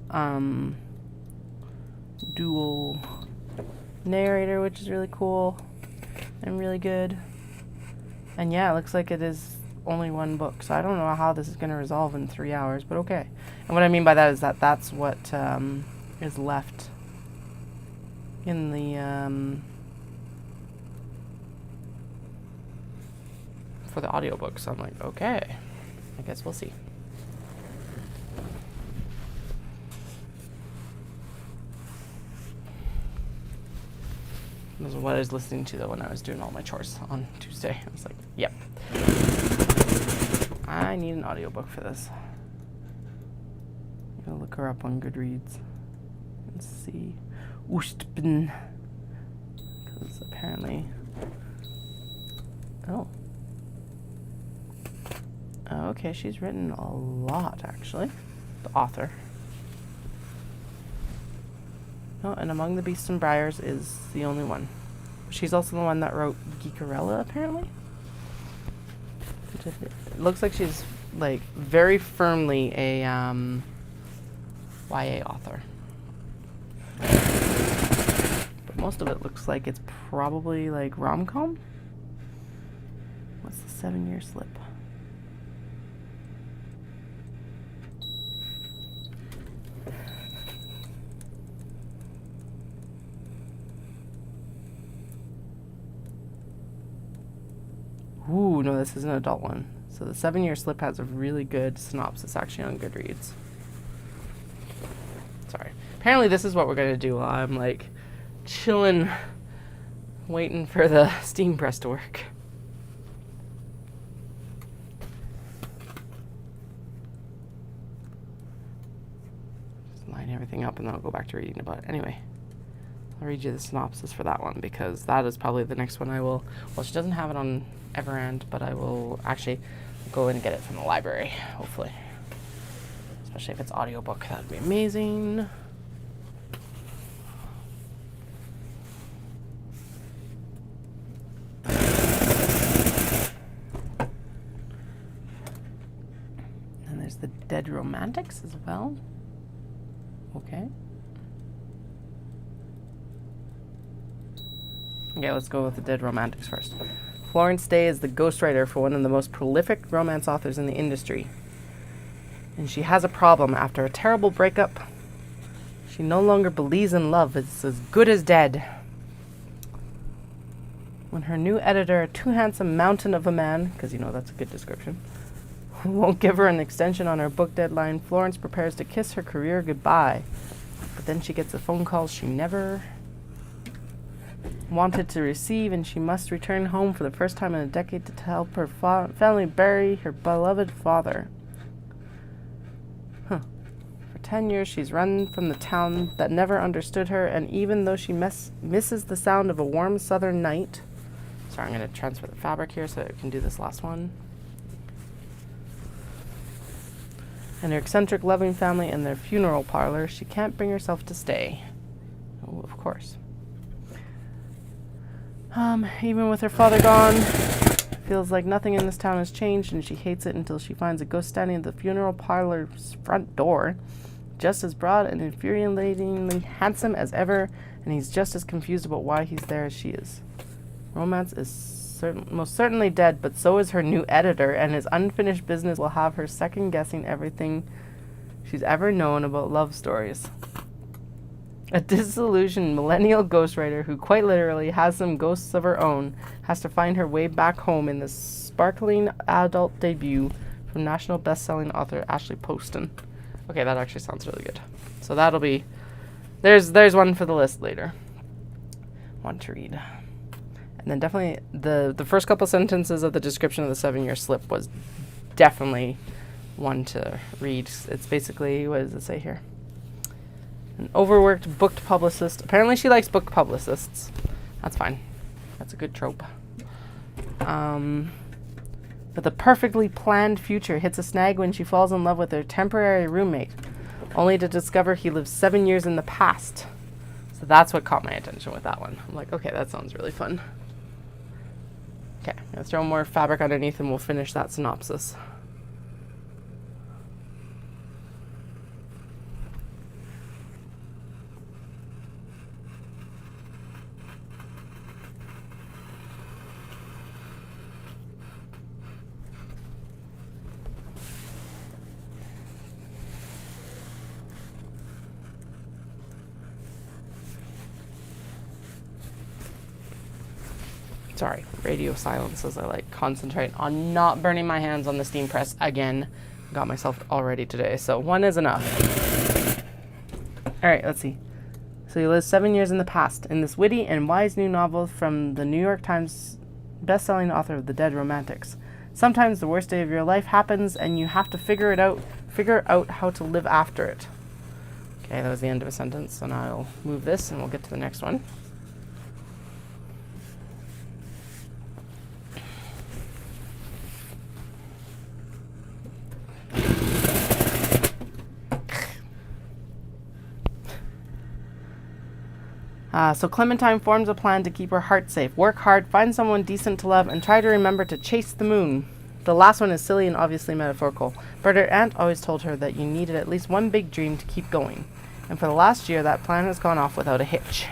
narrator, which is really cool and really good. And yeah, it looks like it is only one book, so I don't know how this is going to resolve in 3 hours, but okay. And what I mean by that is that that's what is left in the for the audiobook. So I'm like, okay, I guess we'll see. This is what I was listening to though when I was doing all my chores on Tuesday. I was like, yep. I need an audiobook for this. I'm gonna look her up on Goodreads and see. Oostbn. Because apparently. Oh. Okay, she's written a lot actually. The author. Oh, and Among the Beasts and Briars is the only one. She's also the one that wrote Geekerella, apparently. It looks like she's like very firmly a YA author. But most of it looks like it's probably like rom-com. What's the 7-year slip? Ooh, no, this is an adult one. So the 7-year slip has a really good synopsis actually on Goodreads. Sorry. Apparently this is what we're going to do while I'm like chilling, waiting for the steam press to work. Just line everything up and then I'll go back to reading about it. Anyway. I'll read you the synopsis for that one because that is probably the next one I will. Well, she doesn't have it on Everand, but I will actually go and get it from the library, hopefully. Especially if it's audiobook, that would be amazing. And there's the Dead Romantics as well. Okay. Okay, let's go with the Dead Romantics first. Florence Day is the ghostwriter for one of the most prolific romance authors in the industry. And she has a problem after a terrible breakup. She no longer believes in love. It's as good as dead. When her new editor, a too handsome mountain of a man, because you know that's a good description, won't give her an extension on her book deadline. Florence prepares to kiss her career goodbye. But then she gets a phone call she never wanted to receive, and she must return home for the first time in a decade to help her family bury her beloved father. For 10 years, she's run from the town that never understood her, and even though she misses the sound of a warm southern night... Sorry, I'm going to transfer the fabric here so I can do this last one. And her eccentric, loving family and their funeral parlor, she can't bring herself to stay. Oh, of course. Even with her father gone, feels like nothing in this town has changed, and she hates it until she finds a ghost standing at the funeral parlor's front door, just as broad and infuriatingly handsome as ever, and he's just as confused about why he's there as she is. Romance is most certainly dead, but so is her new editor, and his unfinished business will have her second-guessing everything she's ever known about love stories. A disillusioned millennial ghostwriter who quite literally has some ghosts of her own has to find her way back home in this sparkling adult debut from national best-selling author Ashley Poston. Okay, that actually sounds really good. So that'll be... There's one for the list later. One to read. And then definitely the first couple sentences of the description of the 7-year slip was definitely one to read. It's basically, what does it say here? An overworked booked publicist. Apparently she likes book publicists. That's fine. That's a good trope. But the perfectly planned future hits a snag when she falls in love with her temporary roommate, only to discover he lives 7 years in the past. So that's what caught my attention with that one. I'm like, okay, that sounds really fun. Okay, I'm going to throw more fabric underneath and we'll finish that synopsis. Sorry, radio silence as I concentrate on not burning my hands on the steam press again. Got myself all ready today, so one is enough. All right, let's see. So he lives 7 years in the past in this witty and wise new novel from the New York Times best-selling author of The Dead Romantics. Sometimes the worst day of your life happens and you have to figure out how to live after it. Okay, that was the end of a sentence, so now I'll move this and we'll get to the next one. So Clementine forms a plan to keep her heart safe. Work hard, find someone decent to love, and try to remember to chase the moon. The last one is silly and obviously metaphorical, but her aunt always told her that you needed at least one big dream to keep going. And for the last year, that plan has gone off without a hitch.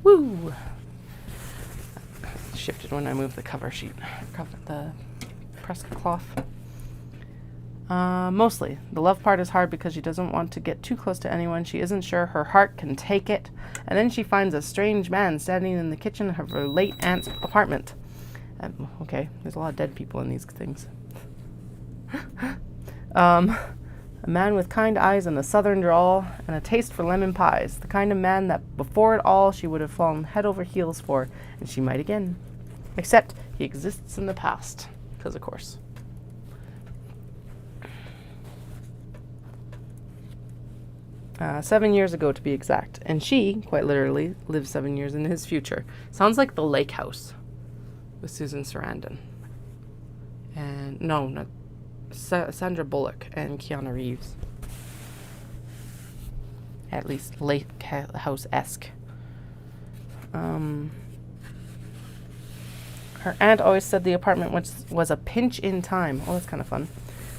Woo! Shifted when I moved the cover sheet, the press cloth. Mostly. The love part is hard because she doesn't want to get too close to anyone. She isn't sure her heart can take it. And then she finds a strange man standing in the kitchen of her late aunt's apartment. Okay, there's a lot of dead people in these things. A man with kind eyes and a southern drawl and a taste for lemon pies. The kind of man that before it all she would have fallen head over heels for, and she might again. Except he exists in the past. Because of course. 7 years ago to be exact. And she, quite literally, lives 7 years in his future. Sounds like The Lake House with Susan Sarandon. And, no, not Sandra Bullock and Keanu Reeves. At least Lake House-esque. Her aunt always said the apartment was a pinch in time. Oh, that's kind of fun.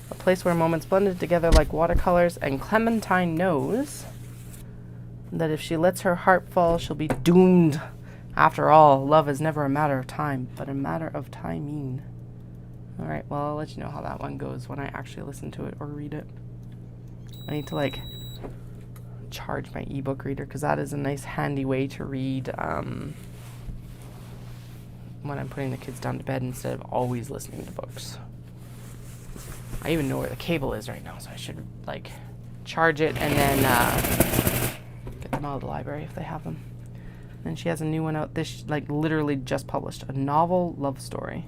A place where moments blended together like watercolors, and Clementine knows that if she lets her heart fall, she'll be doomed. After all, love is never a matter of time, but a matter of timing. Alright, well, I'll let you know how that one goes when I actually listen to it or read it. I need to, charge my ebook reader, because that is a nice handy way to read, when I'm putting the kids down to bed instead of always listening to books. I even know where the cable is right now, so I should like charge it and then get them out of the library if they have them. And she has a new one out, this like literally just published, a novel love story.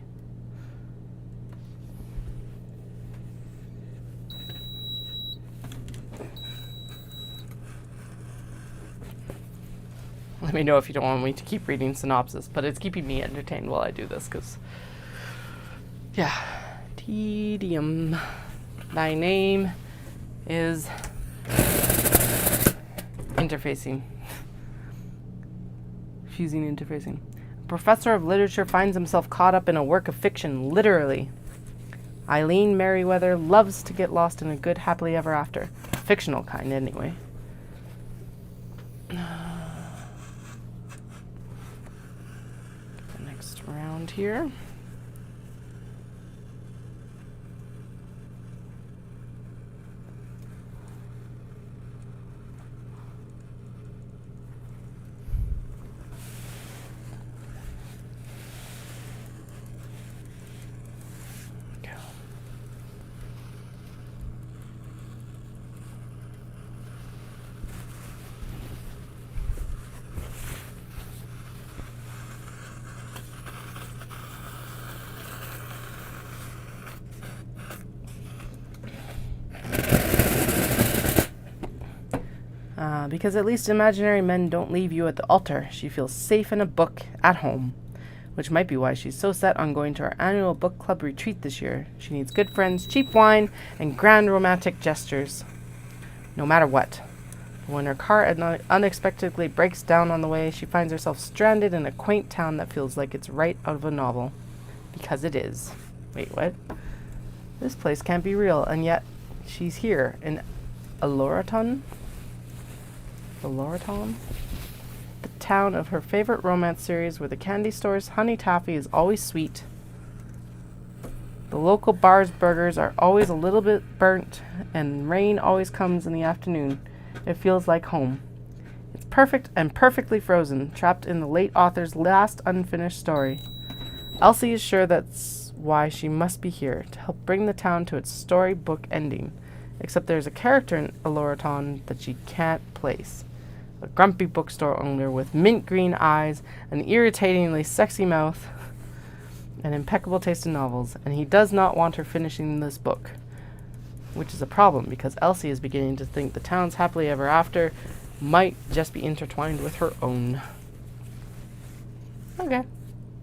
Let me know if you don't want me to keep reading synopsis, but it's keeping me entertained while I do this, because, yeah, tedium. Thy name is interfacing. Fusing interfacing. A professor of literature finds himself caught up in a work of fiction, literally. Eileen Merriweather loves to get lost in a good happily ever after. A fictional kind, anyway. Around here. Because at least imaginary men don't leave you at the altar, she feels safe in a book at home, which might be why she's so set on going to our annual book club retreat this year. She needs good friends, cheap wine, and grand romantic gestures, no matter what. When her car unexpectedly breaks down on the way, she finds herself stranded in a quaint town that feels like it's right out of a novel. Because it is. Wait, what? This place can't be real, and yet she's here in Aloraton? The town of her favorite romance series, where the candy store's honey taffy is always sweet. The local bar's burgers are always a little bit burnt, and rain always comes in the afternoon. It feels like home. It's perfect and perfectly frozen, trapped in the late author's last unfinished story. Elsie is sure that's why she must be here, to help bring the town to its storybook ending. Except there's a character in Aloraton that she can't place. A grumpy bookstore owner with mint green eyes, an irritatingly sexy mouth, and impeccable taste in novels, and he does not want her finishing this book. Which is a problem, because Elsie is beginning to think the town's happily ever after might just be intertwined with her own. Okay.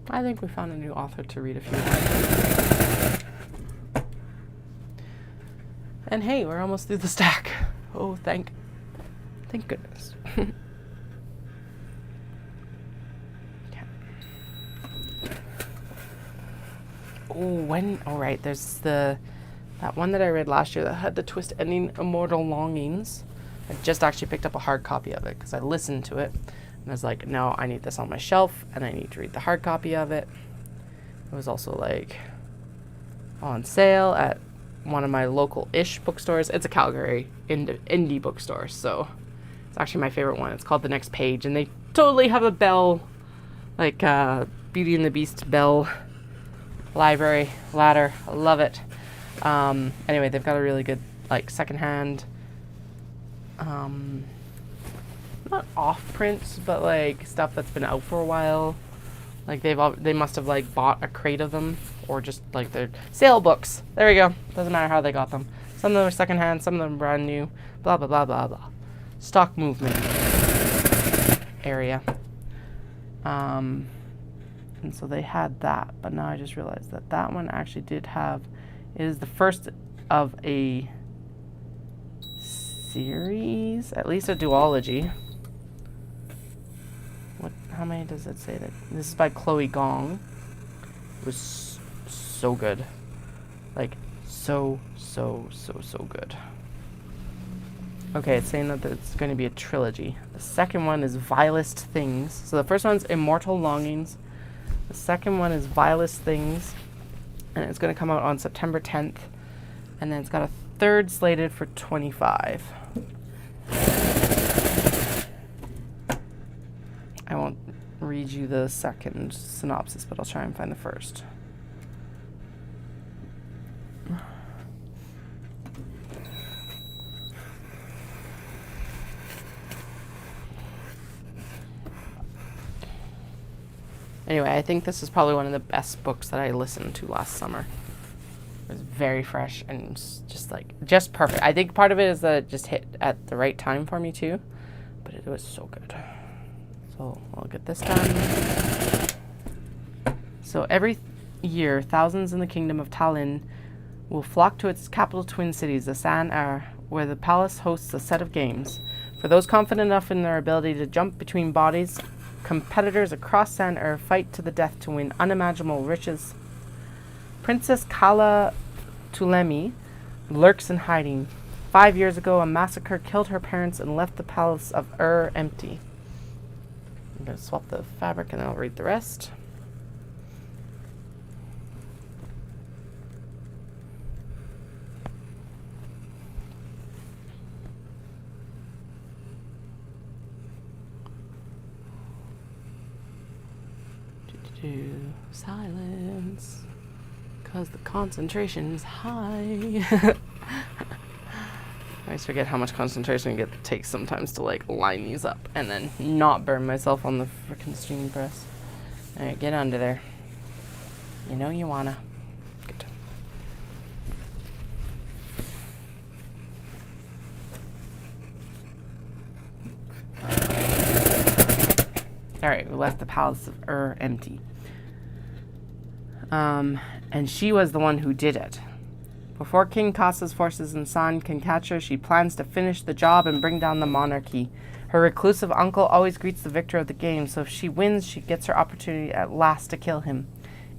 I think we found a new author to read a few more. And hey, we're almost through the stack. Oh, thank goodness. Alright, there's that one that I read last year that had the twist ending, Immortal Longings. I just actually picked up a hard copy of it because I listened to it and I was like, no, I need this on my shelf and I need to read the hard copy of it. It was also like on sale at one of my local-ish bookstores. It's a Calgary indie bookstore, so it's actually my favorite one. It's called The Next Page, and they totally have a bell, like Beauty and the Beast bell library ladder. I love it. Anyway, they've got a really good like secondhand, not off prints, but like stuff that's been out for a while. Like they must have like bought a crate of them, or just like their sale books. There we go. Doesn't matter how they got them. Some of them are secondhand, some of them are brand new. Blah blah blah blah blah. Stock movement area. And so they had that, but now I just realized that that one actually did have. It is the first of a series, at least a duology. How many does it say that? This is by Chloe Gong. It was so good. Like, so good. Okay, it's saying that it's going to be a trilogy. The second one is Vilest Things. So the first one's Immortal Longings. The second one is Vilest Things. And it's going to come out on September 10th. And then it's got a third slated for 25. I won't read read you the second synopsis, but I'll try and find the first. Anyway, I think this is probably one of the best books that I listened to last summer. It was very fresh and just perfect. I think part of it is that it just hit at the right time for me too, but it was so good. So I'll get this done. So every year, thousands in the kingdom of Tallinn will flock to its capital twin cities, the San Air, where the palace hosts a set of games. For those confident enough in their ability to jump between bodies, competitors across San Air fight to the death to win unimaginable riches. Princess Kala Tulemi lurks in hiding. 5 years ago, a massacre killed her parents and left the palace of empty. I'm going to swap the fabric and then I'll read the rest. Silence, because the concentration is high. I always forget how much concentration it takes sometimes to like line these up and then not burn myself on the frickin' stream press. Alright, get under there. You know you wanna. Good. Alright, we left the palace of empty. And she was the one who did it. Before King Kasa's forces in San can catch her, she plans to finish the job and bring down the monarchy. Her reclusive uncle always greets the victor of the game, so if she wins, she gets her opportunity at last to kill him.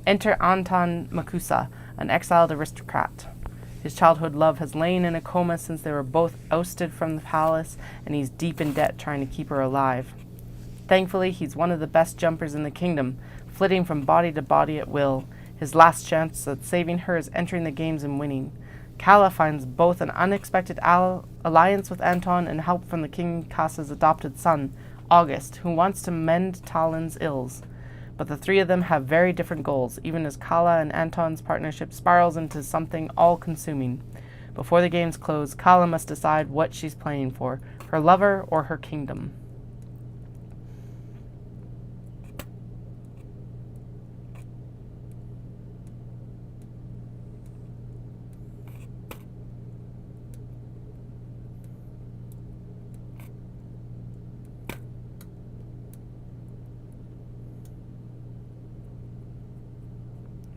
Enter Anton Makusa, an exiled aristocrat. His childhood love has lain in a coma since they were both ousted from the palace, and he's deep in debt trying to keep her alive. Thankfully, he's one of the best jumpers in the kingdom, flitting from body to body at will. His last chance at saving her is entering the games and winning. Kala finds both an unexpected alliance with Anton and help from the King Kasa's adopted son, August, who wants to mend Tallinn's ills. But the three of them have very different goals, even as Kala and Anton's partnership spirals into something all-consuming. Before the games close, Kala must decide what she's playing for, her lover or her kingdom.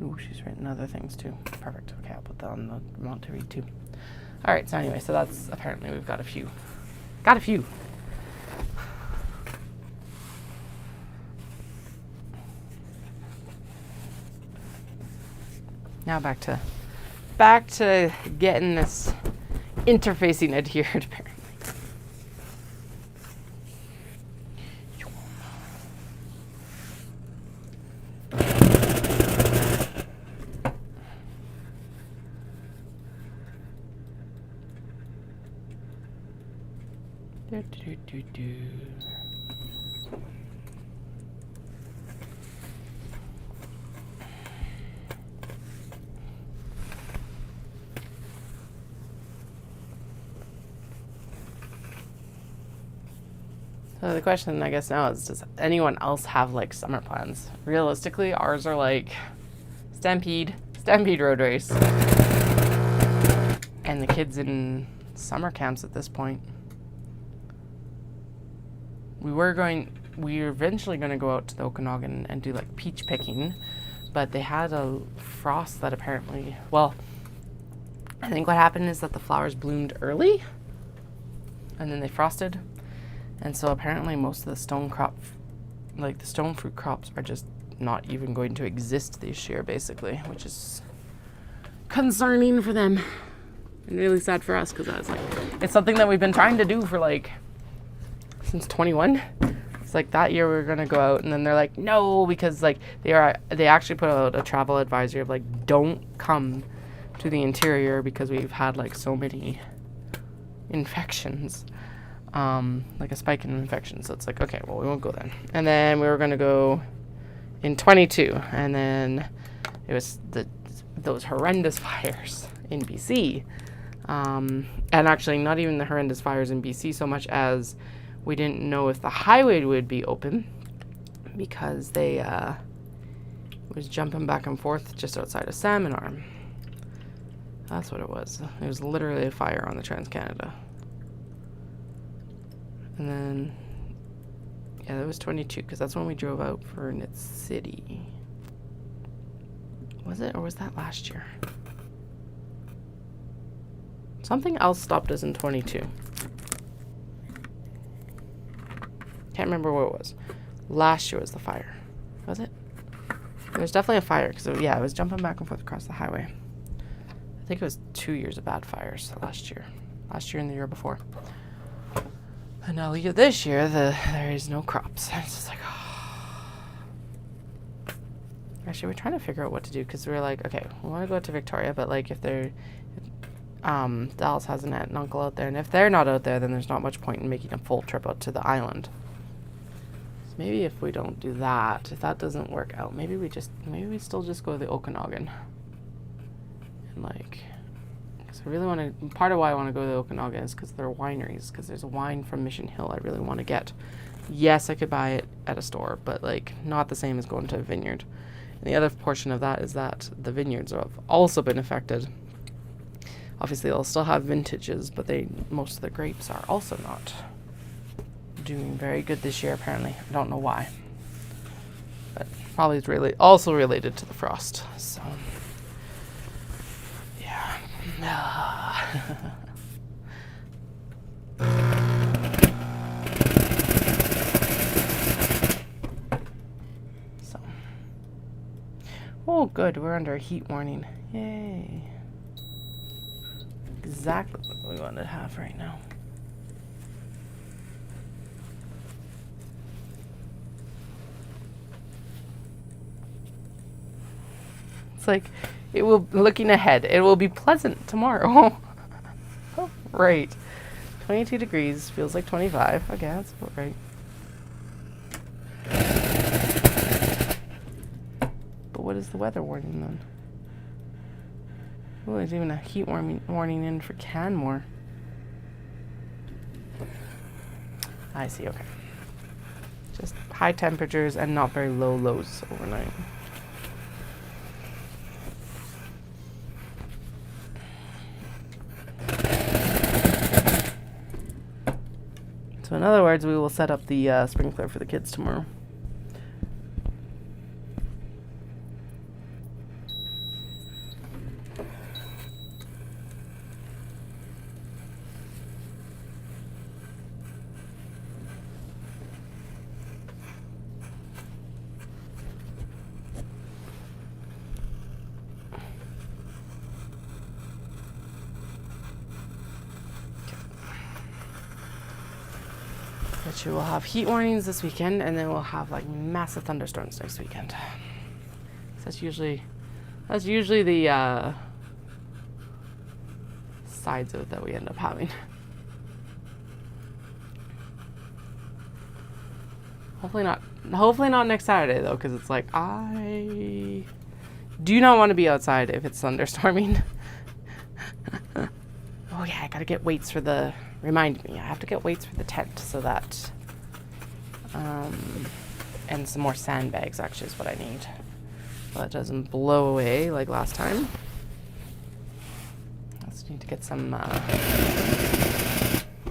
Ooh, she's written other things too. Perfect. Okay, I'll put that on the want to read too. Alright, so anyway, so that's apparently we've got a few. Got a few. Now back to getting this interfacing adhered apparently. So the question, I guess, now is, does anyone else have, like, summer plans? Realistically, ours are, like, Stampede road race. And the kids in summer camps at this point. We were eventually going to go out to the Okanagan and do, like, peach picking. But they had a frost that apparently, well, I think what happened is that the flowers bloomed early. And then they frosted. And so apparently most of the stone fruit crops are just not even going to exist this year, basically, which is concerning for them and really sad for us, because I was like, it's something that we've been trying to do for like since 21. It's like that year we were gonna go out, and then they're like, no, because like they actually put out a travel advisory of like, don't come to the interior because we've had like so many infections. like a spike in infection. So it's like, okay, well, we won't go then. And then we were going to go in 22, and then it was those horrendous fires in BC. And actually not even the horrendous fires in BC so much as we didn't know if the highway would be open because they was jumping back and forth just outside of Salmon Arm. That's what it was. It was literally a fire on the Trans-Canada. And then, yeah, that was 22 because that's when we drove out for Knit City. Was it, or was that last year? Something else stopped us in 22. Can't remember what it was. Last year was the fire. Was it? There was definitely a fire because, yeah, it was jumping back and forth across the highway. I think it was 2 years of bad fires last year. Last year and the year before. And now look at this year, there is no crops. It's just like, oh. Actually, we're trying to figure out what to do because we're like, okay, we want to go to Victoria, but like if they're, Dallas has an aunt and uncle out there, and if they're not out there, then there's not much point in making a full trip out to the island. So maybe if we don't do that, if that doesn't work out, maybe we still just go to the Okanagan. And like, because I really want to, part of why I want to go to the Okanagan is because they're wineries, because there's a wine from Mission Hill I really want to get. Yes, I could buy it at a store, but like not the same as going to a vineyard. And the other portion of that is that the vineyards have also been affected. Obviously, they'll still have vintages, but most of the grapes are also not doing very good this year, apparently. I don't know why. But probably it's also related to the frost, so... yeah. So. Oh, good. We're under a heat warning. Yay. Exactly what we want to have right now. It's like, looking ahead, it will be pleasant tomorrow. Oh, right. 22 degrees, feels like 25. Okay, that's about right. But what is the weather warning then? Oh, there's even a heat warning in for Canmore. I see, okay. Just high temperatures and not very low lows overnight. So in other words, we will set up the sprinkler for the kids tomorrow. Which we will have heat warnings this weekend, and then we'll have like massive thunderstorms next weekend. So that's usually the sides of it that we end up having. Hopefully not next Saturday though, because it's like I do not want to be outside if it's thunderstorming. Oh yeah, I gotta get weights for the. Remind me, I have to get weights for the tent so that, and some more sandbags actually is what I need. So it doesn't blow away like last time. I just need to get some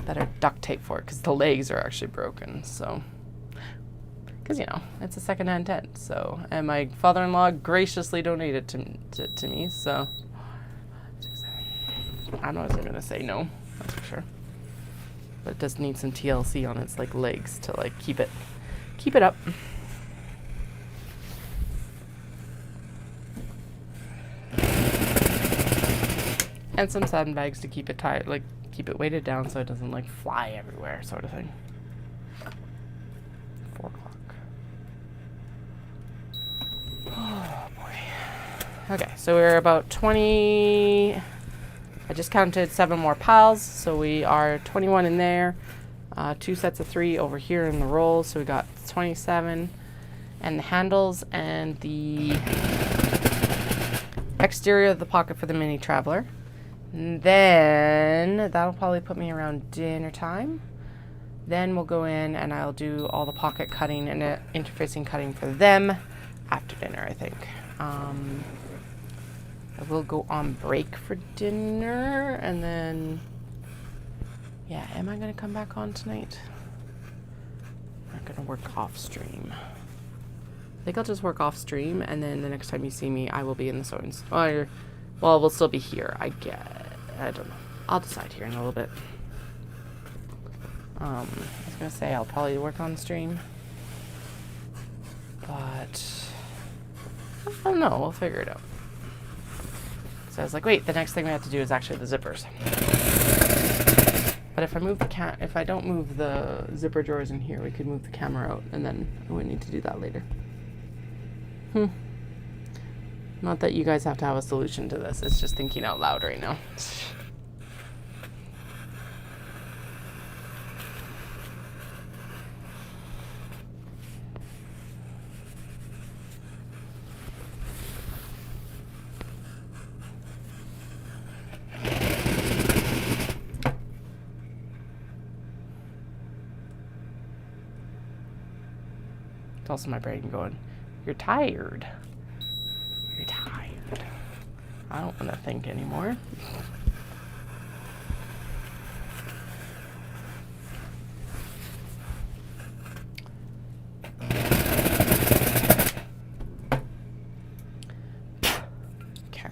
better duct tape for it because the legs are actually broken. So, because you know it's a secondhand tent. So, and my father-in-law graciously donated to me. So, I'm not going to say no. That's for sure. But it does need some TLC on its like legs to like keep it up. And some sandbags to keep it tight, like keep it weighted down so it doesn't like fly everywhere, sort of thing. 4 o'clock. Oh boy. Okay, so we're about 20. I just counted 7 more piles, so we are 21 in there. 2 sets of 3 over here in the rolls, so we got 27, and the handles and the exterior of the pocket for the Mini Traveller. And then that'll probably put me around dinner time. Then we'll go in and I'll do all the pocket cutting and interfacing cutting for them after dinner, I think. I will go on break for dinner, and then, yeah, am I going to come back on tonight? I'm going to work off stream. I think I'll just work off stream, and then the next time you see me, I will be in the sewing. Well, we'll still be here, I guess. I don't know. I'll decide here in a little bit. I was going to say I'll probably work on stream, but I don't know. We'll figure it out. So I was like, wait, the next thing we have to do is actually the zippers. But if I move if I don't move the zipper drawers in here, we could move the camera out, and then I wouldn't need to do that later. Not that you guys have to have a solution to this. It's just thinking out loud right now. It's also my brain going, you're tired. You're tired. I don't want to think anymore. Okay.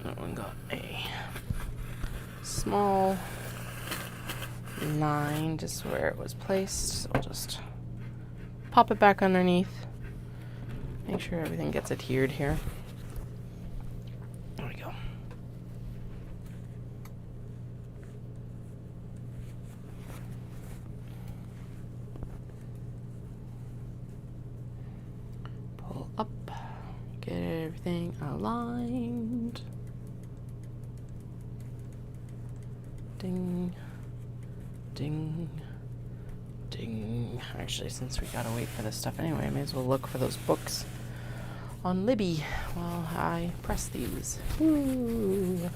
That one got a small line just where it was placed, so we'll just pop it back underneath. Make sure everything gets adhered here. There we go. Pull up, get everything aligned. Ding, ding, ding. Actually, since we gotta wait for this stuff anyway, I may as well look for those books on Libby while I press these. Woo.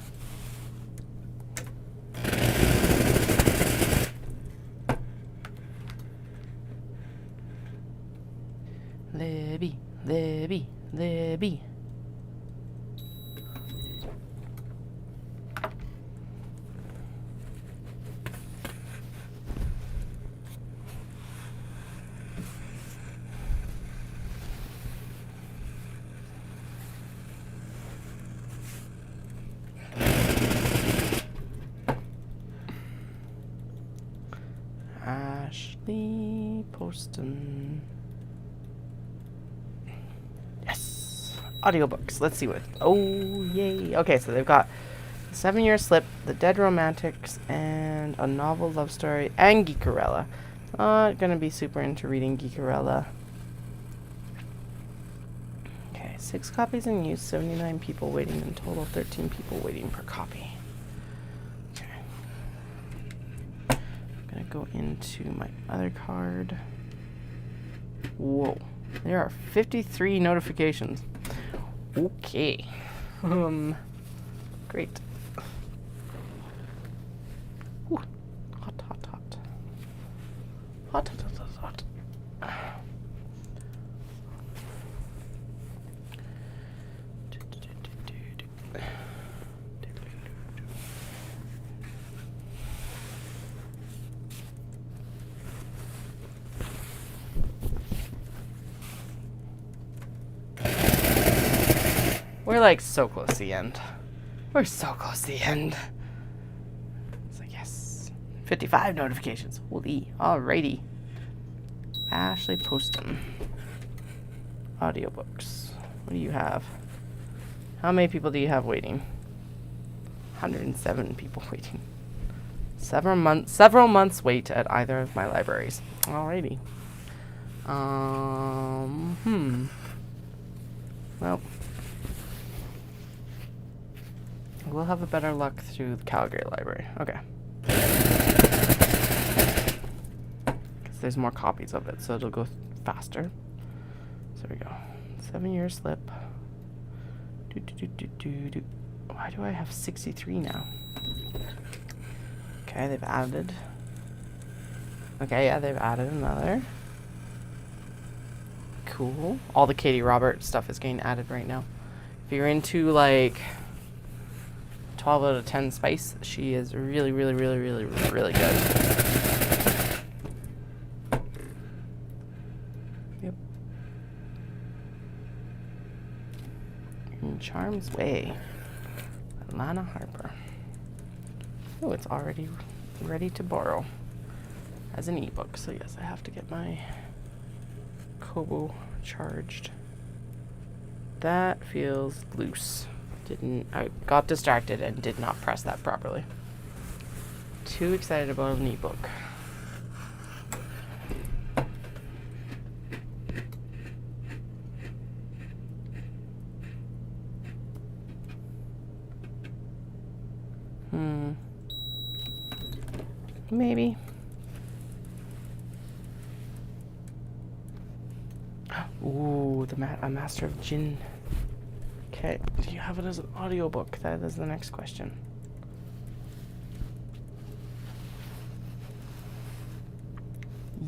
Libby, Libby, Libby. Ashley Poston. Yes. Audiobooks. Let's see what. Oh, yay. Okay, so they've got 7-Year Slip, The Dead Romantics, and A Novel Love Story, and Geekerella. Not gonna be super into reading Geekerella. Okay, 6 copies in use, 79 people waiting in total, 13 people waiting per copy. Go into my other card. Whoa, there are 53 notifications. Okay. Great. Ooh. Hot, hot, hot. Hot, hot, hot, hot, hot. We're like so close to the end. We're so close to the end. It's like, yes. 55 notifications. Holy. Alrighty. Ashley Poston. Audiobooks. What do you have? How many people do you have waiting? 107 people waiting. Several months wait at either of my libraries. Alrighty. Well, we'll have a better luck through the Calgary library. Okay. Because there's more copies of it, so it'll go faster. So there we go. 7-year slip. Why do I have 63 now? Okay, they've added. Okay, yeah, they've added another. Cool. All the Katie Robert stuff is getting added right now. If you're into like 12 out of 10 spice, she is really, really, really, really, really good. Yep. In Charm's Way. Lana Harper. Oh, it's already ready to borrow as an ebook. So yes, I have to get my Kobo charged. That feels loose. I got distracted and did not press that properly. Too excited about an ebook. Maybe. Ooh, a Master of Jinn. Okay, do you have it as an audiobook? That is the next question.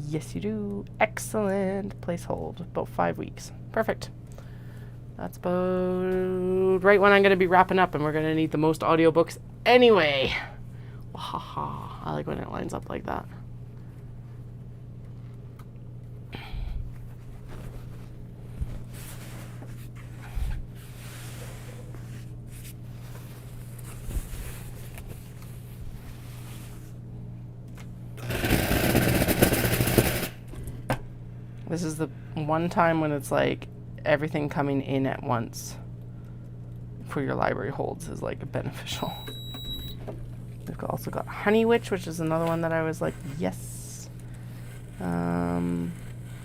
Yes, you do. Excellent. Place hold. About 5 weeks. Perfect. That's about right when I'm going to be wrapping up, and we're going to need the most audiobooks anyway. Haha. I like when it lines up like that. This is the one time when it's like everything coming in at once for your library holds is like beneficial. We've also got Honey Witch, which is another one that I was like, yes.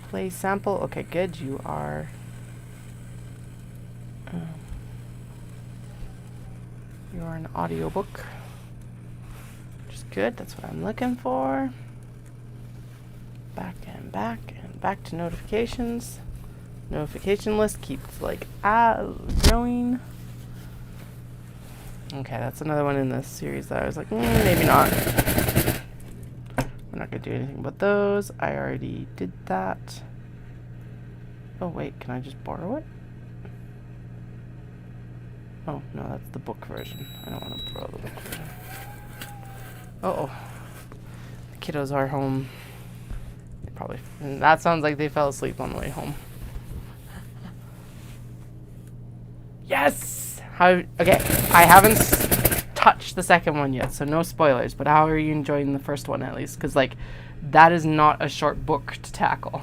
Play sample. Okay, good. You are. You are an audiobook, which is good. That's what I'm looking for. Back and back and back to notifications. Notification list keeps like growing. Okay, that's another one in this series that I was like, maybe not. We're not going to do anything but those. I already did that. Oh, wait, can I just borrow it? Oh, no, that's the book version. I don't want to borrow the book version. Uh-oh. The kiddos are home. They probably... That sounds like they fell asleep on the way home. Yes! Okay, I haven't touched the second one yet, so no spoilers, but how are you enjoying the first one at least? Because, like, that is not a short book to tackle.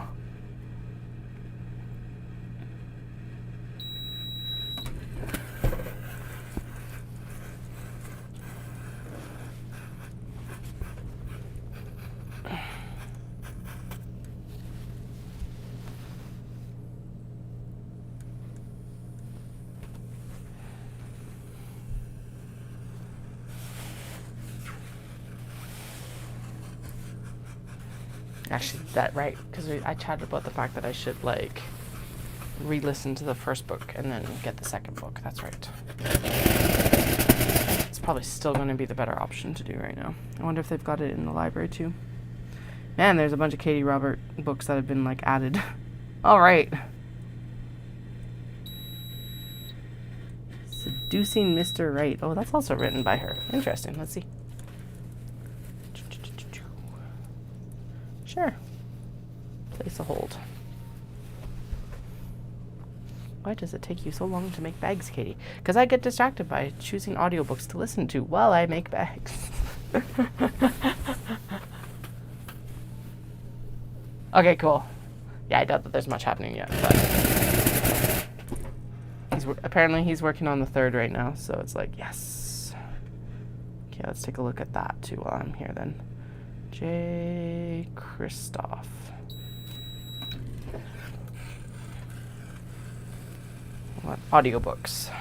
Actually, that right, because I chatted about the fact that I should like re-listen to the first book and then get the second book. That's right. It's probably still going to be the better option to do right now. I wonder if they've got it in the library too. Man, there's a bunch of Katie Robert books that have been like added. All right. Seducing Mr. Right. Oh, that's also written by her. Interesting. Let's see. Sure. Place a hold. Why does it take you so long to make bags, Katie? Because I get distracted by choosing audiobooks to listen to while I make bags. Okay, cool. Yeah, I doubt that there's much happening yet, but apparently he's working on the third right now, so it's like, yes. Okay, let's take a look at that too while I'm here then. J. Christoph. What audiobooks?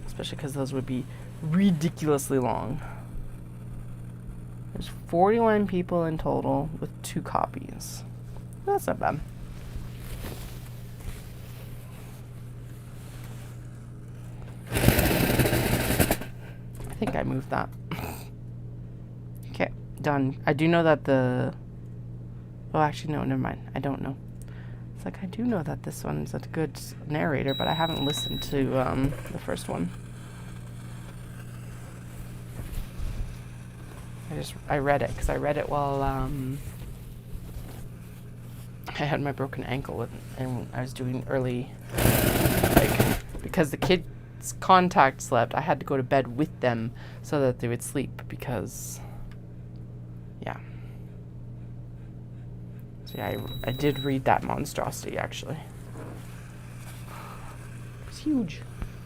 Especially because those would be ridiculously long. There's 41 people in total with 2 copies. That's not bad. I think I moved that. Okay, done. I do know that the... Oh, actually, no, never mind. I don't know. It's like, I do know that this one's a good narrator, but I haven't listened to the first one. I read it, because I read it while I had my broken ankle and I was doing early, like, because the kids' contact slept, I had to go to bed with them so that they would sleep, because, yeah. So yeah, I did read that monstrosity, actually. It's huge.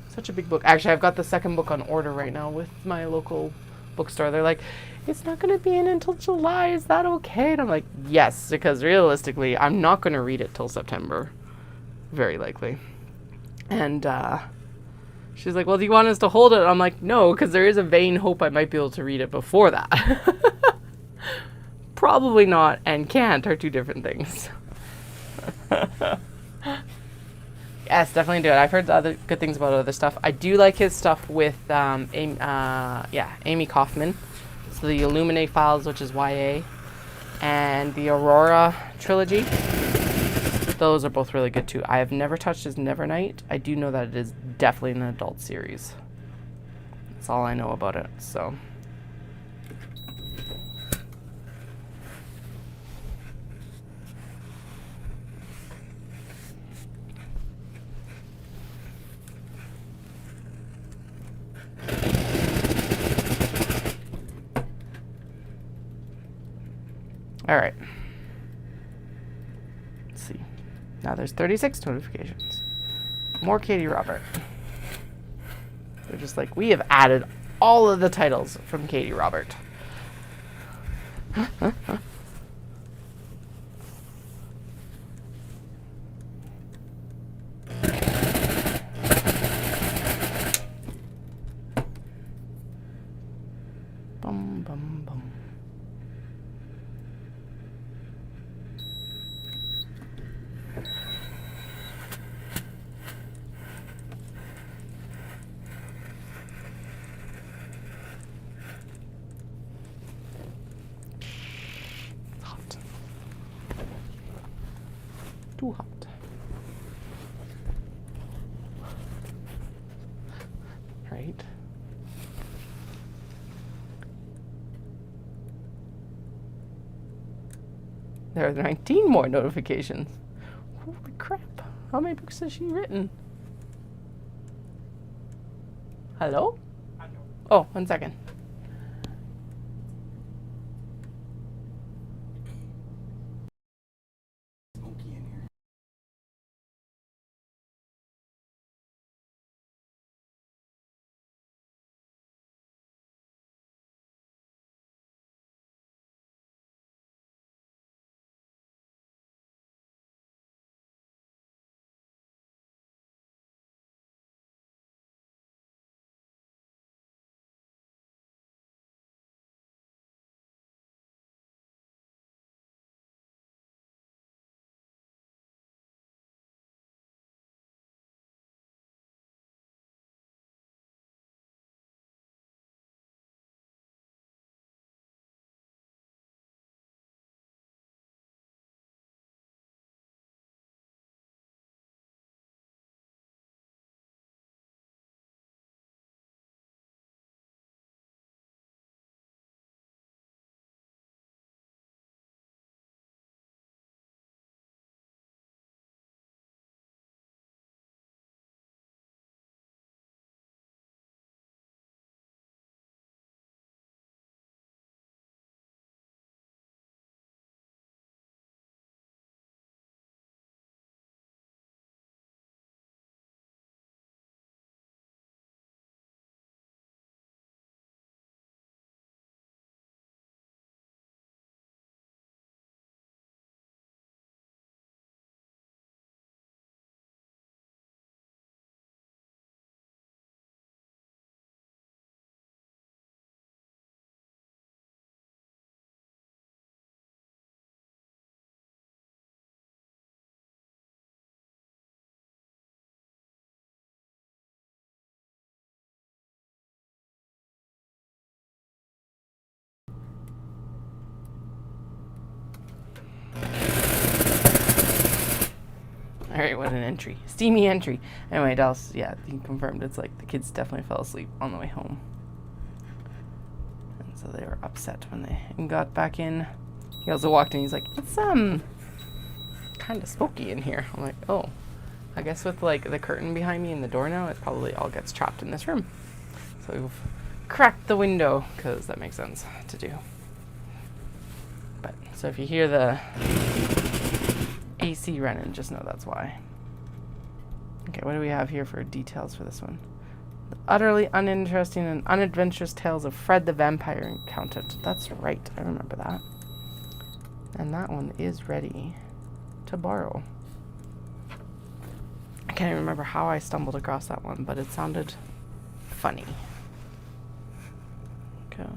Such a big book. Actually, I've got the second book on order right now with my local bookstore. They're like, it's not going to be in until July. Is that okay? And I'm like, yes, because realistically, I'm not going to read it till September. Very likely. And she's like, well, do you want us to hold it? I'm like, no, because there is a vain hope I might be able to read it before that. Probably not and can't are 2 different things. Yes, definitely do it. I've heard other good things about other stuff. I do like his stuff with Amy Kaufman. So the Illuminate Files, which is YA, and the Aurora trilogy. Those are both really good too. I have never touched his Nevernight. I do know that it is definitely an adult series. That's all I know about it. So. All right. Let's see. Now there's 36 notifications. More Katie Robert. They're just like, we have added all of the titles from Katie Robert. Bum, bum, bum. Hot. Too hot. Right? There are 19 more notifications. Holy crap. How many books has she written? Hello? Oh, 1 second. All right, what an entry. Steamy entry. Anyway, Dallas, yeah, he confirmed it's like the kids definitely fell asleep on the way home. And so they were upset when they got back in. He also walked in, he's like, it's kind of spooky in here. I'm like, oh, I guess with like the curtain behind me and the door now, it probably all gets trapped in this room. So we've cracked the window, because that makes sense to do. But, so if you hear the AC running, just know that's why. Okay, what do we have here for details for this one? The utterly uninteresting and unadventurous tales of Fred the Vampire Accountant. That's right, I remember that. And that one is ready to borrow. I can't even remember how I stumbled across that one, but it sounded funny. Go.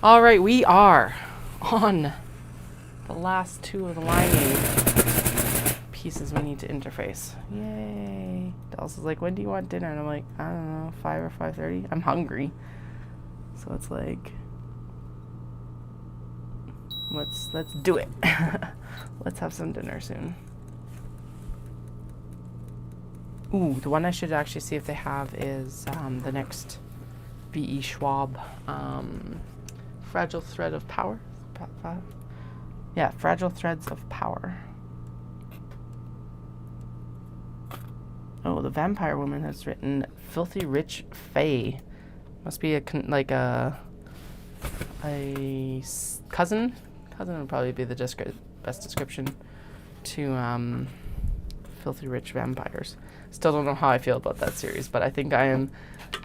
All right, we are on the last two of the lining pieces we need to interface. Yay. Dallas is like, when do you want dinner? And I'm like, I don't know, 5 or 5:30. I'm hungry. So it's like, let's do it. Let's have some dinner soon. Ooh, the one I should actually see if they have is the next V.E. Schwab Fragile Thread of Power. Yeah, Fragile Threads of Power. Oh, the vampire woman has written Filthy Rich Fae. Must be a cousin. Cousin would probably be the best description to Filthy Rich Vampires. Still don't know how I feel about that series, but I think I am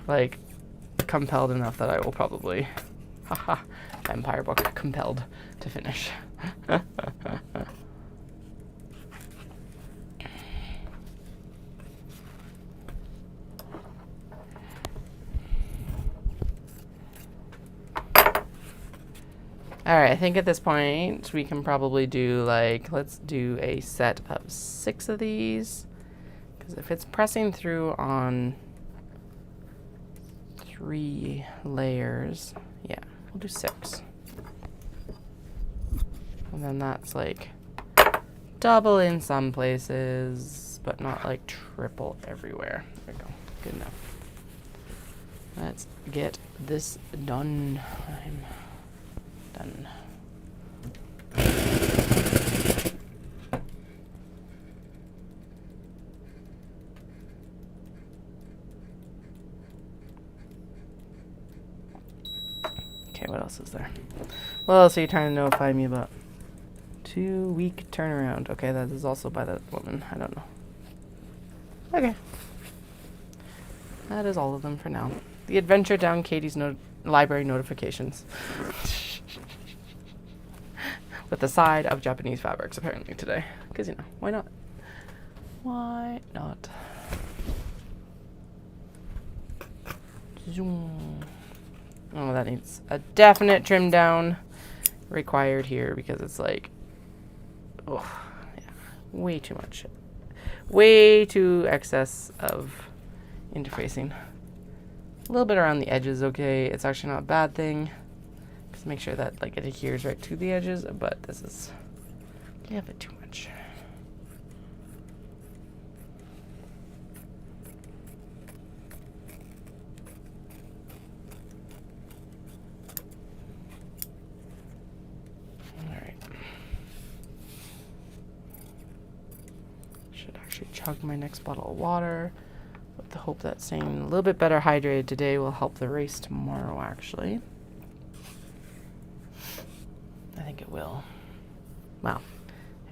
like compelled enough that I will probably vampire book compelled to finish. Alright, I think at this point we can probably do like, let's do a set of 6 of these. Because if it's pressing through on 3 layers, yeah, we'll do 6. And then that's like double in some places, but not like triple everywhere. There we go. Good enough. Let's get this done. I'm done. Okay, what else is there? What else are you trying to notify me about? 2-week turnaround. Okay, that is also by that woman. I don't know. Okay. That is all of them for now. The adventure down Katie's library notifications. With the side of Japanese fabrics, apparently, today. Because, you know, why not? Why not? Zoom. Oh, that needs a definite trim down required here because it's like, oh, yeah, way too much. Way too excess of interfacing. A little bit around the edges, okay. It's actually not a bad thing. Just make sure that like it adheres right to the edges, but this is a little bit too much. Alright. Should actually chug my next bottle of water. With the hope that staying a little bit better hydrated today will help the race tomorrow, actually. I think it will. Well,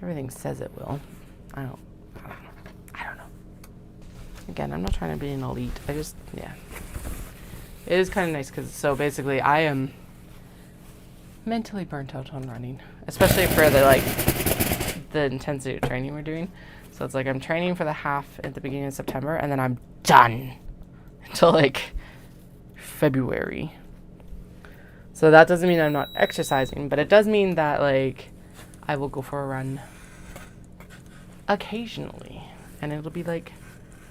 everything says it will. I don't know. Again, I'm not trying to be an elite. I just, yeah. It is kind of nice because, so basically I am mentally burnt out on running. Especially for the intensity of training we're doing. So it's like I'm training for the half at the beginning of September and then I'm done until like February. So that doesn't mean I'm not exercising, but it does mean that like I will go for a run occasionally and it'll be like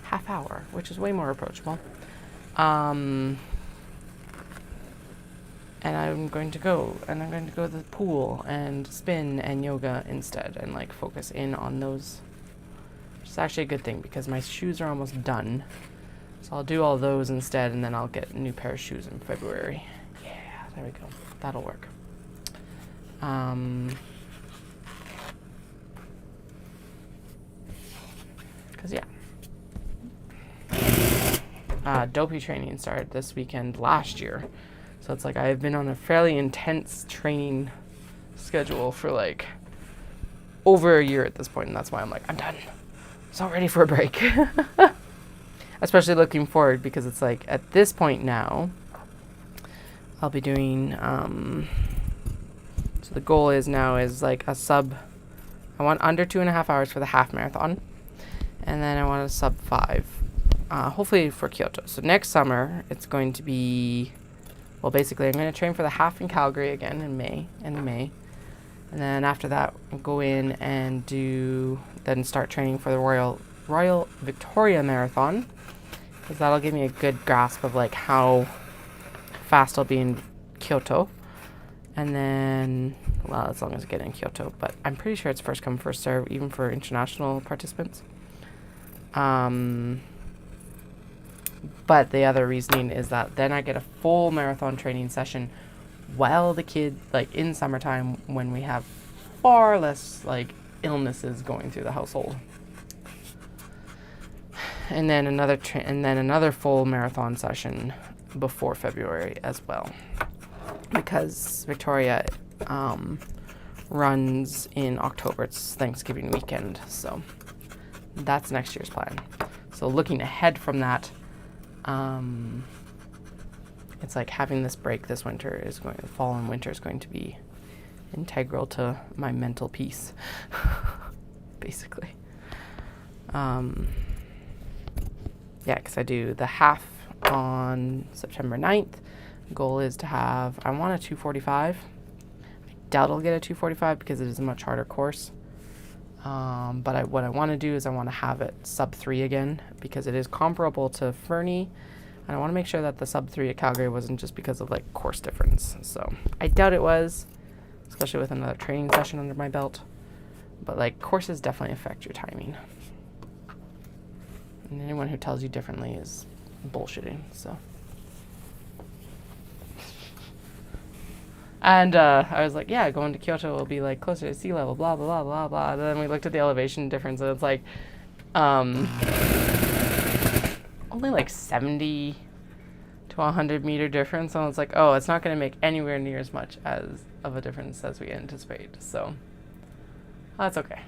half hour, which is way more approachable. And I'm going to go to the pool and spin and yoga instead and like focus in on those. Which is actually a good thing because my shoes are almost done. So I'll do all those instead and then I'll get a new pair of shoes in February. Yeah, there we go. That'll work. Cause yeah. Dopey training started this weekend last year. So it's like I've been on a fairly intense training schedule for like over a year at this point, and that's why I'm like, I'm done. So ready for a break. Especially looking forward because it's like at this point now, I'll be doing, so the goal is now is like I want under 2.5 hours for the half marathon. And then I want a sub 5, hopefully for Kyoto. So next summer, it's going to be, well, basically I'm going to train for the half in Calgary again in May. And then after that, go in and then start training for the Royal Victoria Marathon. Because that'll give me a good grasp of like how fast I'll be in Kyoto. And then, well, as long as I get in Kyoto. But I'm pretty sure it's first come, first serve, even for international participants. But the other reasoning is that then I get a full marathon training session while the kid, like in summertime when we have far less like illnesses going through the household. And then another full marathon session before February as well. Because Victoria runs in October. It's Thanksgiving weekend, so that's next year's plan. So looking ahead from that, it's like having this break this winter fall and winter is going to be integral to my mental peace, basically. Yeah, because I do the half on September 9th. Goal is to have, I want a 245. I doubt I'll get a 245 because it is a much harder course. But what I want to do is I want to have it sub 3 again because it is comparable to Fernie. And I want to make sure that the sub 3 at Calgary wasn't just because of like course difference. So I doubt it was, especially with another training session under my belt. But like courses definitely affect your timing. And anyone who tells you differently is bullshitting, so. And I was like, yeah, going to Kyoto will be like closer to sea level, blah, blah, blah, blah, blah. And then we looked at the elevation difference and it's like only like 70 to 100 meter difference. And it's like, oh, it's not going to make anywhere near as much of a difference as we anticipate. So that's okay.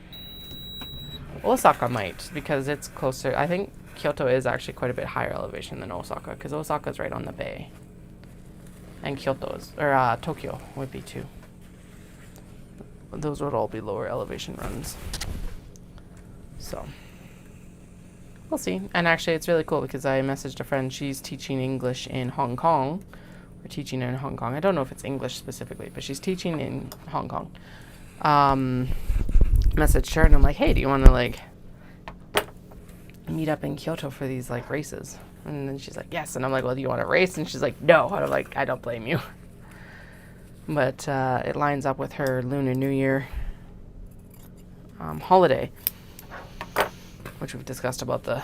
Osaka might because it's closer. I think Kyoto is actually quite a bit higher elevation than Osaka because Osaka's right on the bay. And Tokyo would be too. Those would all be lower elevation runs. So, we'll see. And actually, it's really cool because I messaged a friend. She's teaching English in Hong Kong. We're teaching in Hong Kong. I don't know if it's English specifically, but she's teaching in Hong Kong. Messaged her and I'm like, hey, do you want to like meet up in Kyoto for these like races? And then she's like, yes. And I'm like, well, do you want to race? And she's like, no. And I'm like, I don't blame you. But it lines up with her Lunar New Year holiday, which we've discussed about the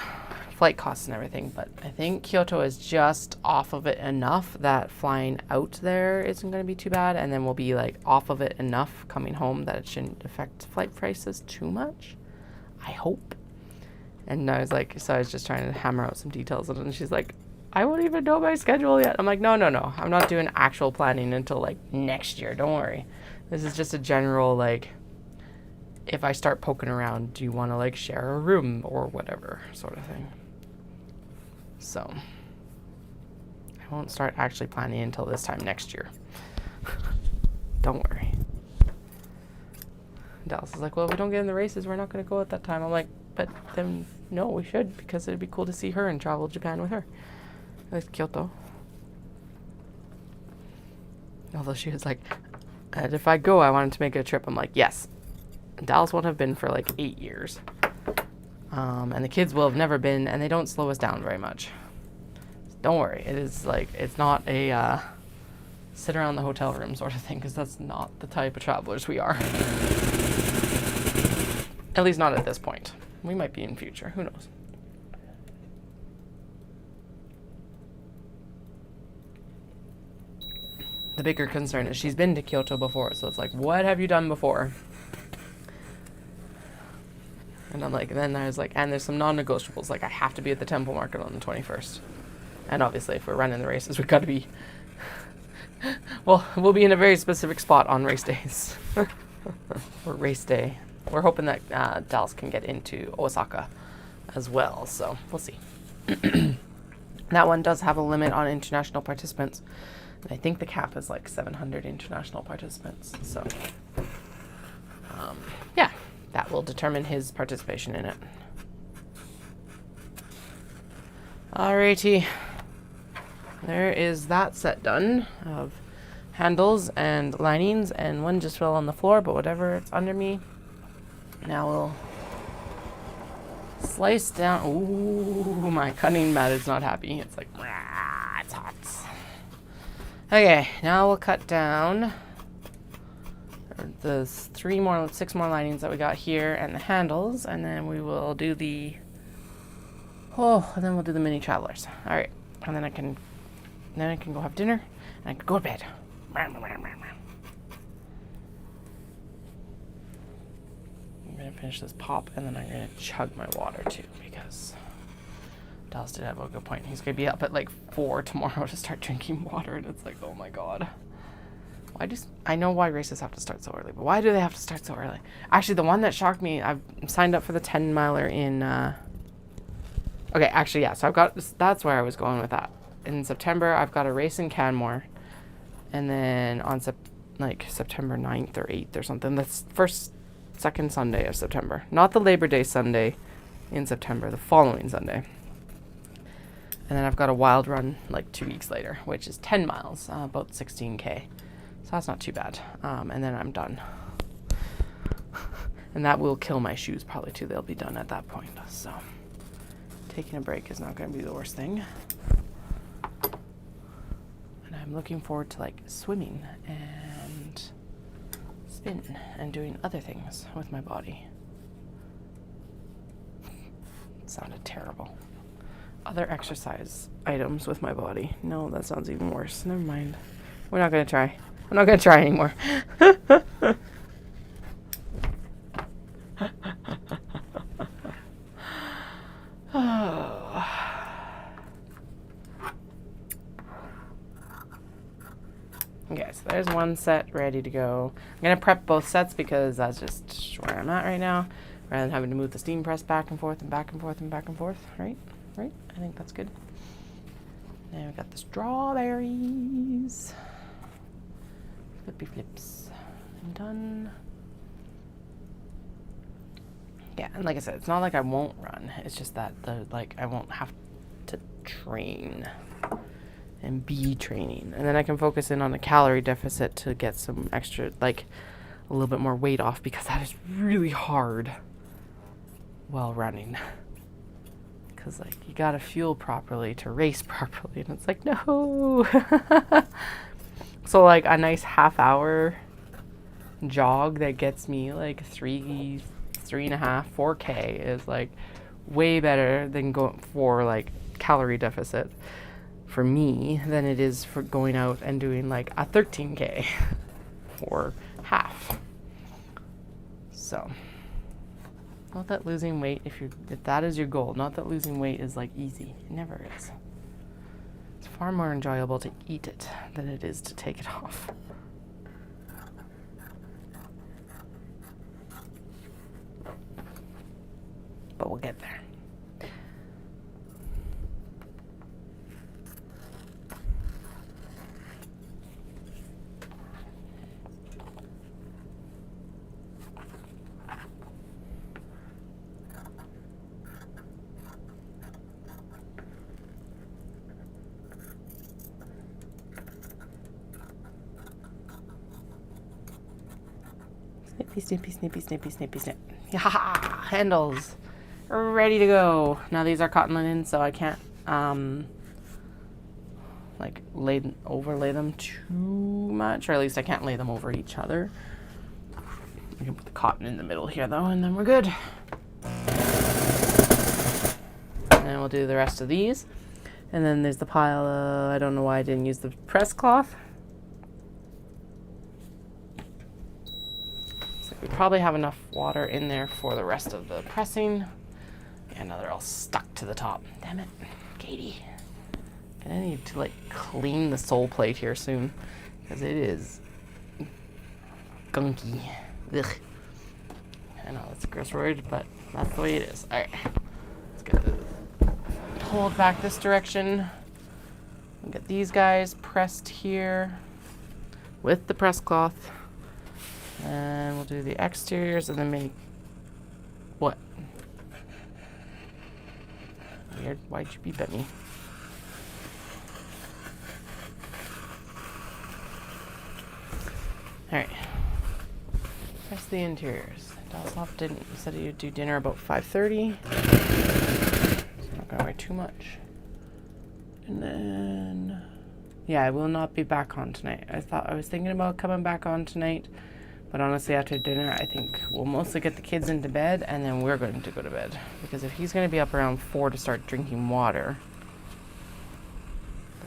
flight costs and everything. But I think Kyoto is just off of it enough that flying out there isn't going to be too bad. And then we'll be like off of it enough coming home that it shouldn't affect flight prices too much. I hope. And I was like, so I was just trying to hammer out some details. And she's like, I won't even know my schedule yet. I'm like, no. I'm not doing actual planning until like next year. Don't worry. This is just a general, like, if I start poking around, do you want to like share a room or whatever sort of thing. So I won't start actually planning until this time next year. Don't worry. Dallas is like, well, if we don't get in the races, we're not going to go at that time. I'm like, but then no, we should because it'd be cool to see her and travel Japan with her. Like Kyoto. Although she was like, and if I go, I wanted to make a trip. I'm like, yes. Dallas won't have been for like 8 years. And the kids will have never been, and they don't slow us down very much. Don't worry. It is like, it's not a sit around the hotel room sort of thing, because that's not the type of travelers we are. At least not at this point. We might be in future, who knows. The bigger concern is she's been to Kyoto before, so it's like, what have you done before? And I'm like, then I was like, and there's some non-negotiables, like I have to be at the temple market on the 21st. And obviously if we're running the races, we've got to be, well, we'll be in a very specific spot on race days. Or race day. We're hoping that Dallas can get into Osaka as well, so we'll see. That one does have a limit on international participants. And I think the cap is like 700 international participants. So, yeah, that will determine his participation in it. Alrighty. There is that set done of handles and linings, and one just fell on the floor, but whatever, it's under me. Now we'll slice down. Ooh, my cutting mat is not happy. It's like, it's hot. Okay, now we'll cut down the 6 more linings that we got here and the handles, and then we will do the, and then we'll do the mini travelers. All right, and then I can go have dinner and I can go to bed. I'm gonna finish this pop, and then I'm gonna chug my water too, because Dallas did have a good point. He's gonna be up at like 4 tomorrow to start drinking water, and it's like, oh my god. I know why races have to start so early, but why do they have to start so early? Actually, the one that shocked me, I've signed up for the 10 miler in, okay, actually, yeah, so that's where I was going with that. In September, I've got a race in Canmore, and then on September 9th or 8th or something, that's second Sunday of September. Not the Labor Day Sunday in September, the following Sunday. And then I've got a wild run like 2 weeks later, which is 10 miles, about 16K. So that's not too bad. And then I'm done. And that will kill my shoes probably too. They'll be done at that point. So taking a break is not going to be the worst thing. And I'm looking forward to like swimming and spin and doing other things with my body. It sounded terrible. Other exercise items with my body. No, that sounds even worse. Never mind. We're not going to try. I'm not going to try anymore. Okay, so there's one set ready to go. I'm going to prep both sets because that's just where I'm at right now, rather than having to move the steam press back and forth and back and forth and back and forth, right? Right? I think that's good. Now we got the strawberries. Flippy flips. I'm done. Yeah, and like I said, it's not like I won't run. It's just that I won't have to train and be training. And then I can focus in on a calorie deficit to get some extra, like a little bit more weight off, because that is really hard while running. Because like you gotta fuel properly to race properly, and it's like, no. So like a nice half-hour jog that gets me like 3.5, 4K is like way better than going for like calorie deficit for me than it is for going out and doing like a 13K or half. So not that losing weight, if that is your goal, not that losing weight is like easy. It never is. It's far more enjoyable to eat it than it is to take it off. But we'll get there. Snippy, snippy, snippy, snippy, snip. Yeah, handles ready to go. Now these are cotton linen, so I can't like overlay them too much, or at least I can't lay them over each other. We can put the cotton in the middle here though, and then we're good. And we'll do the rest of these. And then there's the pile of, I don't know why I didn't use the press cloth. So we probably have enough water in there for the rest of the pressing. Yeah, now they're all stuck to the top. Damn it, Katie. I need to like clean the sole plate here soon, because it is gunky. Ugh. I know that's a gross word, but that's the way it is. All right, let's get the hold back this direction. We'll get these guys pressed here with the press cloth, and we'll do the exteriors and then maybe what? Weird. Why'd you beep at me? All right. Press the interiors. Dalsoff said he'd do dinner about 5:30. So I'm not gonna wait too much. And then, yeah, I will not be back on tonight. I was thinking about coming back on tonight, but honestly, after dinner, I think we'll mostly get the kids into bed, and then we're going to go to bed. Because if he's gonna be up around 4 to start drinking water,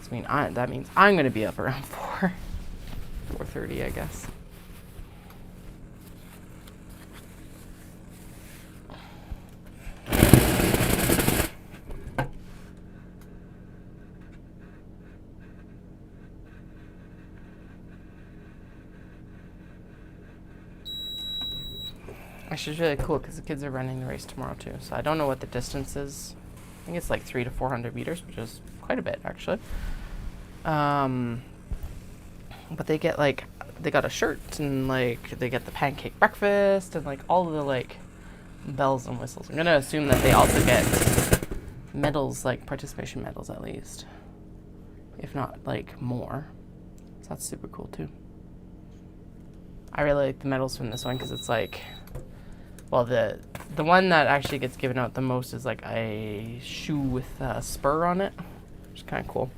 that means I'm gonna be up around 4:30, I guess. Actually, it's really cool because the kids are running the race tomorrow too. So I don't know what the distance is. I think it's like 300 to 400 meters, which is quite a bit actually. But they get they got a shirt and like they get the pancake breakfast and like all of the like bells and whistles. I'm gonna assume that they also get medals, like participation medals at least, if not like more. So that's super cool too. I really like the medals from this one because it's like, well, the one that actually gets given out the most is like a shoe with a spur on it, which is kind of cool.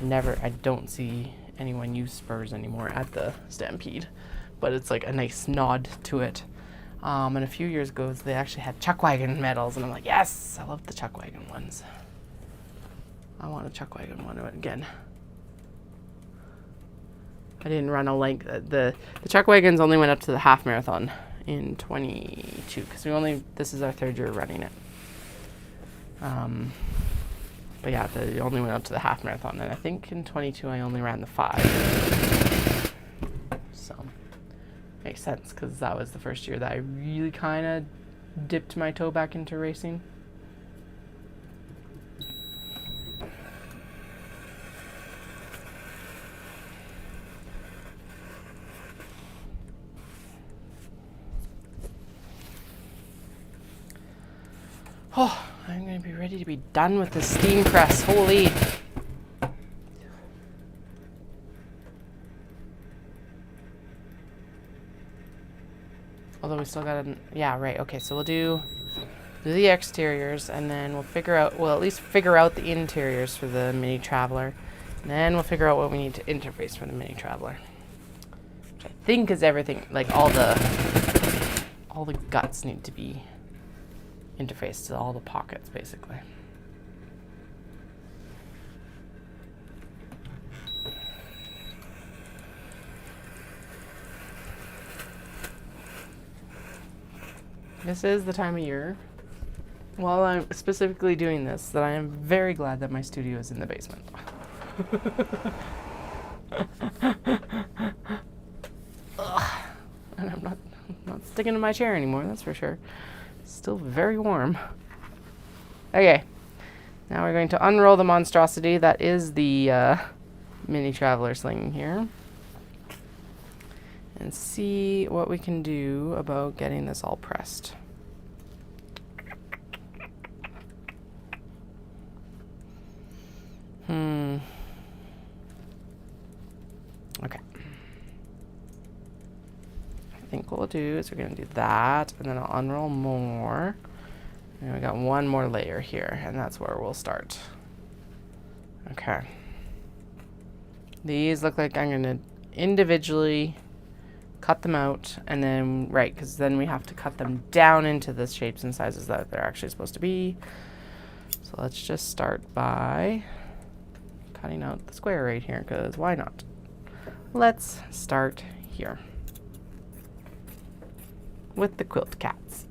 I don't see anyone use spurs anymore at the Stampede, but it's like a nice nod to it. And a few years ago, they actually had chuck wagon medals, and I'm like, yes, I love the chuck wagon ones. I want a chuck wagon one again. I didn't run a length. The chuck wagons only went up to the half marathon in 22 because this is our 3rd year running it. But yeah, they only went up to the half marathon, and I think in 22 I only ran the 5. So makes sense because that was the first year that I really kind of dipped my toe back into racing. Oh, I'm going to be ready to be done with the steam press. Holy. Although we still got to, yeah, right. Okay, so we'll do the exteriors, and then we'll at least figure out the interiors for the Mini Traveller. And then we'll figure out what we need to interface for the Mini Traveller. Which I think is everything, like all the guts need to be interface to all the pockets, basically. This is the time of year, while I'm specifically doing this, that I am very glad that my studio is in the basement. Ugh. And I'm not sticking to my chair anymore, that's for sure. Still very warm. Okay, now we're going to unroll the monstrosity that is the Mini Traveller Sling here, and see what we can do about getting this all pressed. Okay. I think what we'll do is we're going to do that, and then I'll unroll more. And we got one more layer here, and that's where we'll start. Okay. These look like I'm going to individually cut them out, and then, right, because then we have to cut them down into the shapes and sizes that they're actually supposed to be. So let's just start by cutting out the square right here, because why not? Let's start here with the quilt cats.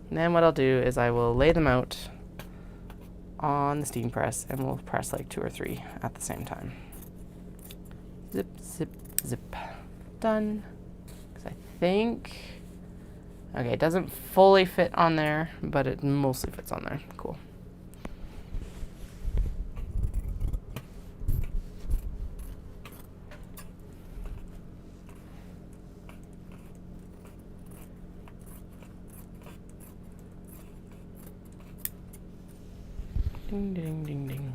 And then what I'll do is I will lay them out on the steam press, and we'll press like 2 or 3 at the same time. Zip, zip, zip. Done. 'Cause I think, okay, it doesn't fully fit on there, but it mostly fits on there. Cool. Ding, ding, ding, ding.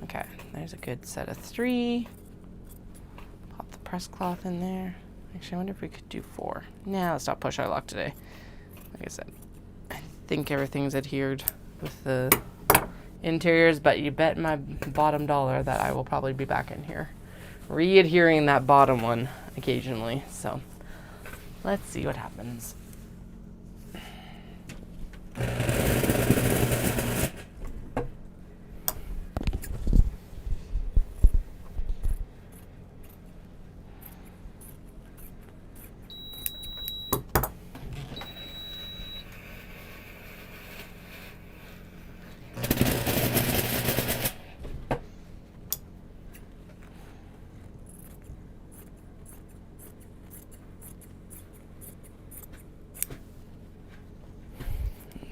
Okay, there's a good set of 3. Pop the press cloth in there. Actually, I wonder if we could do 4. Nah, let's not push our luck today. Like I said, I think everything's adhered with the interiors, but you bet my bottom dollar that I will probably be back in here re-adhering that bottom one occasionally. So let's see what happens.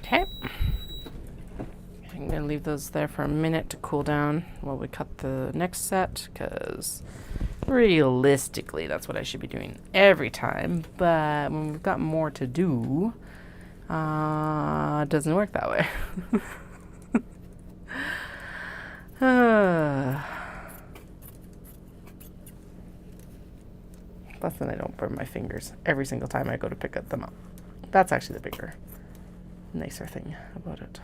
Okay. I'm going to leave those there for a minute to cool down while we cut the next set, because realistically that's what I should be doing every time. But when we've got more to do, it doesn't work that way. Plus then I don't burn my fingers every single time I go to pick them up. That's actually the bigger, nicer thing about it.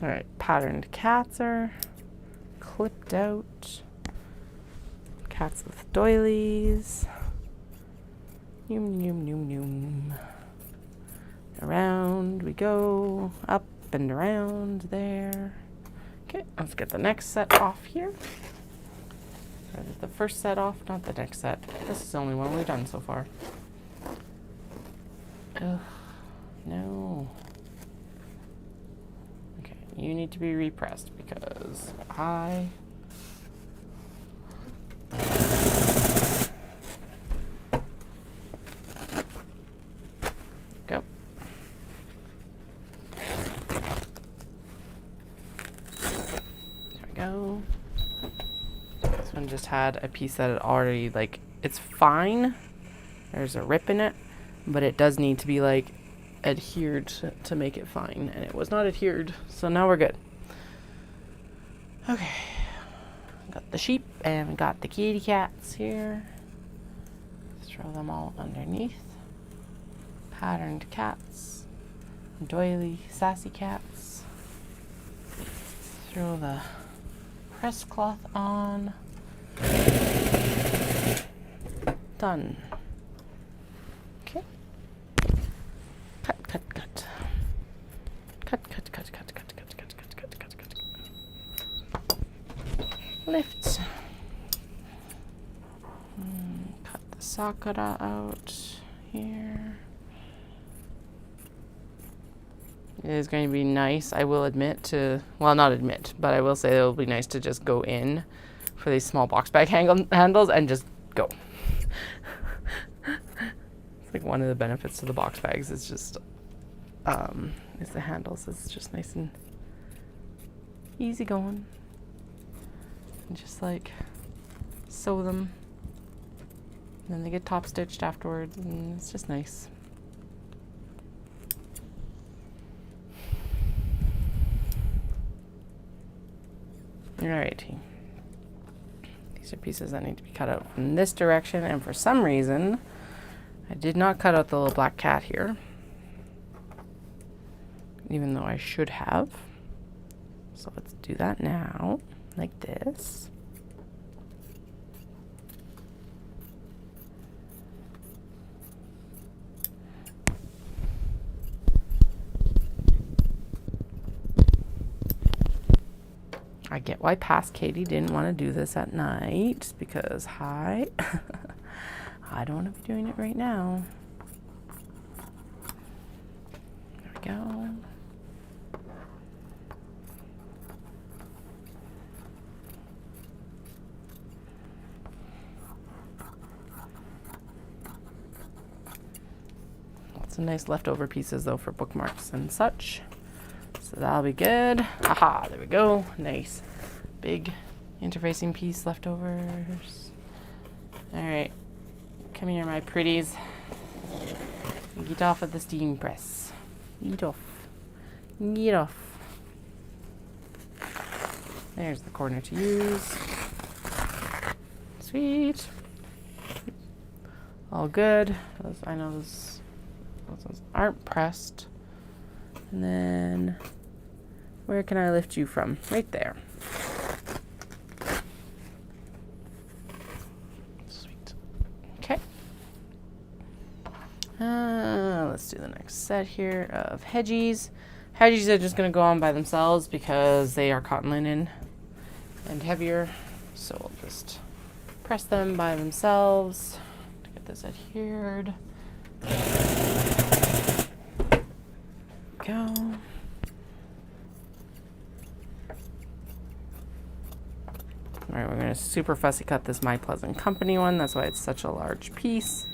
Alright, patterned cats are clipped out. Cats with doilies. Noom, noom, noom, noom. Around we go, up and around there. Okay, let's get the next set off here. Or the first set off, not the next set. This is the only one we've done so far. Ugh, no. Okay, you need to be repressed because I... Go. There we go. This one just had a piece that had already, like, it's fine. There's a rip in it, but it does need to be, like, adhered to make it fine, and it was not adhered, so now we're good. Okay, got the sheep and we got the kitty cats here. Throw them all underneath. Patterned cats, doily, sassy cats. Throw the press cloth on. Done. Okay. Cut, cut, cut. Cut, cut, cut, cut, cut, cut, cut, cut, cut, cut, cut. Lift. Cut the sakura out here. It is going to be nice, I will admit to, well, not admit, but I will say it will be nice to just go in for these small box bag handles and just go. It's like one of the benefits to the box bags is just, is the handles. It's just nice and easy going. And just like sew them. And then they get top stitched afterwards, and it's just nice. Alrighty. These are pieces that need to be cut out from this direction, and for some reason, I did not cut out the little black cat here, even though I should have. So let's do that now, like this. I get why past Katie didn't want to do this at night, because I don't want to be doing it right now. There we go. Lots of nice leftover pieces though for bookmarks and such. So that'll be good. Haha, there we go. Nice. Big interfacing piece leftovers. All right. Come here, my pretties. Get off of the steam press. Get off. Get off. There's the corner to use. Sweet. All good. I know those ones aren't pressed. And then, where can I lift you from? Right there. Sweet. Okay. Let's do the next set here of hedgies. Hedgies are just going to go on by themselves because they are cotton linen and heavier. So we'll just press them by themselves to get this adhered. Go. All right, we're going to super fussy cut this My Pleasant Company one. That's why it's such a large piece.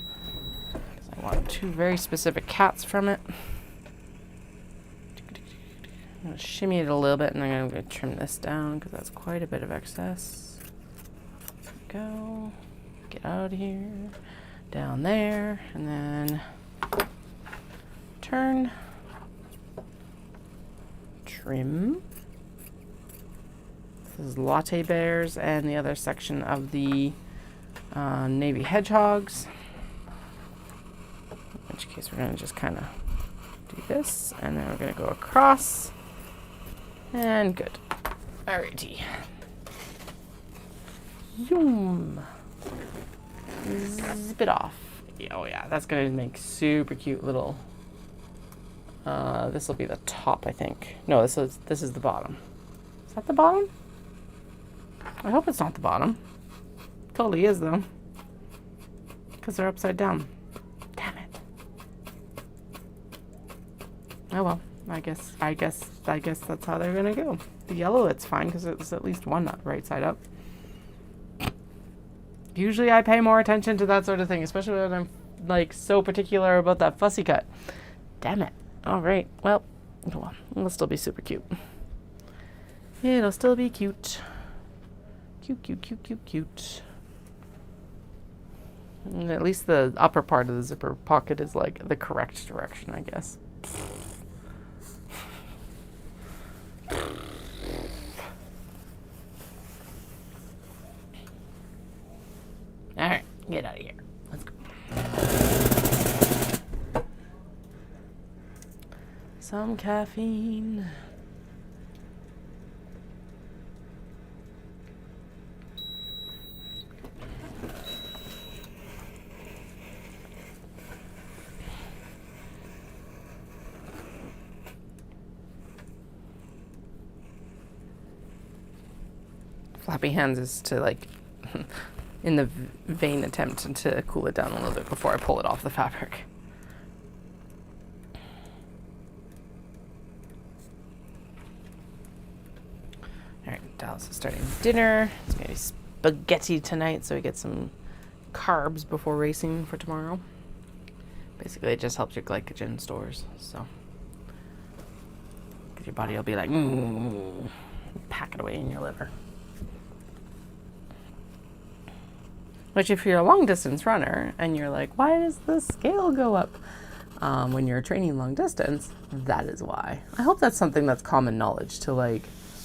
I want two very specific cats from it. I'm going to shimmy it a little bit, and then I'm going to trim this down because that's quite a bit of excess. Go. Get out of here. Down there, and then turn. Trim. This is Latte Bears and the other section of the Navy Hedgehogs. In which case we're going to just kind of do this, and then we're going to go across. And good. Alrighty. Zoom. Zip it off. Oh yeah, that's going to make super cute little... this will be the top, I think. No, this is the bottom. Is that the bottom? I hope it's not the bottom. Totally is though, because they're upside down. Damn it. Oh well. I guess that's how they're gonna go. The yellow, it's fine because it's at least one right side up. Usually, I pay more attention to that sort of thing, especially when I'm like so particular about that fussy cut. Damn it. All right. Well, it'll still be super cute. It'll still be cute. Cute, cute, cute, cute, cute. And at least the upper part of the zipper pocket is like the correct direction, I guess. All right, get out of here. Let's go. Some caffeine. Flappy hands is to like in the vain attempt to cool it down a little bit before I pull it off the fabric. Alright, Dallas is starting dinner. It's gonna be spaghetti tonight, so we get some carbs before racing for tomorrow. Basically, it just helps your glycogen stores, so your body will be like, pack it away in your liver. Which, if you're a long distance runner and you're like, why does the scale go up when you're training long distance? That is why. I hope that's something that's common knowledge to like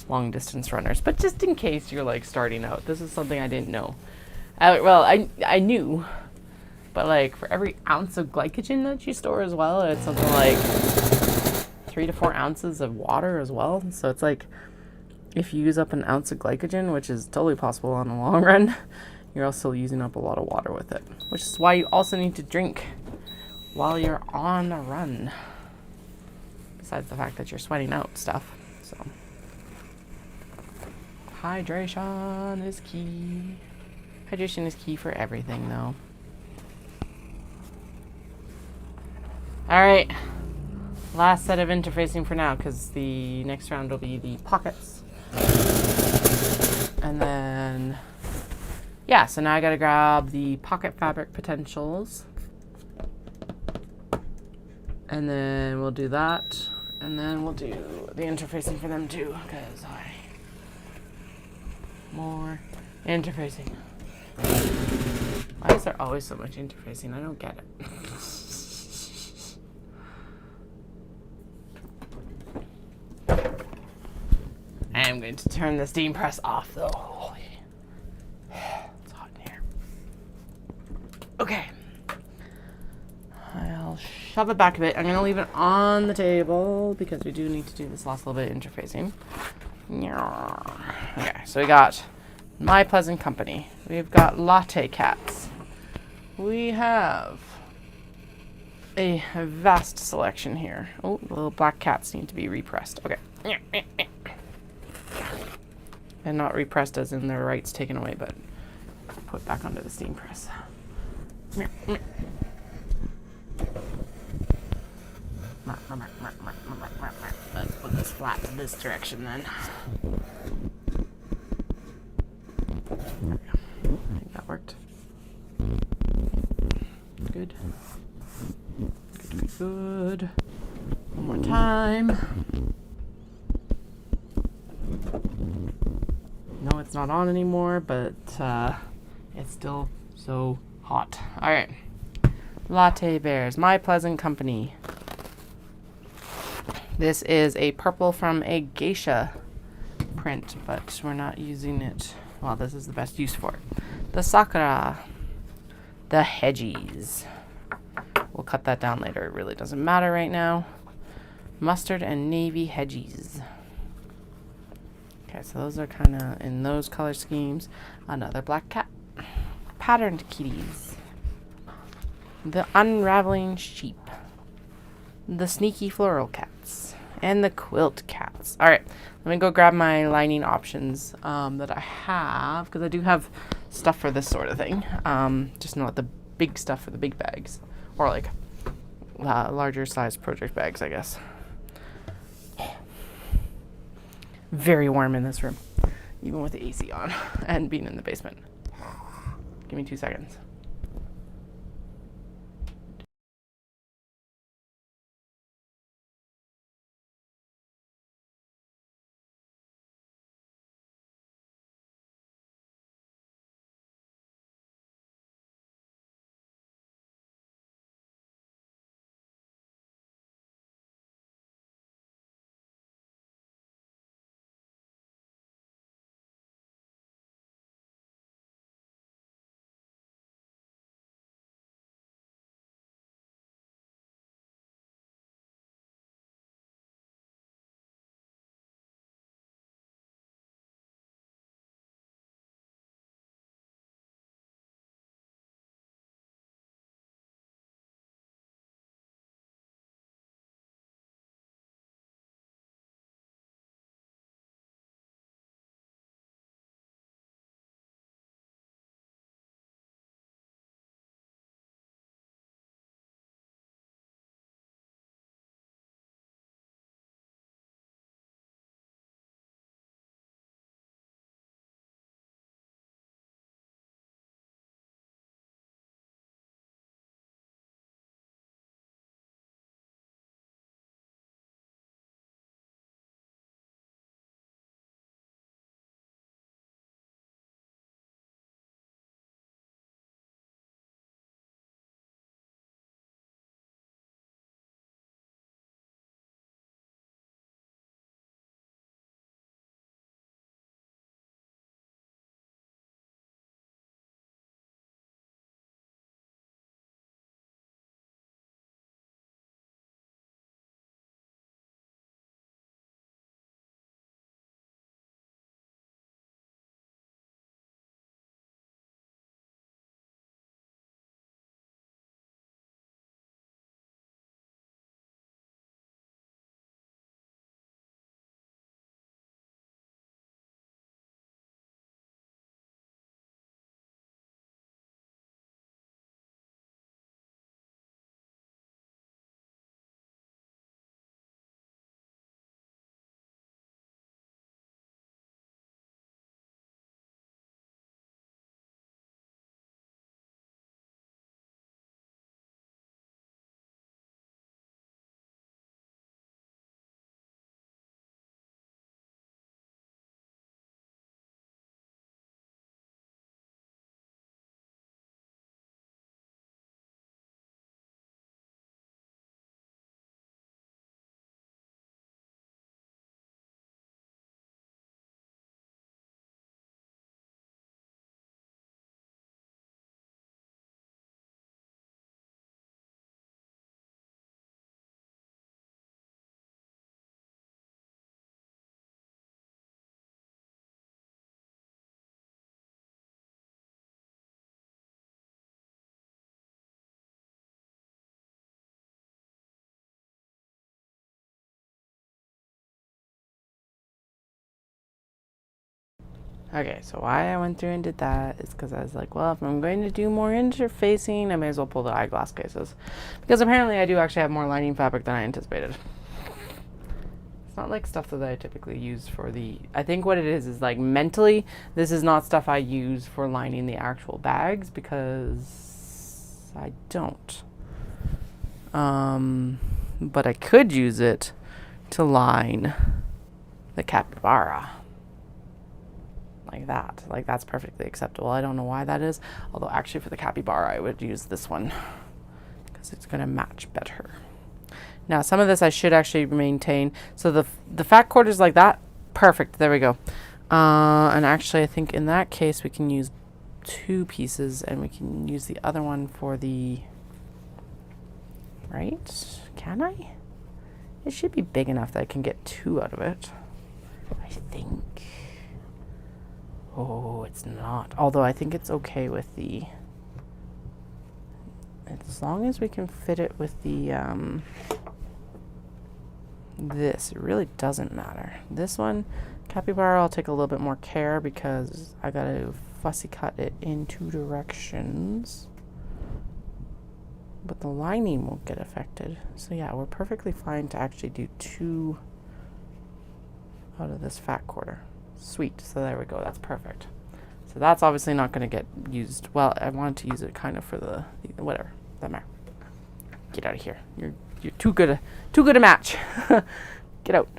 long distance runners. But just in case you're like starting out, this is something I didn't know. I knew, but like for every ounce of glycogen that you store as well, it's something like 3 to 4 ounces of water as well. So it's like if you use up an ounce of glycogen, which is totally possible on the long run, you're also using up a lot of water with it, which is why you also need to drink while you're on a run, besides the fact that you're sweating out stuff. So hydration is key. Hydration is key for everything, though. All right, last set of interfacing for now, because the next round will be the pockets. And then, yeah, so now I gotta grab the pocket fabric potentials. And then we'll do that. And then we'll do the interfacing for them too, because more interfacing. Why is there always so much interfacing? I don't get it. I am going to turn the steam press off though. Holy. It's hot in here. Okay. I'll shove it back a bit. I'm going to leave it on the table because we do need to do this last little bit of interfacing. Okay, so we got My Pleasant Company. We've got Latte Cats. We have a vast selection here. Oh, the little black cats need to be repressed. Okay. And not repressed as in their rights taken away, but put back onto the steam press. Let's put this flat in this direction then. I think that worked. Good. Good. One more time. No, it's not on anymore, but it's still so hot. All right. Latte Bears, My Pleasant Company. This is a purple from a geisha print, but we're not using it. Well, this is the best use for it. The Sakura. The Hedgies. We'll cut that down later. It really doesn't matter right now. Mustard and navy Hedgies. Okay, so those are kind of in those color schemes. Another black cat. Patterned kitties. The unraveling sheep. The sneaky floral cats. And the quilt cats. All right, let me go grab my lining options that I have, because I do have stuff for this sort of thing. Just not the big stuff for the big bags. Or like larger size project bags, I guess. Very warm in this room, even with the AC on and being in the basement. Give me 2 seconds. Okay, so why I went through and did that is because I was like, well, if I'm going to do more interfacing, I may as well pull the eyeglass cases. Because apparently I do actually have more lining fabric than I anticipated. It's not like stuff that I typically use for the... I think what it is like mentally, this is not stuff I use for lining the actual bags because I don't. But I could use it to line the capybara. Like that. Like that's perfectly acceptable. I don't know why that is. Although actually for the capybara I would use this one because it's going to match better. Now some of this I should actually maintain. So the fat quarters like that. Perfect. There we go. And actually I think in that case we can use 2 pieces and we can use the other one for the... Right? Can I? It should be big enough that I can get 2 out of it. I think. Oh, it's not. Although I think it's okay with the... As long as we can fit it with the, this, it really doesn't matter. This one, capybara, I'll take a little bit more care because I gotta fussy cut it in 2 directions. But the lining won't get affected. So yeah, we're perfectly fine to actually do 2 out of this fat quarter. Sweet. So there we go. That's perfect. So that's obviously not going to get used. Well, I wanted to use it kind of for the whatever. That matter. Get out of here. You're too good a match. Get out.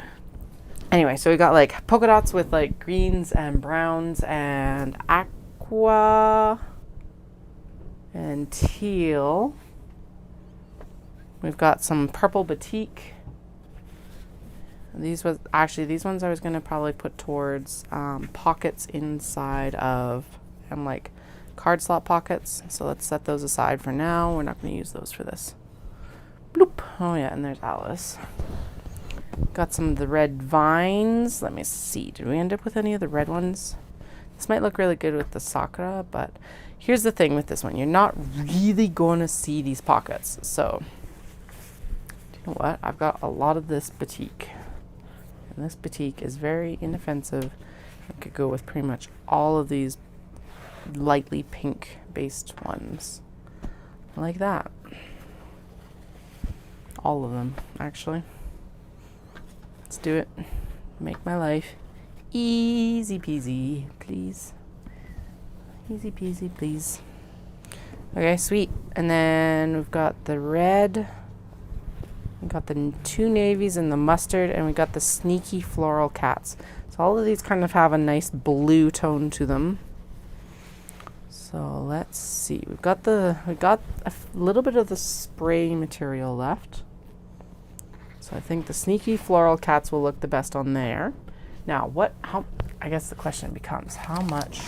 Anyway, so we got like polka dots with like greens and browns and aqua and teal. We've got some purple batik. These ones I was going to probably put towards pockets inside of, like card slot pockets. So let's set those aside for now. We're not going to use those for this. Bloop. Oh yeah, and there's Alice. Got some of the red vines. Let me see. Did we end up with any of the red ones? This might look really good with the sakura, but here's the thing with this one. You're not really going to see these pockets. So, do you know what? I've got a lot of this batik. And this batik is very inoffensive. I could go with pretty much all of these lightly pink based ones. Like that. All of them, actually. Let's do it. Make my life easy peasy, please. Easy peasy, please. Okay, sweet. And then we've got the red. We got the 2 navies and the mustard, and we got the sneaky floral cats. So all of these kind of have a nice blue tone to them. So let's see. We got a little bit of the spray material left. So I think the sneaky floral cats will look the best on there. Now, I guess the question becomes, how much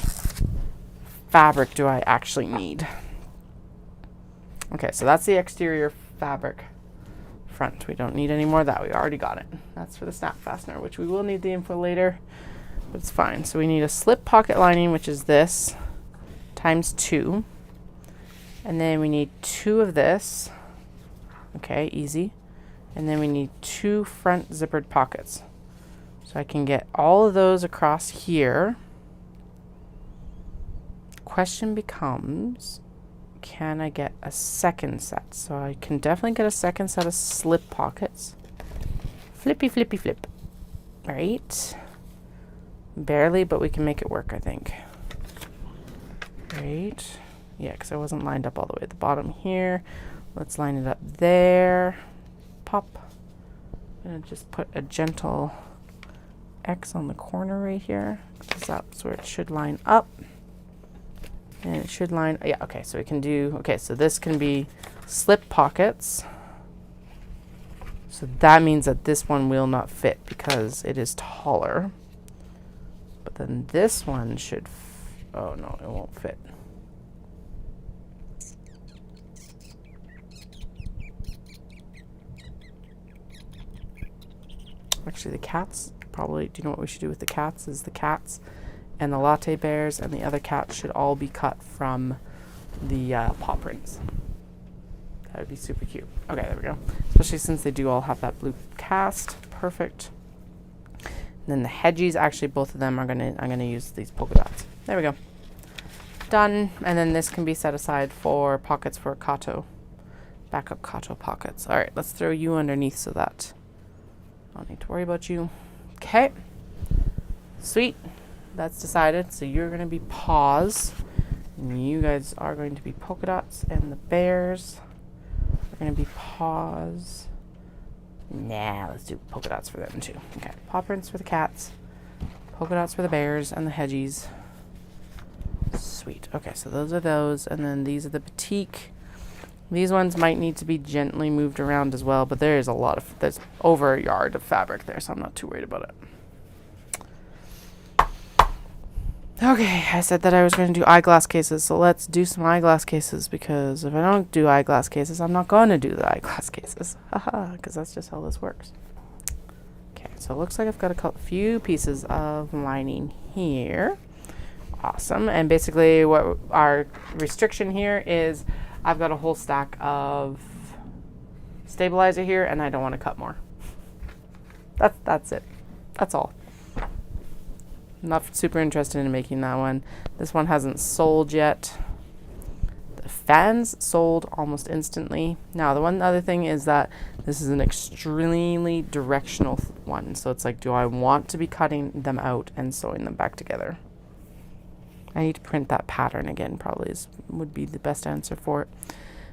fabric do I actually need? Okay, so that's the exterior fabric. Front. We don't need any more of that. We already got it. That's for the snap fastener, which we will need the info later, but it's fine. So we need a slip pocket lining, which is this, times 2. And then we need 2 of this. Okay, easy. And then we need 2 front zippered pockets. So I can get all of those across here. Question becomes, can I get a second set? So I can definitely get a second set of slip pockets. Flippy, flippy, flip. Right. Barely, but we can make it work, I think. Right. Yeah, because I wasn't lined up all the way at the bottom here. Let's line it up there. Pop. I'm going to just put a gentle X on the corner right here, because that's where it should line up. And it should line, yeah, okay, so we can do, okay, so this can be slip pockets. So that means that this one will not fit because it is taller. But then this one should, oh no, it won't fit. Actually, the cats probably, do you know what we should do with the cats? Is the cats and the latte bears and the other cats should all be cut from the paw prints. That would be super cute. Okay, there we go. Especially since they do all have that blue cast. Perfect. And then the hedgies, actually both of them I'm gonna use these polka dots. There we go. Done. And then this can be set aside for pockets for Kato. Backup Kato pockets. All right, let's throw you underneath so that I don't need to worry about you. Okay. Sweet. That's decided. So you're gonna be paws. And you guys are going to be polka dots, and the bears are gonna be paws. Nah, let's do polka dots for them too. Okay, paw prints for the cats, polka dots for the bears and the hedgies. Sweet. Okay, so those are those, and then these are the batik. These ones might need to be gently moved around as well, but there's over a yard of fabric there, so I'm not too worried about it. Okay, I said that I was going to do eyeglass cases, so let's do some eyeglass cases, because if I don't do eyeglass cases, I'm not going to do the eyeglass cases. Haha, because that's just how this works. Okay, so it looks like I've got a few pieces of lining here. Awesome, and basically what our restriction here is I've got a whole stack of stabilizer here, and I don't want to cut more. That's it. That's all. Not super interested in making that one. This one hasn't sold yet. The fans sold almost instantly. Now, the one other thing is that this is an extremely directional one. So it's like, do I want to be cutting them out and sewing them back together? I need to print that pattern again, probably would be the best answer for it.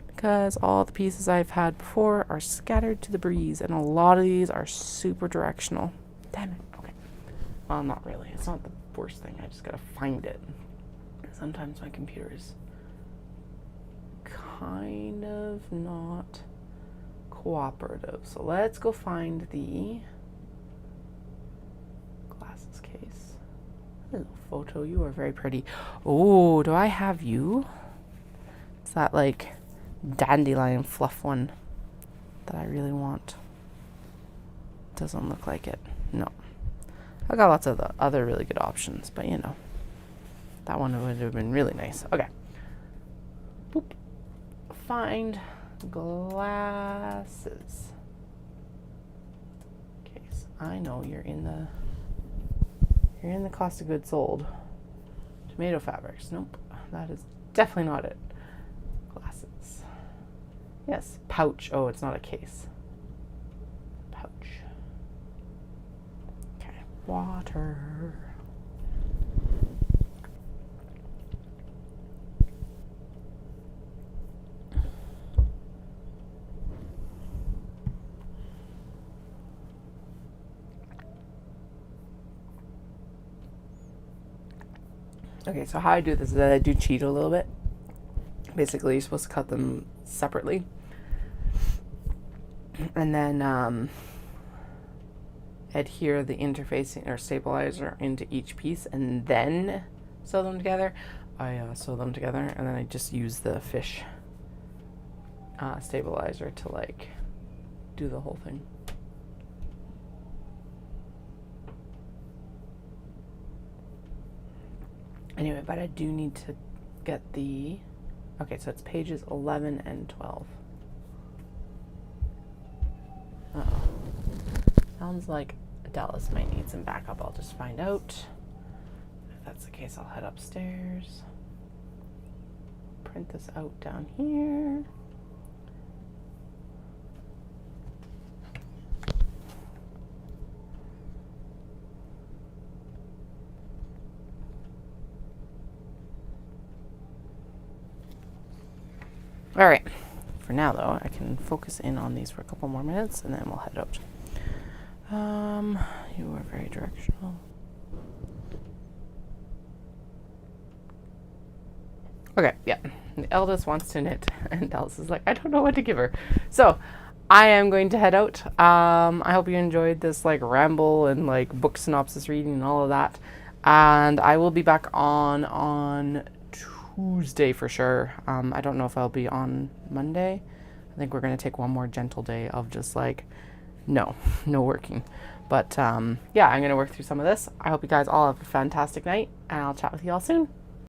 Because all the pieces I've had before are scattered to the breeze, and a lot of these are super directional. Damn it. Well, not really. It's not the worst thing. I just gotta find it. Sometimes my computer is kind of not cooperative. So let's go find the glasses case. Hello, photo. You are very pretty. Oh, do I have you? It's that like dandelion fluff one that I really want. Doesn't look like it. No. I got lots of the other really good options, but you know, that one would have been really nice. Okay. Boop. Find glasses. Okay, so I know you're in the cost of goods sold. Tomato fabrics. Nope. That is definitely not it. Glasses. Yes. Pouch. Oh, it's not a case. Pouch. Water. Okay, so how I do this is that I do cheat a little bit. Basically, you're supposed to cut them separately. And then adhere the interfacing or stabilizer into each piece and then sew them together. I sew them together, and then I just use the fish stabilizer to like do the whole thing. Anyway, but I do need to get the, okay, so it's pages 11 and 12. Uh-oh. Sounds like Dallas might need some backup. I'll just find out. If that's the case, I'll head upstairs. Print this out down here. All right. For now, though, I can focus in on these for a couple more minutes, and then we'll head out. You are very directional. Okay, yeah. The eldest wants to knit, and Dallas is like, I don't know what to give her. So, I am going to head out. I hope you enjoyed this like ramble and like book synopsis reading and all of that. And I will be back on Tuesday for sure. I don't know if I'll be on Monday. I think we're going to take one more gentle day of just like, no working. But yeah, I'm going to work through some of this. I hope you guys all have a fantastic night, and I'll chat with you all soon.